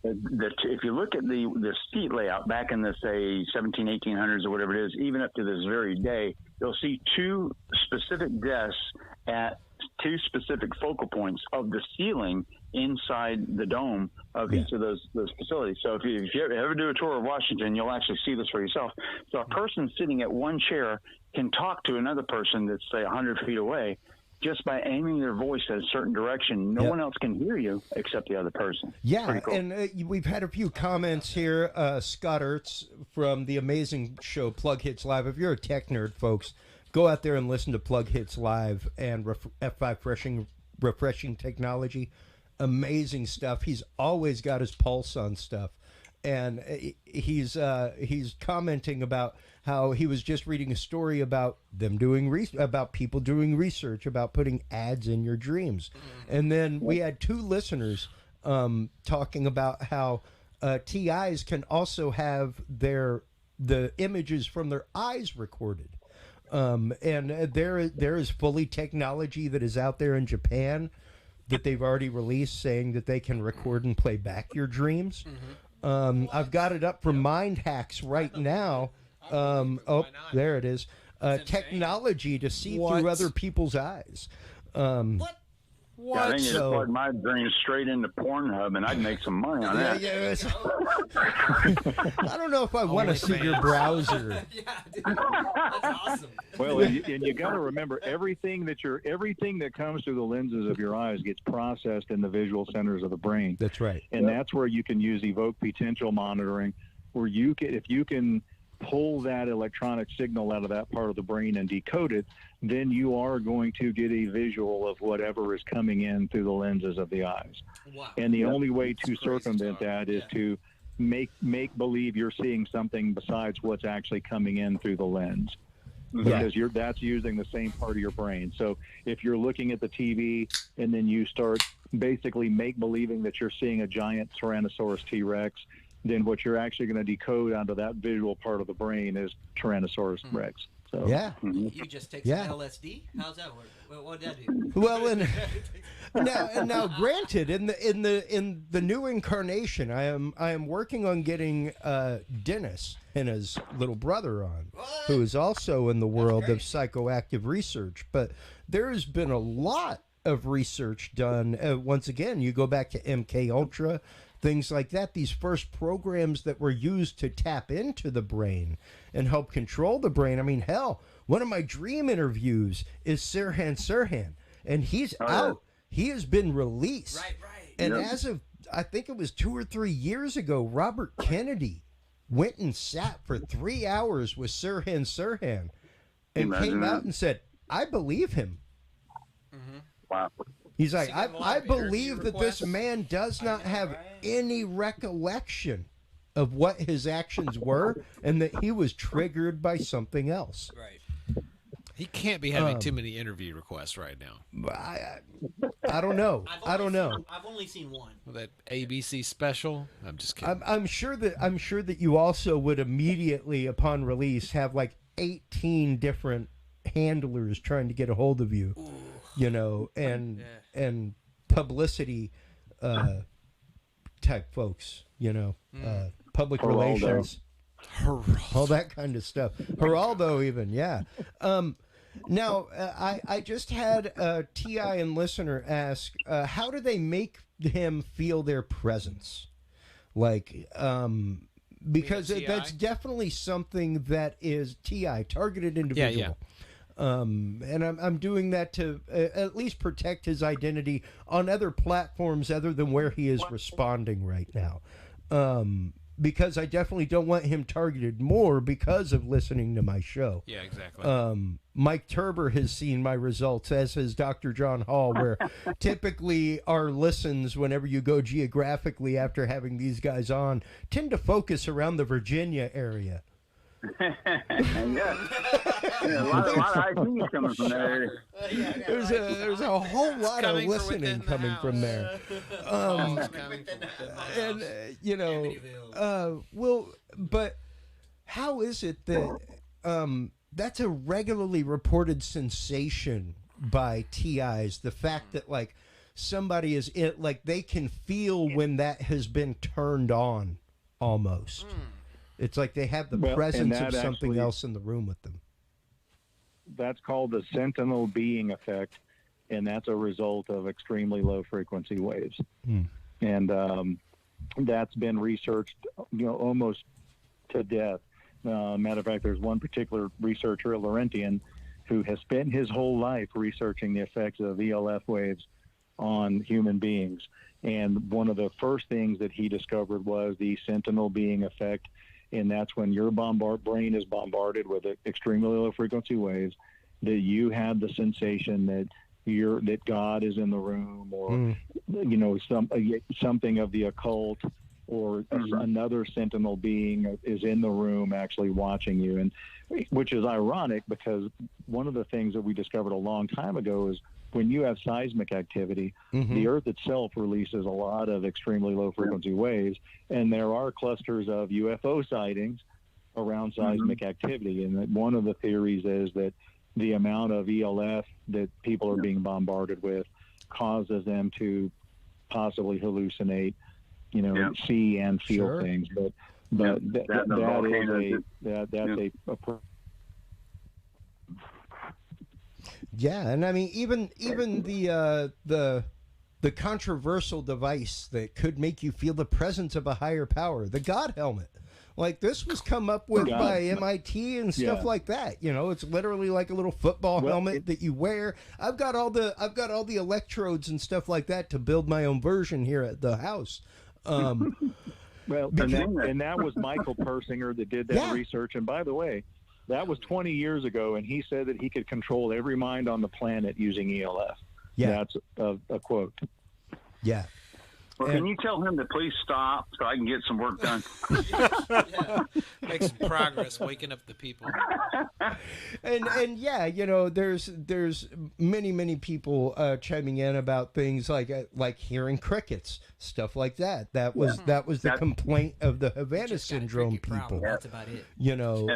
If you look at the seat layout back in the, say, 1800s or whatever it is, even up to this very day, you'll see 2 specific desks at 2 specific focal points of the ceiling inside the dome of each of those facilities. So if you ever do a tour of Washington, you'll actually see this for yourself. So a person sitting at one chair can talk to another person that's, say, 100 feet away just by aiming their voice at a certain direction. No one else can hear you except the other person. Yeah, cool. And we've had a few comments here. Scott Ertz from the amazing show Plug Hits Live. If you're a tech nerd, folks, go out there and listen to Plug Hits Live and F5 refreshing technology. Amazing stuff. He's always got his pulse on stuff, and he's commenting about how he was just reading a story about them doing about people doing research about putting ads in your dreams, and then we had 2 listeners talking about how TIs can also have the images from their eyes recorded. And there is fully technology that is out there in Japan that they've already released saying that they can record and play back your dreams. I've got it up for Mind Hacks right now. Oh, there it is. Technology to see through other people's eyes. What? Yeah, I think you plug my dream straight into Pornhub, and I'd make some money on that. I don't know if I want to see your browser. That's awesome. Well, and you got to remember everything that comes through the lenses of your eyes gets processed in the visual centers of the brain. That's right, and that's where you can use evoked potential monitoring, where if you can pull that electronic signal out of that part of the brain and decode it, then you are going to get a visual of whatever is coming in through the lenses of the eyes. Wow. And the only way to circumvent that is to make believe you're seeing something besides what's actually coming in through the lens. Because that's using the same part of your brain. So if you're looking at the TV and then you start basically believing that you're seeing a giant Tyrannosaurus T-Rex, then what you're actually going to decode onto that visual part of the brain is Tyrannosaurus Rex. So you just take some LSD. How's that work? What did that do? Well, and now, granted, in the new incarnation, I am working on getting Dennis and his little brother on, who is also in the world of psychoactive research. But there has been a lot of research done. Once again, you go back to MK Ultra. Things like that, these first programs that were used to tap into the brain and help control the brain. I mean, hell, one of my dream interviews is Sirhan Sirhan, and he's out. He has been released. Right. And as of, I think it was 2 or 3 years ago, Robert Kennedy went and sat for 3 hours with Sirhan Sirhan and came out and said, I believe him. Wow. He's like, I believe that this man does not have any recollection of what his actions were and that he was triggered by something else. Right. He can't be having too many interview requests right now. I don't know. I don't know. I've only seen one. That ABC special. I'm just kidding. I'm sure that you also would immediately, upon release, have like 18 different handlers trying to get a hold of you. Ooh. You know, and publicity type folks, you know, public relations, all that kind of stuff. Geraldo even, yeah. Now, I just had a TI and listener ask, how do they make him feel their presence? Like, because that's definitely something that is TI, targeted individual. Yeah. And I'm doing that to at least protect his identity on other platforms other than where he is responding right now. Because I definitely don't want him targeted more because of listening to my show. Yeah, exactly. Mike Turber has seen my results, as has Dr. John Hall, where typically our listens, whenever you go geographically after having these guys on, tend to focus around the Virginia area. A lot of IPs coming from there. There's a whole lot of listening coming from there. And you know, but how is it that that's a regularly reported sensation by TIs? The fact that like somebody is like they can feel when that has been turned on, almost. It's like they have the presence of something else in the room with them. That's called the sentinel being effect, and that's a result of extremely low frequency waves. And that's been researched, you know, almost to death. Matter of fact, there's one particular researcher, Laurentian, who has spent his whole life researching the effects of ELF waves on human beings. And one of the first things that he discovered was the sentinel being effect. And that's when your brain is bombarded with extremely low frequency waves, that you have the sensation that God is in the room, or you know, something of the occult, or another sentinel being is in the room actually watching you. And which is ironic, because one of the things that we discovered a long time ago is when you have seismic activity, the Earth itself releases a lot of extremely low frequency waves, and there are clusters of UFO sightings around seismic activity. And one of the theories is that the amount of ELF that people are being bombarded with causes them to possibly hallucinate see and feel things. But that's yeah, and I mean even the controversial device that could make you feel the presence of a higher power, the God helmet. Like this was come up with by MIT and stuff like that. It's literally like a little football helmet that you wear. I've got all the electrodes and stuff like that to build my own version here at the house. And that was Michael Persinger that did that research. And by the way, that was 20 years ago, and he said that he could control every mind on the planet using ELF. Yeah, that's a quote. Yeah. Well, can you tell him to please stop so I can get some work done? Make some progress, waking up the people. And yeah, there's many people chiming in about things like hearing crickets, stuff like that. That was the complaint of the Havana syndrome people. That's about it.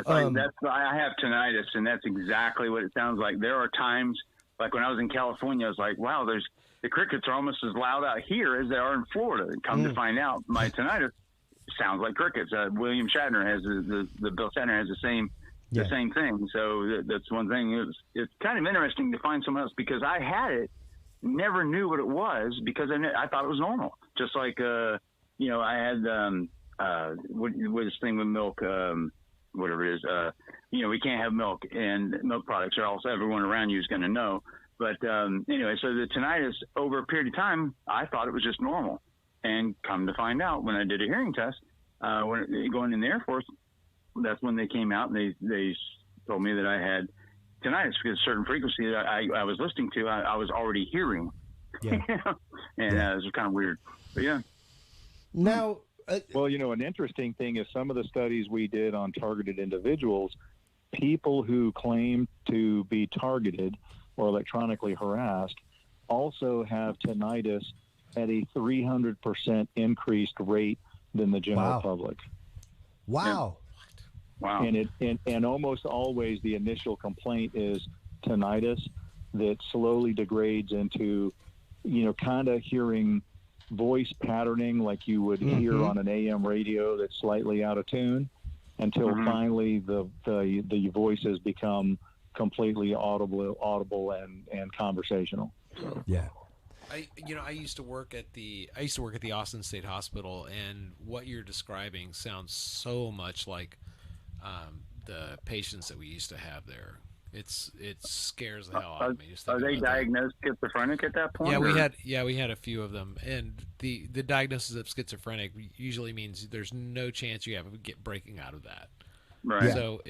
I have tinnitus, and that's exactly what it sounds like. There are times, like when I was in California, I was like, wow, the crickets are almost as loud out here as they are in Florida. And come to find out, my tinnitus sounds like crickets. William Shatner has the Bill Shatner has the same thing. So that's one thing. It's kind of interesting to find someone else, because I had it, never knew what it was, because I thought it was normal. Just like I had what this thing with milk, whatever it is. We can't have milk, and milk products are also, everyone around you is going to know. But anyway, so the tinnitus over a period of time, I thought it was just normal. And come to find out, when I did a hearing test, going in the Air Force, that's when they came out and they told me that I had tinnitus, because a certain frequency that I was listening to, I was already hearing. Yeah. And it was kind of weird. But yeah. Now, well, an interesting thing is some of the studies we did on targeted individuals, people who claim to be targeted or electronically harassed also have tinnitus at a 300% increased rate than the general public. Wow. Wow. And almost always the initial complaint is tinnitus that slowly degrades into, kind of hearing voice patterning like you would hear on an AM radio that's slightly out of tune, until finally the voices become completely audible and conversational. So. Yeah. I used to work at the Austin State Hospital, and what you're describing sounds so much like the patients that we used to have there. It scares the hell out of me. Are they diagnosed schizophrenic at that point? Yeah, we had a few of them, and the diagnosis of schizophrenic usually means there's no chance you have breaking out of that. Right. So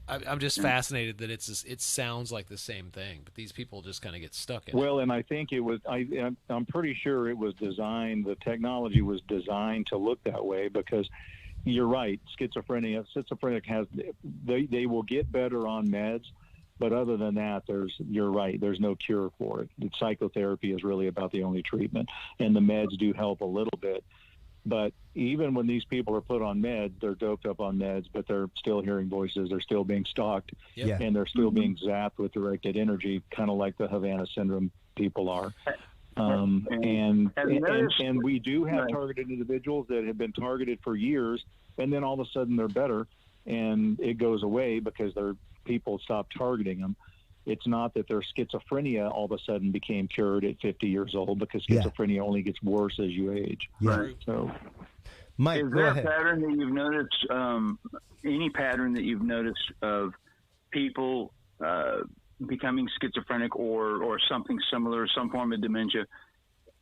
I'm just fascinated that it sounds like the same thing, but these people just kind of get stuck in it. Well, and I think it was I'm pretty sure it was designed. The technology was designed to look that way, because you're right. Schizophrenic has they will get better on meds, but other than that, you're right. There's no cure for it. The psychotherapy is really about the only treatment, and the meds do help a little bit. But even when these people are put on meds, they're doped up on meds, but they're still hearing voices. They're still being stalked, and they're still being zapped with directed energy, kind of like the Havana syndrome people are. And we do have targeted individuals that have been targeted for years, and then all of a sudden they're better, and it goes away because people stop targeting them. It's not that their schizophrenia all of a sudden became cured at 50 years old, because schizophrenia only gets worse as you age. Right. So, Mike, is there a pattern that you've noticed? Any pattern that you've noticed of people becoming schizophrenic or something similar, some form of dementia,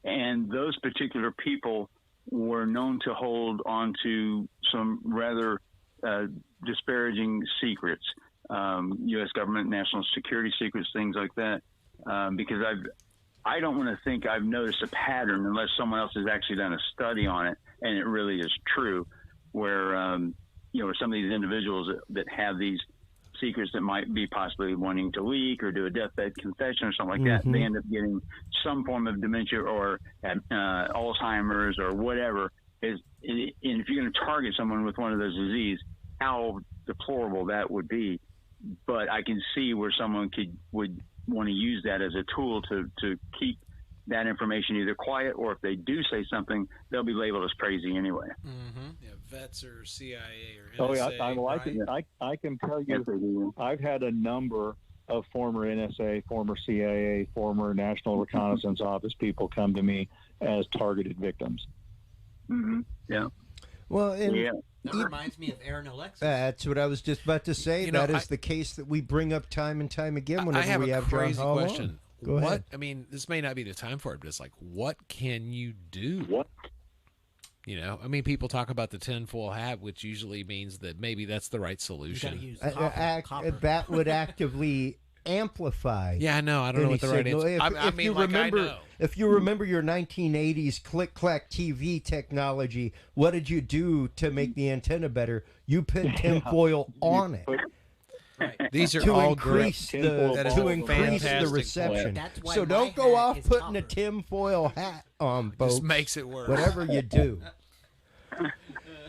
and those particular people were known to hold on to some rather disparaging secrets? U.S. government, national security secrets, things like that. Because I don't want to think I've noticed a pattern unless someone else has actually done a study on it, and it really is true, where where some of these individuals that have these secrets that might be possibly wanting to leak or do a deathbed confession or something like that, they end up getting some form of dementia or Alzheimer's or whatever. And if you're going to target someone with one of those diseases, how deplorable that would be. But I can see where someone would want to use that as a tool to keep that information either quiet, or if they do say something, they'll be labeled as crazy anyway. Yeah, vets or CIA or NSA. Oh yeah, right? I can tell you, I've had a number of former NSA, former CIA, former National Reconnaissance Office people come to me as targeted victims. Yeah. Well, and that reminds me of Aaron Alexis. That's what I was just about to say. You know, That is the case that we bring up time and time again whenever I have we a have crazy John Hall question. on. Go ahead. I mean, this may not be the time for it, but it's like, what can you do? What? You know, I mean, people talk about the tinfoil hat, which usually means that maybe that's the right solution. Use copper. That would actively amplify. Yeah, I know. I don't know what the right signal. answer. If you remember your 1980s click-clack TV technology, what did you do to make the antenna better? You put tinfoil on it. Right. These are to all increase great. to increase the reception. So don't go off putting a tinfoil hat on, folks. Just makes it worse. Whatever you do.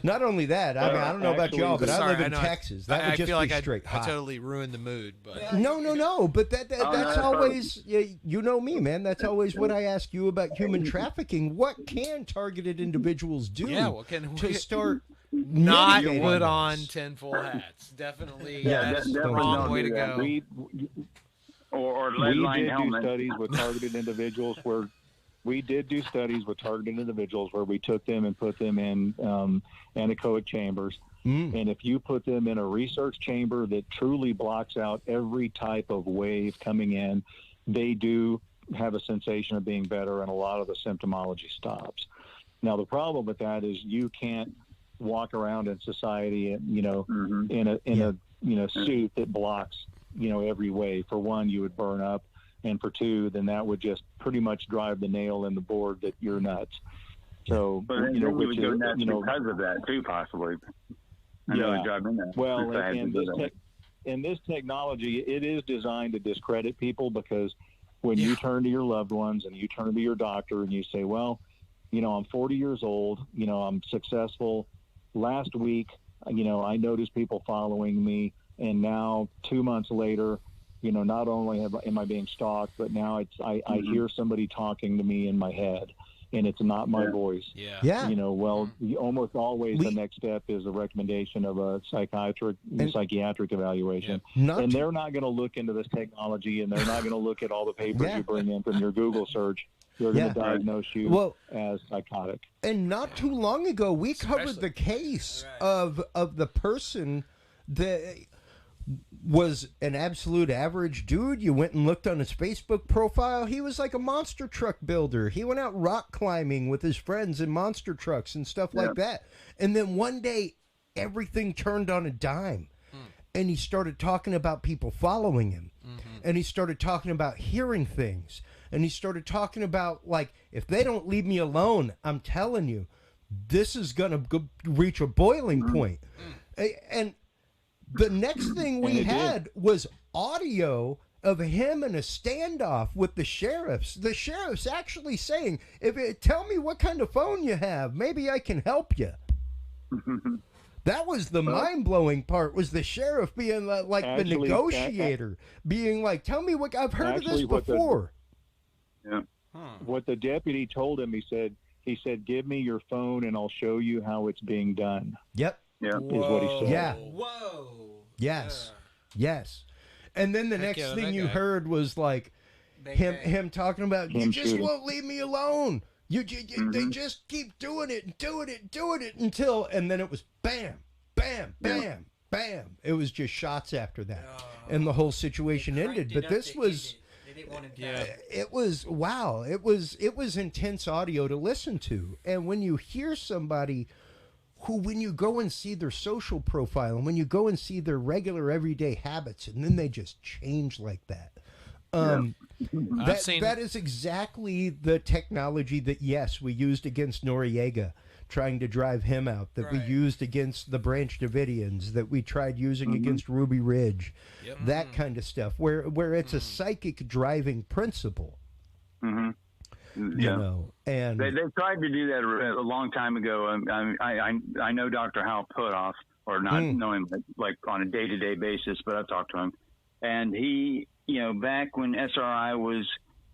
Not only that, I mean, I don't know about y'all, but I live in Texas. That would just feel like be straight I hot. totally ruined the mood. But No. But that's always, you know me, man. That's always what I ask you about human trafficking. What can targeted individuals do to start not mitigating put this? on tinfoil hats? Definitely, that's the definitely wrong way to that. go. Or lead we line did helmet. do studies with targeted individuals where we took them and put them in anechoic chambers. And if you put them in a research chamber that truly blocks out every type of wave coming in, they do have a sensation of being better, and a lot of the symptomology stops. Now, the problem with that is you can't walk around in society, in a suit that blocks, every way. For one, you would burn up. And for two, then that would just pretty much drive the nail in the board that you're nuts. So, But you would go nuts because of that too, possibly. I know it drive me nuts. Well, and this technology, it is designed to discredit people, because when you turn to your loved ones and you turn to your doctor and you say, well, I'm 40 years old, I'm successful. Last week, I noticed people following me, and now 2 months later, not only am I being stalked, but now I hear somebody talking to me in my head, and it's not my voice. Almost always the next step is a recommendation of a psychiatric evaluation. And they're not going to look into this technology, and they're not going to look at all the papers you bring in from your Google search. They're going to diagnose you as psychotic. And not too long ago, we covered the case of the person that was an absolute average dude. You went and looked on his Facebook profile. He was like a monster truck builder. He went out rock climbing with his friends in monster trucks and stuff like that. And then one day, everything turned on a dime. And he started talking about people following him. And he started talking about hearing things. And he started talking about, like, if they don't leave me alone, I'm telling you, this is going to reach a boiling point. And the next thing we had was audio of him in a standoff with the sheriffs. The sheriffs actually saying, tell me what kind of phone you have. Maybe I can help you. That was the mind-blowing part, was the sheriff being like the negotiator, being like, tell me what, I've heard of this before. What the deputy told him, he said, give me your phone and I'll show you how it's being done. Yep. Is what he said. Yeah. Whoa. Yes. Yes. And then the next thing you heard was like him talking about, you just won't leave me alone. They just keep doing it until, and then it was bam, bam, bam, bam. It was just shots after that. And the whole situation ended. But this was, it was, wow. It was intense audio to listen to. And when you hear somebody who, when you go and see their social profile and when you go and see their regular everyday habits, and then they just change like that. That is exactly the technology that, yes, we used against Noriega, trying to drive him out, that we used against the Branch Davidians, that we tried using against Ruby Ridge, that kind of stuff, where it's a psychic driving principle. You know, and they tried to do that a long time ago. I know Dr. Hal Putoff, or not know him like on a day-to-day basis, but I've talked to him, and he, back when SRI was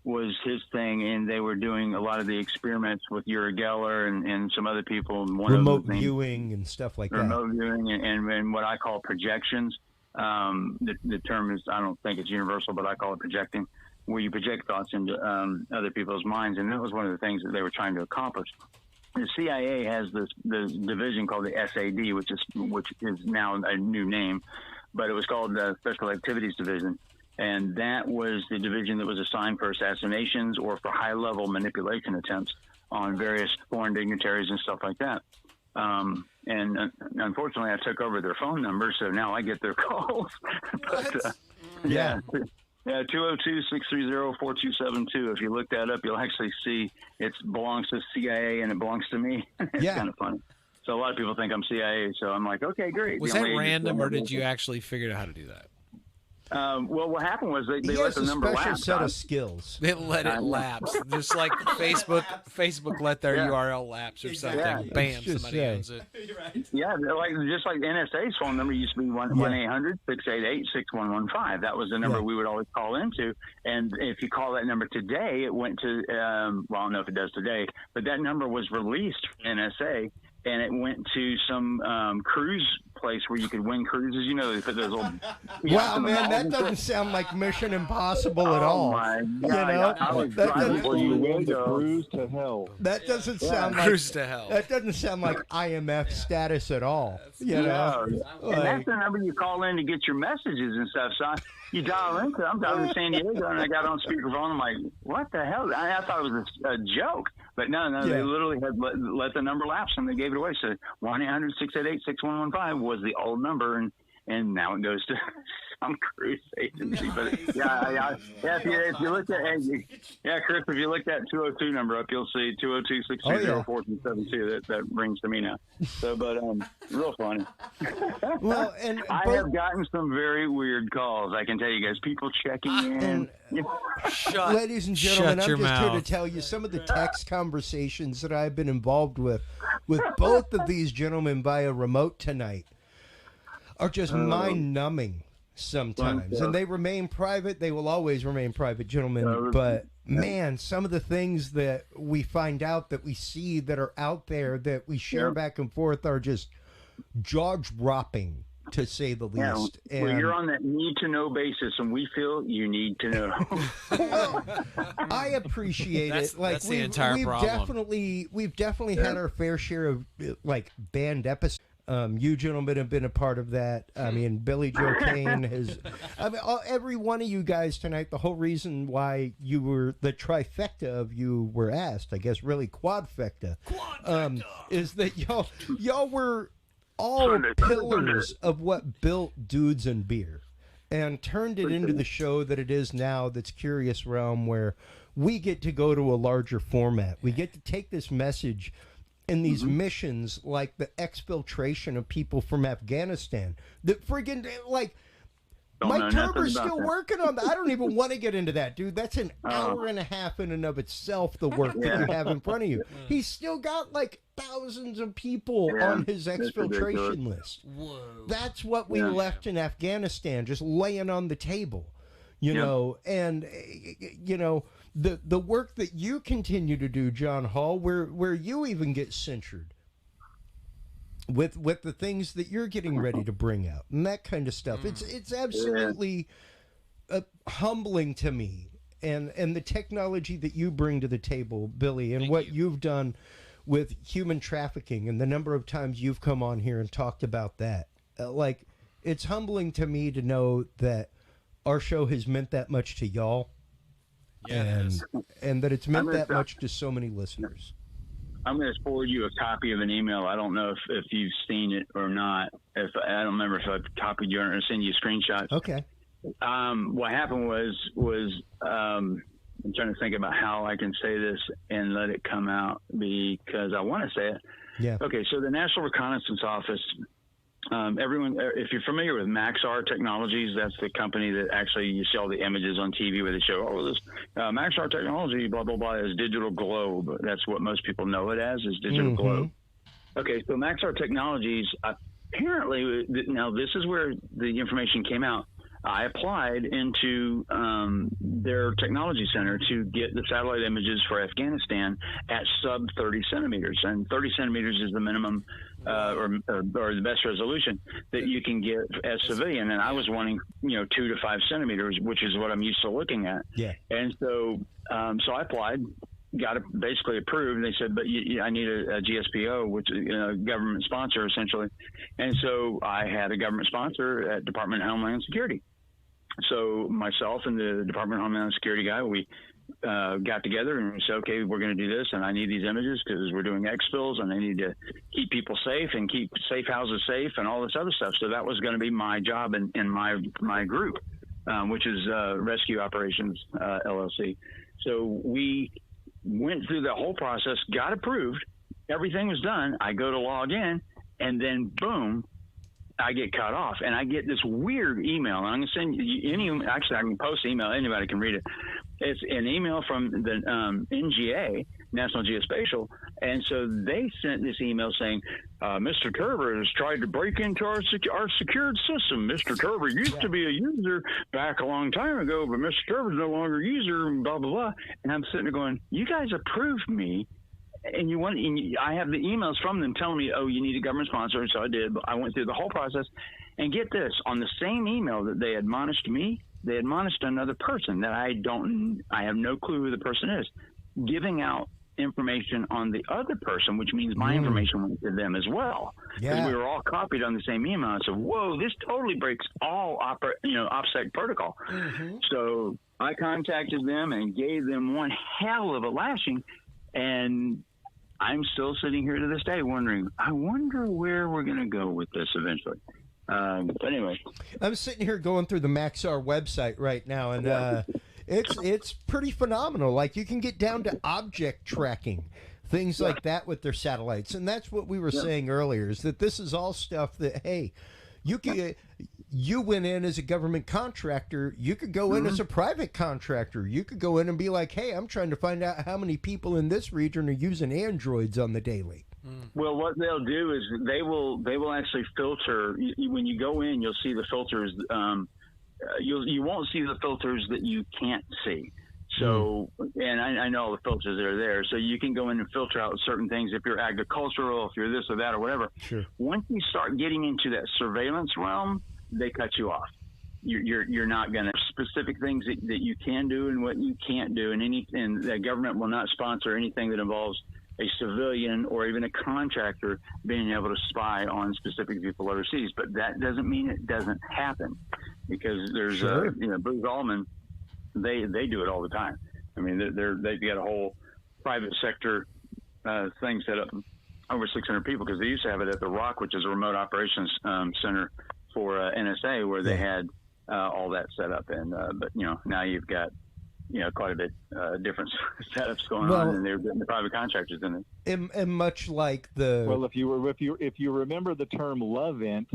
was his thing, and they were doing a lot of the experiments with Uri Geller and some other people. And one remote of them viewing and stuff like remote viewing and what I call projections. The term is, I don't think it's universal, but I call it projecting, where you project thoughts into other people's minds. And that was one of the things that they were trying to accomplish. The CIA has this division called the SAD, which is now a new name, but it was called the Special Activities Division. And that was the division that was assigned for assassinations or for high-level manipulation attempts on various foreign dignitaries and stuff like that. And unfortunately, I took over their phone number, so now I get their calls. But, yeah. Yeah, 202-630-4272. If you look that up, you'll actually see it belongs to CIA and it belongs to me. It's kind of funny. So a lot of people think I'm CIA, so I'm like, okay, great. Was that random, or did you actually figure out how to do that? Well, what happened was they He let has the a number special lapse. set of skills. They let it lapse, just like Facebook let their URL lapse or something. Yeah. Bam, somebody owns it. Yeah, they're just like NSA's phone number used to be 1-800-688-6115. That was the number we would always call into. And if you call that number today, it went to, well, I don't know if it does today, but that number was released from NSA, and it went to some cruise place where you could win cruises. You know, they put those little... Wow, man, that doesn't sound like Mission Impossible at all. My God, you know, I was that driving doesn't, for you win the cruise to hell. that doesn't sound like Cruise to hell. That doesn't sound like IMF status at all. You know, And that's the number you call in to get your messages and stuff. So you dial into. I'm driving to San Diego, and I got on speakerphone. I'm like, what the hell? I thought it was a joke, but no, they literally had let the number lapse, and they gave it away. So 1-800-688-6115 was the old number, and now it goes to some cruise agency. But if you look at Chris, if you look that 202 number up, you'll see 202-630-4272. That brings to me now. So, but real funny. Well, and I have gotten some very weird calls. I can tell you guys, people checking in. Ladies and gentlemen, shut I'm your just here to mouth. tell you some of the text conversations that I've been involved with both of these gentlemen via remote tonight are just mind-numbing sometimes. And they remain private. They will always remain private, gentlemen. But, man, some of the things that we find out, that we see, that are out there, that we share back and forth are just jaw-dropping, to say the least. Well, you're on that need-to-know basis, and we feel you need to know. Well, I appreciate it. Like, that's the entire problem. We've definitely had our fair share of like banned episodes. You gentlemen have been a part of that. I mean, Billy Joe Cain has. I mean, every one of you guys tonight. The whole reason why you were the trifecta of you were asked, I guess, really quadfecta, is that y'all were all pillars of what built Dudes and Beer, and turned it into the show that it is now. That's Curious Realm, where we get to go to a larger format. We get to take this message in these missions, like the exfiltration of people from Afghanistan. That friggin' like Mike Turber's still working on that. I don't even want to get into that, dude. That's an hour and a half in and of itself, the work that you have in front of you. He's still got like thousands of people on his exfiltration list. Whoa. That's what we left in Afghanistan, just laying on the table. You know, and you know, the work that you continue to do, John Hall, where you even get censured with the things that you're getting ready to bring out and that kind of stuff. It's absolutely humbling to me, and the technology that you bring to the table, Billy, and what you've done with human trafficking and the number of times you've come on here and talked about that. Like, it's humbling to me to know that our show has meant that much to y'all, and that it's meant that much to so many listeners. I'm going to forward you a copy of an email. I don't know if you've seen it or not. I don't remember if I copied you or send you screenshots. Okay. What happened was I'm trying to think about how I can say this and let it come out, because I want to say it. Yeah. Okay. So the National Reconnaissance Office, everyone, if you're familiar with Maxar Technologies, that's the company that actually you see all the images on TV where they show all of this. Maxar Technology, blah, blah, blah, is Digital Globe. That's what most people know it as, is Digital Globe. Okay, so Maxar Technologies, apparently, now this is where the information came out. I applied into their technology center to get the satellite images for Afghanistan at sub 30 centimeters, and 30 centimeters is the minimum or the best resolution that you can get as civilian. And I was wanting 2 to 5 centimeters, which is what I'm used to looking at. Yeah. And so I applied, got it basically approved. They said, but I need a GSPO, which is a government sponsor essentially. And so I had a government sponsor at Department of Homeland Security. So myself and the Department of Homeland Security guy, we got together and we said, okay, we're going to do this, and I need these images because we're doing expos, and I need to keep people safe and keep safe houses safe and all this other stuff. So that was going to be my job in my group, which is Rescue Operations LLC. So we went through the whole process, got approved, everything was done. I go to log in, and then boom, I get cut off, and I get this weird email. And I'm going to send you actually I can post email. Anybody can read it. It's an email from the NGA, National Geospatial. And so they sent this email saying, Mr. Turber has tried to break into our secured system. Mr. Turber used to be a user back a long time ago, but Mr. Turber's no longer a user, and blah, blah, blah. And I'm sitting there going, you guys approved me. And I have the emails from them telling me, oh, you need a government sponsor. And so I did. I went through the whole process. And get this, on the same email that they admonished me, they admonished another person that I have no clue who the person is, giving out information on the other person, which means my information went to them as well. Because we were all copied on the same email. I said, whoa, this totally breaks all OPSEC protocol. So I contacted them and gave them one hell of a lashing. And I'm still sitting here to this day wondering, I wonder where we're going to go with this eventually. But anyway, I'm sitting here going through the Maxar website right now, and it's pretty phenomenal. Like, you can get down to object tracking, things like that with their satellites. And that's what we were saying earlier, is that this is all stuff that, hey, you went in as a government contractor. You could go in as a private contractor. You could go in and be like, hey, I'm trying to find out how many people in this region are using Androids on the daily. Well, what they'll do is they will actually filter. When you go in, you'll see the filters. You won't see the filters that you can't see. So, and I know all the filters that are there. So you can go in and filter out certain things if you're agricultural, if you're this or that or whatever. Sure. Once you start getting into that surveillance realm, they cut you off. You're not going to specific things that you can do and what you can't do, and the government will not sponsor anything that involves a civilian or even a contractor being able to spy on specific people overseas. But that doesn't mean it doesn't happen, because there's Booz Allen, they do it all the time. I mean, they've got a whole private sector thing set up, over 600 people, because they used to have it at the Rock, which is a remote operations center for NSA, where they had all that set up. And but now you've got quite a bit different setups going on, and they're getting the private contractors in it. And much like if you remember the term love int,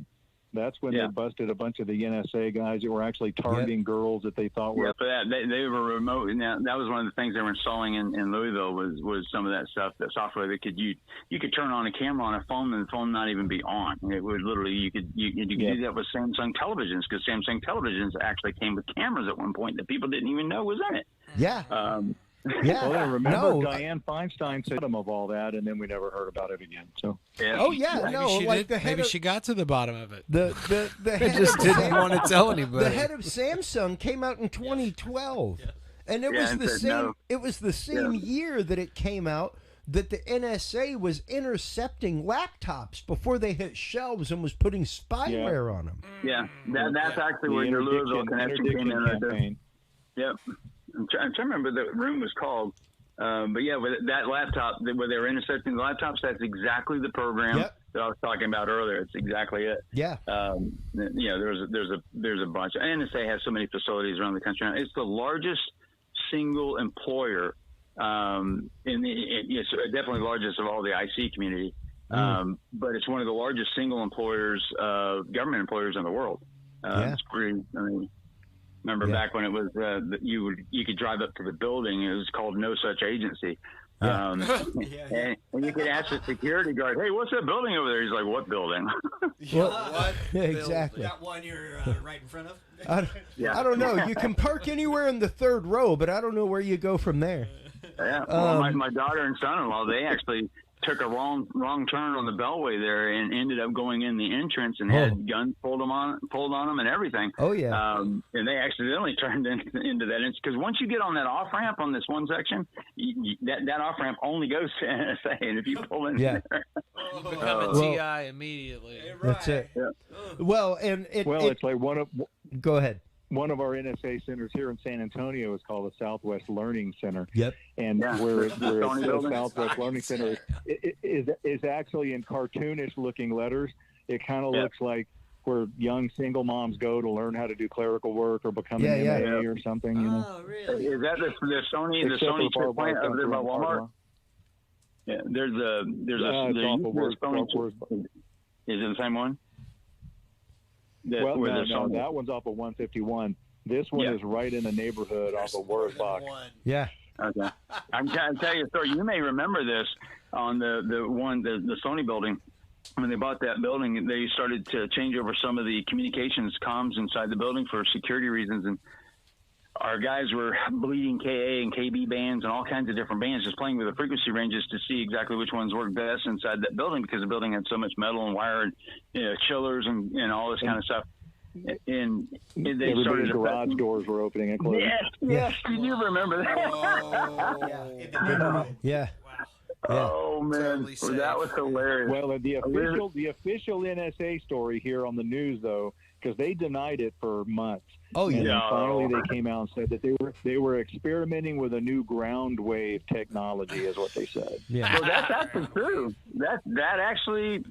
that's when they busted a bunch of the NSA guys that were actually targeting girls that they thought were. Yeah, for that they were remote. Now that was one of the things they were installing in Louisville was some of that stuff, that software that you could turn on a camera on a phone and the phone not even be on. It would literally you could do that with Samsung televisions, because Samsung televisions actually came with cameras at one point that people didn't even know was in it. Yeah. Yeah. Well, I remember Dianne Feinstein said them of all that, and then we never heard about it again. So. Yeah. Oh yeah, Maybe she got to the bottom of it. The head just didn't want to tell anybody. The head of Samsung came out in 2012, and it was the same. It was the same year that it came out that the NSA was intercepting laptops before they hit shelves and was putting spyware on them. Yeah, that's actually where your Louisville connection came in. Yep. I'm trying to remember the room was called, but yeah, with that laptop, where they were intercepting the laptops, that's exactly the program that I was talking about earlier. It's exactly it. Yeah. There's a bunch. NSA has so many facilities around the country. It's the largest single employer, it's definitely the largest of all the IC community, but it's one of the largest single employers, government employers in the world. It's pretty. I mean. Remember back when it was you could drive up to the building. It was called No Such Agency, And you could ask the security guard, "Hey, what's that building over there?" He's like, "What building?" What? Exactly. That one you're right in front of. I don't know. You can park anywhere in the third row, but I don't know where you go from there. Yeah. Well, my daughter and son-in-law, they actually took a wrong turn on the Beltway there and ended up going in the entrance and had guns pulled on them and everything. Oh yeah. And they accidentally turned into that because once you get on that off ramp on this one section, that off ramp only goes to NSA, and if you pull in there, you become a TI immediately. That's it. Yeah. Well, and it's like one of. Go ahead. One of our NSA centers here in San Antonio is called the Southwest Learning Center. Yep. And where it's the Southwest Learning Center is actually in cartoonish looking letters. It kind of looks like where young single moms go to learn how to do clerical work or become an MA or something. You know. Oh, really? Is that the Sony chip plant over there by Walmart? Yeah. There's a Sony. Is it the same one? No, that one's off of 151. This one is right in the neighborhood off of Wurzbach. Yeah. Okay. I'm trying to tell you a story. You may remember this on the Sony building. When they bought that building, they started to change over some of the communications comms inside the building for security reasons, and our guys were bleeding KA and KB bands and all kinds of different bands, just playing with the frequency ranges to see exactly which ones work best inside that building because the building had so much metal and wire and chillers and all this kind of stuff. And they everybody's started garage doors were opening and closing. Yes. Can you remember that? Yeah. Oh man, that was hilarious. Well, the official NSA story here on the news though, because they denied it for months. Oh yeah. And then finally they came out and said that they were experimenting with a new ground wave technology, is what they said. Yeah. Well, that's actually true. That actually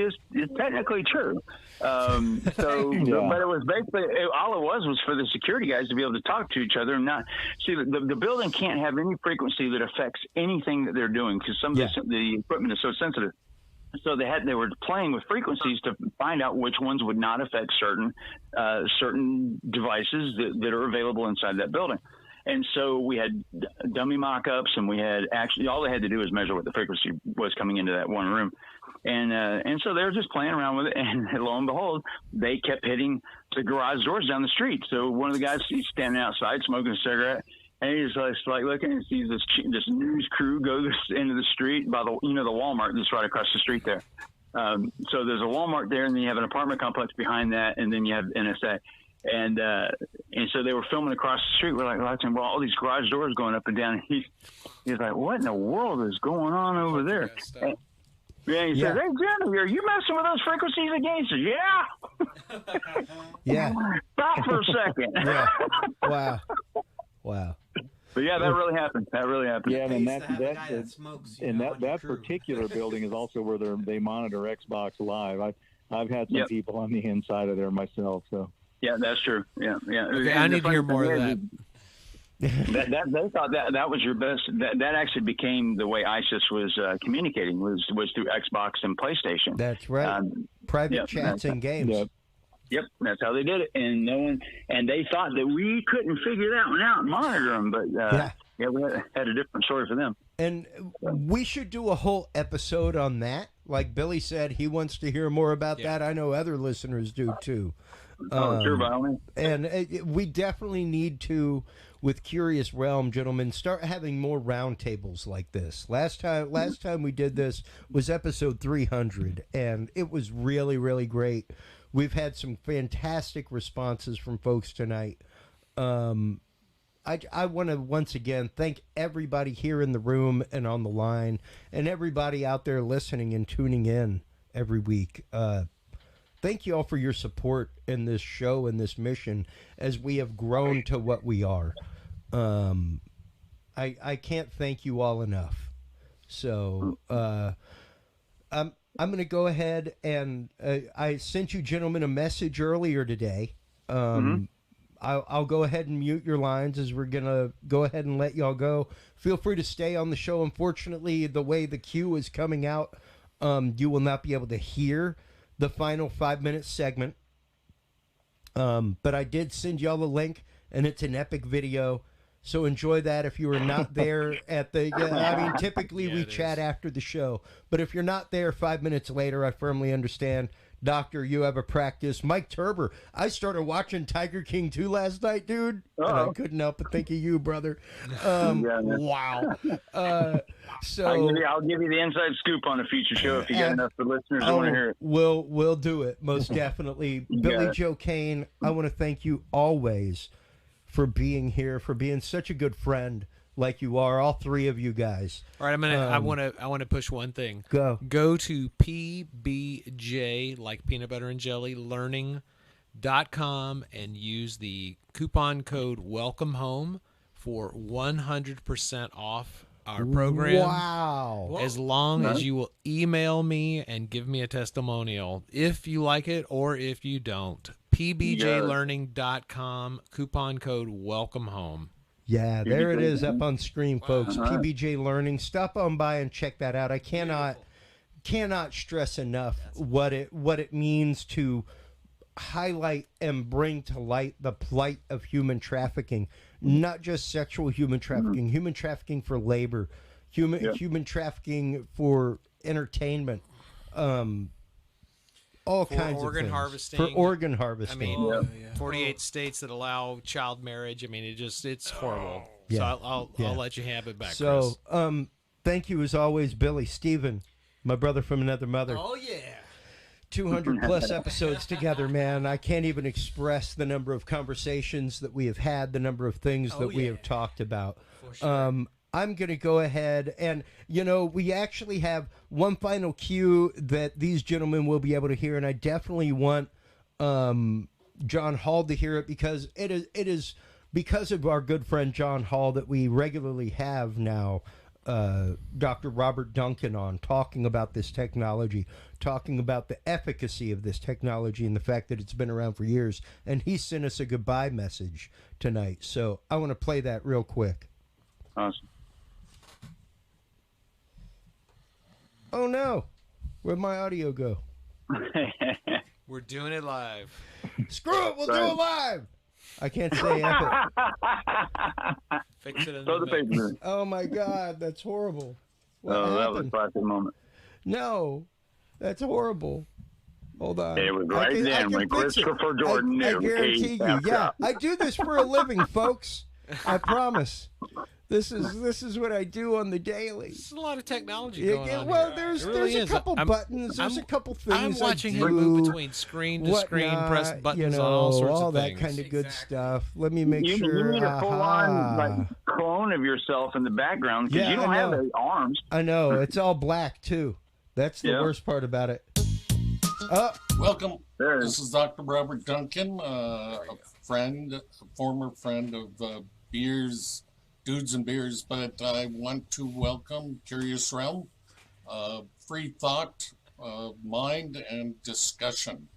is technically true. But it was basically all it was for the security guys to be able to talk to each other and not see the building can't have any frequency that affects anything that they're doing because some of the equipment is so sensitive. So they were playing with frequencies to find out which ones would not affect certain devices that are available inside that building. And so we had dummy mock-ups, and we had actually all they had to do was measure what the frequency was coming into that one room. And so they were just playing around with it, and lo and behold, they kept hitting the garage doors down the street. So one of the guys, he's standing outside smoking a cigarette, and he's like looking and sees this news crew go into the street by the Walmart that's right across the street there. So there's a Walmart there, and then you have an apartment complex behind that, and then you have NSA. And so they were filming across the street. We're like watching all these garage doors going up and down. And he's like, "What in the world is going on over there?" He says, "Hey, Jenny, are you messing with those frequencies again?" He says, "Yeah." Yeah. Stop for a second. Yeah. Wow. But yeah, that really happened. Yeah, and that particular building is also where they monitor Xbox Live. I've had some people on the inside of there myself. So. Yeah, that's true. Yeah. Okay, I need to hear more of that. They thought that was your best. That actually became the way ISIS was communicating was through Xbox and PlayStation. That's right. Private chats and games. Yep, that's how they did it, and they thought that we couldn't figure that one out and monitor them, but we had a different story for them. And we should do a whole episode on that. Like Billy said, he wants to hear more about that. I know other listeners do too. Sure, by all means. And we definitely need to, with Curious Realm, gentlemen, start having more roundtables like this. Last time we did this was episode 300, and it was really, really great. We've had some fantastic responses from folks tonight. I want to once again thank everybody here in the room and on the line, and everybody out there listening and tuning in every week. Thank you all for your support in this show and this mission as we have grown to what we are. I can't thank you all enough. So I'm going to go ahead and I sent you gentlemen a message earlier today. I'll go ahead and mute your lines as we're going to go ahead and let y'all go. Feel free to stay on the show. Unfortunately, the way the queue is coming out, you will not be able to hear the final 5-minute segment. But I did send y'all the link, and it's an epic video. So enjoy that if you were not there at the. I mean, typically we chat after the show, but if you're not there 5 minutes later, I firmly understand. Doctor, you have a practice. Mike Turber. I started watching Tiger King 2 last night, dude, and I couldn't help but think of you, brother. Wow. So I'll give you the inside scoop on a future show if you got enough for listeners who want to hear it. We'll do it, most definitely. Billy Joe Cain, I want to thank you always for being here, for being such a good friend like you are, all three of you guys. All right, I want to push one thing. Go to pb&J, like peanut butter and jelly, learning.com and use the coupon code welcome home for 100% off our program. Wow. As long as you will email me and give me a testimonial if you like it or if you don't. pbjlearning.com, coupon code welcome home. Yeah, there it is up on screen, folks. PBJ Learning. Stop on by and check that out. I cannot stress enough what it means to highlight and bring to light the plight of human trafficking, not just sexual human trafficking, human trafficking for labor, human trafficking for entertainment, all kinds of things. Harvesting. For organ harvesting. I mean, 48 states that allow child marriage. I mean, it's horrible. Yeah. So I'll let you have it back, so, Chris. Thank you as always, Billy. Steven, my brother from another mother. Oh, yeah. 200 plus episodes together, man. I can't even express the number of conversations that we have had, the number of things that we have talked about. For sure. I'm going to go ahead and, we actually have one final cue that these gentlemen will be able to hear, and I definitely want John Hall to hear it because it is because of our good friend John Hall that we regularly have now Dr. Robert Duncan on talking about this technology, talking about the efficacy of this technology and the fact that it's been around for years, and he sent us a goodbye message tonight. So I want to play that real quick. Awesome. Oh no, where'd my audio go? We're doing it live. Screw it, we'll do it live. I can't say epic. Fix it in Throw the paper. Oh my God, that's horrible. What that was a happened? classic moment. No, that's horrible. Hold on. It was right then when Christopher Jordan I knew. guarantee you. Yeah, I do this for a living, folks. I promise. This is what I do on the daily. There's a lot of technology going on. Well, here. there's a couple buttons. There's a couple things. I'm watching him move between screen to screen, press buttons on all sorts of things. All that kind of good stuff. Let me make sure. You need a full-on clone of yourself in the background because you don't have any arms. I know. It's all black too. That's the worst part about it. Welcome. This is Dr. Robert Duncan, a former friend of Dudes and Beers, but I want to welcome Curious Realm, free thought, mind, and discussion.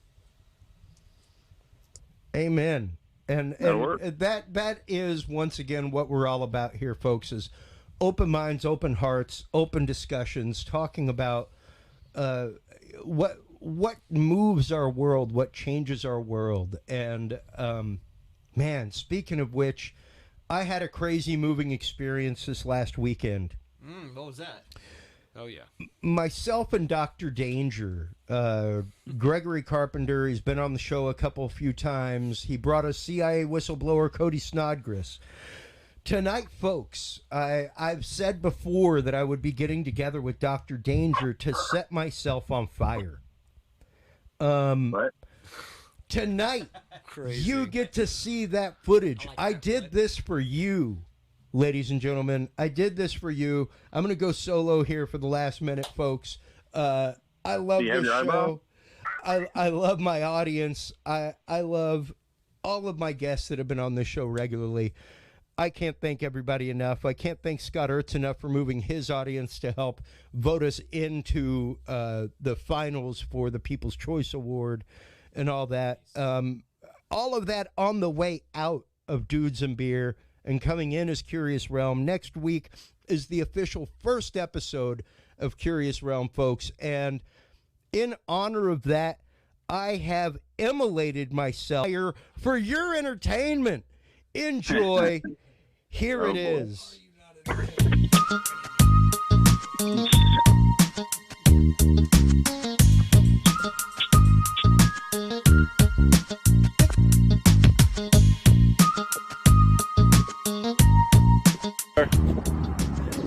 Amen. And that is once again what we're all about here, folks, is open minds, open hearts, open discussions, talking about what moves our world, what changes our world. And man, speaking of which, I had a crazy moving experience this last weekend. What was that? Oh, yeah. Myself and Dr. Danger, Gregory Carpenter, he's been on the show a few times. He brought us CIA whistleblower Cody Snodgrass. Tonight, folks, I've said before that I would be getting together with Dr. Danger to set myself on fire. What? Tonight, you get to see that footage. I did this for you, ladies and gentlemen. I did this for you. I'm going to go solo here for the last minute, folks. I love this show. I love my audience. I love all of my guests that have been on this show regularly. I can't thank everybody enough. I can't thank Scott Ertz enough for moving his audience to help vote us into the finals for the People's Choice Award and all that. All of that on the way out of Dudes and Beer and coming in as Curious Realm. Next week is the official first episode of Curious Realm, folks. And in honor of that, I have immolated myself for your entertainment. Enjoy Here it is.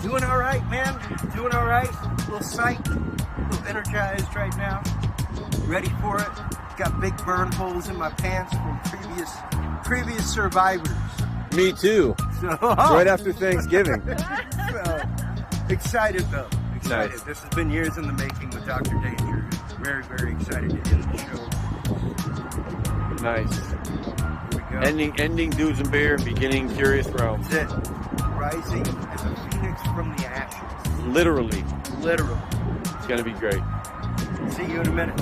Doing all right, man. Doing all right. A little psyched, a little energized right now. Ready for it. Got big burn holes in my pants from previous survivors. Me too. So, right after Thanksgiving. So, excited though. Excited. Nice. This has been years in the making with Dr. Danger. Very, very excited to end the show. Nice. Ending Dudes and Beer, beginning Curious Realm. That's it. Rising as a phoenix from the ashes. Literally. Literally. It's gonna be great. See you in a minute.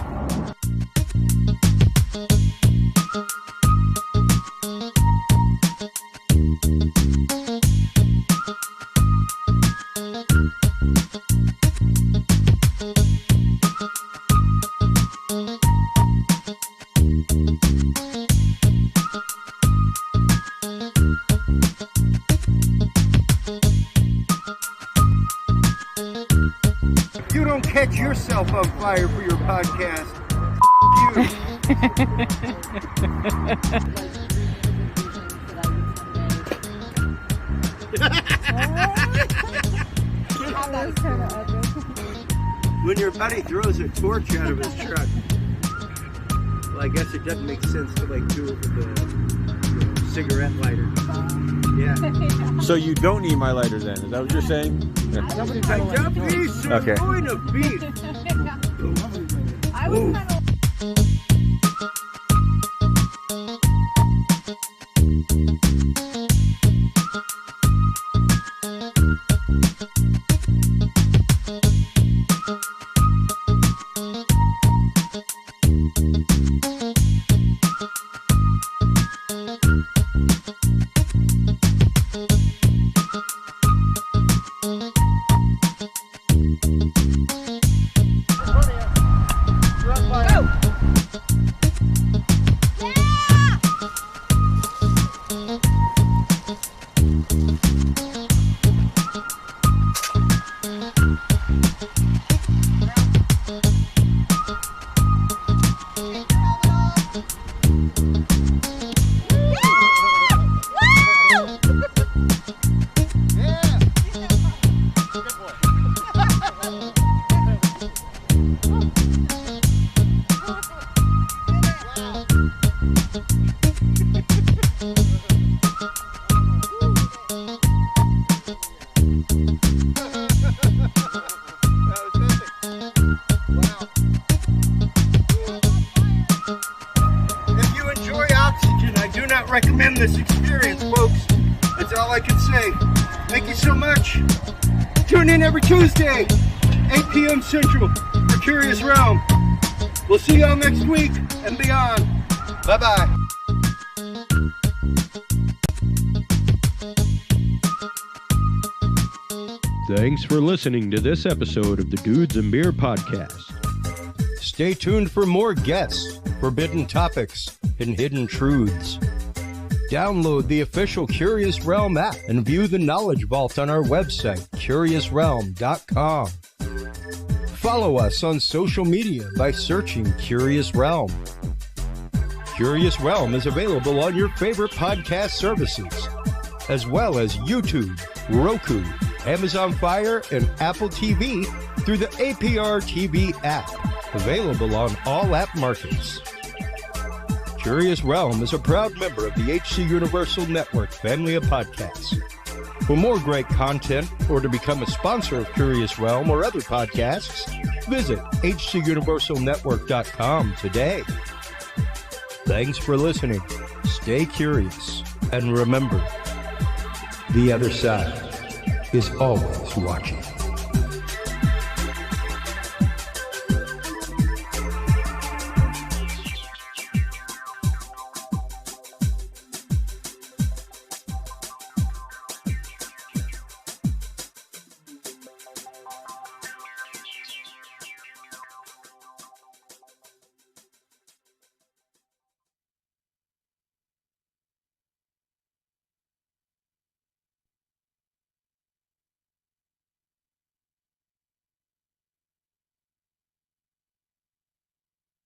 If you don't catch yourself on fire for your podcast, you. When your buddy throws a torch out of his truck, well, I guess it doesn't make sense to like do it with a cigarette lighter. Yeah. So you don't need my lighter then? Is that what you're saying? I definitely Okay. going to beef. I was kind of. If you enjoy oxygen, I do not recommend this experience, folks. That's all I can say. Thank you so much. Tune in every Tuesday, 8 p.m. Central, for Curious Realm. We'll see y'all next week and beyond. Bye-bye. Thanks for listening to this episode of the Dudes and Beer Podcast. Stay tuned for more guests, forbidden topics, and hidden truths. Download the official Curious Realm app and view the Knowledge Vault on our website, curiousrealm.com. Follow us on social media by searching Curious Realm. Curious Realm is available on your favorite podcast services, as well as YouTube, Roku, Amazon Fire, and Apple TV through the APR TV app, available on all app markets. Curious Realm is a proud member of the HC Universal Network family of podcasts. For more great content or to become a sponsor of Curious Realm or other podcasts, visit hcuniversalnetwork.com today. Thanks for listening. Stay curious. And remember, the other side is always watching.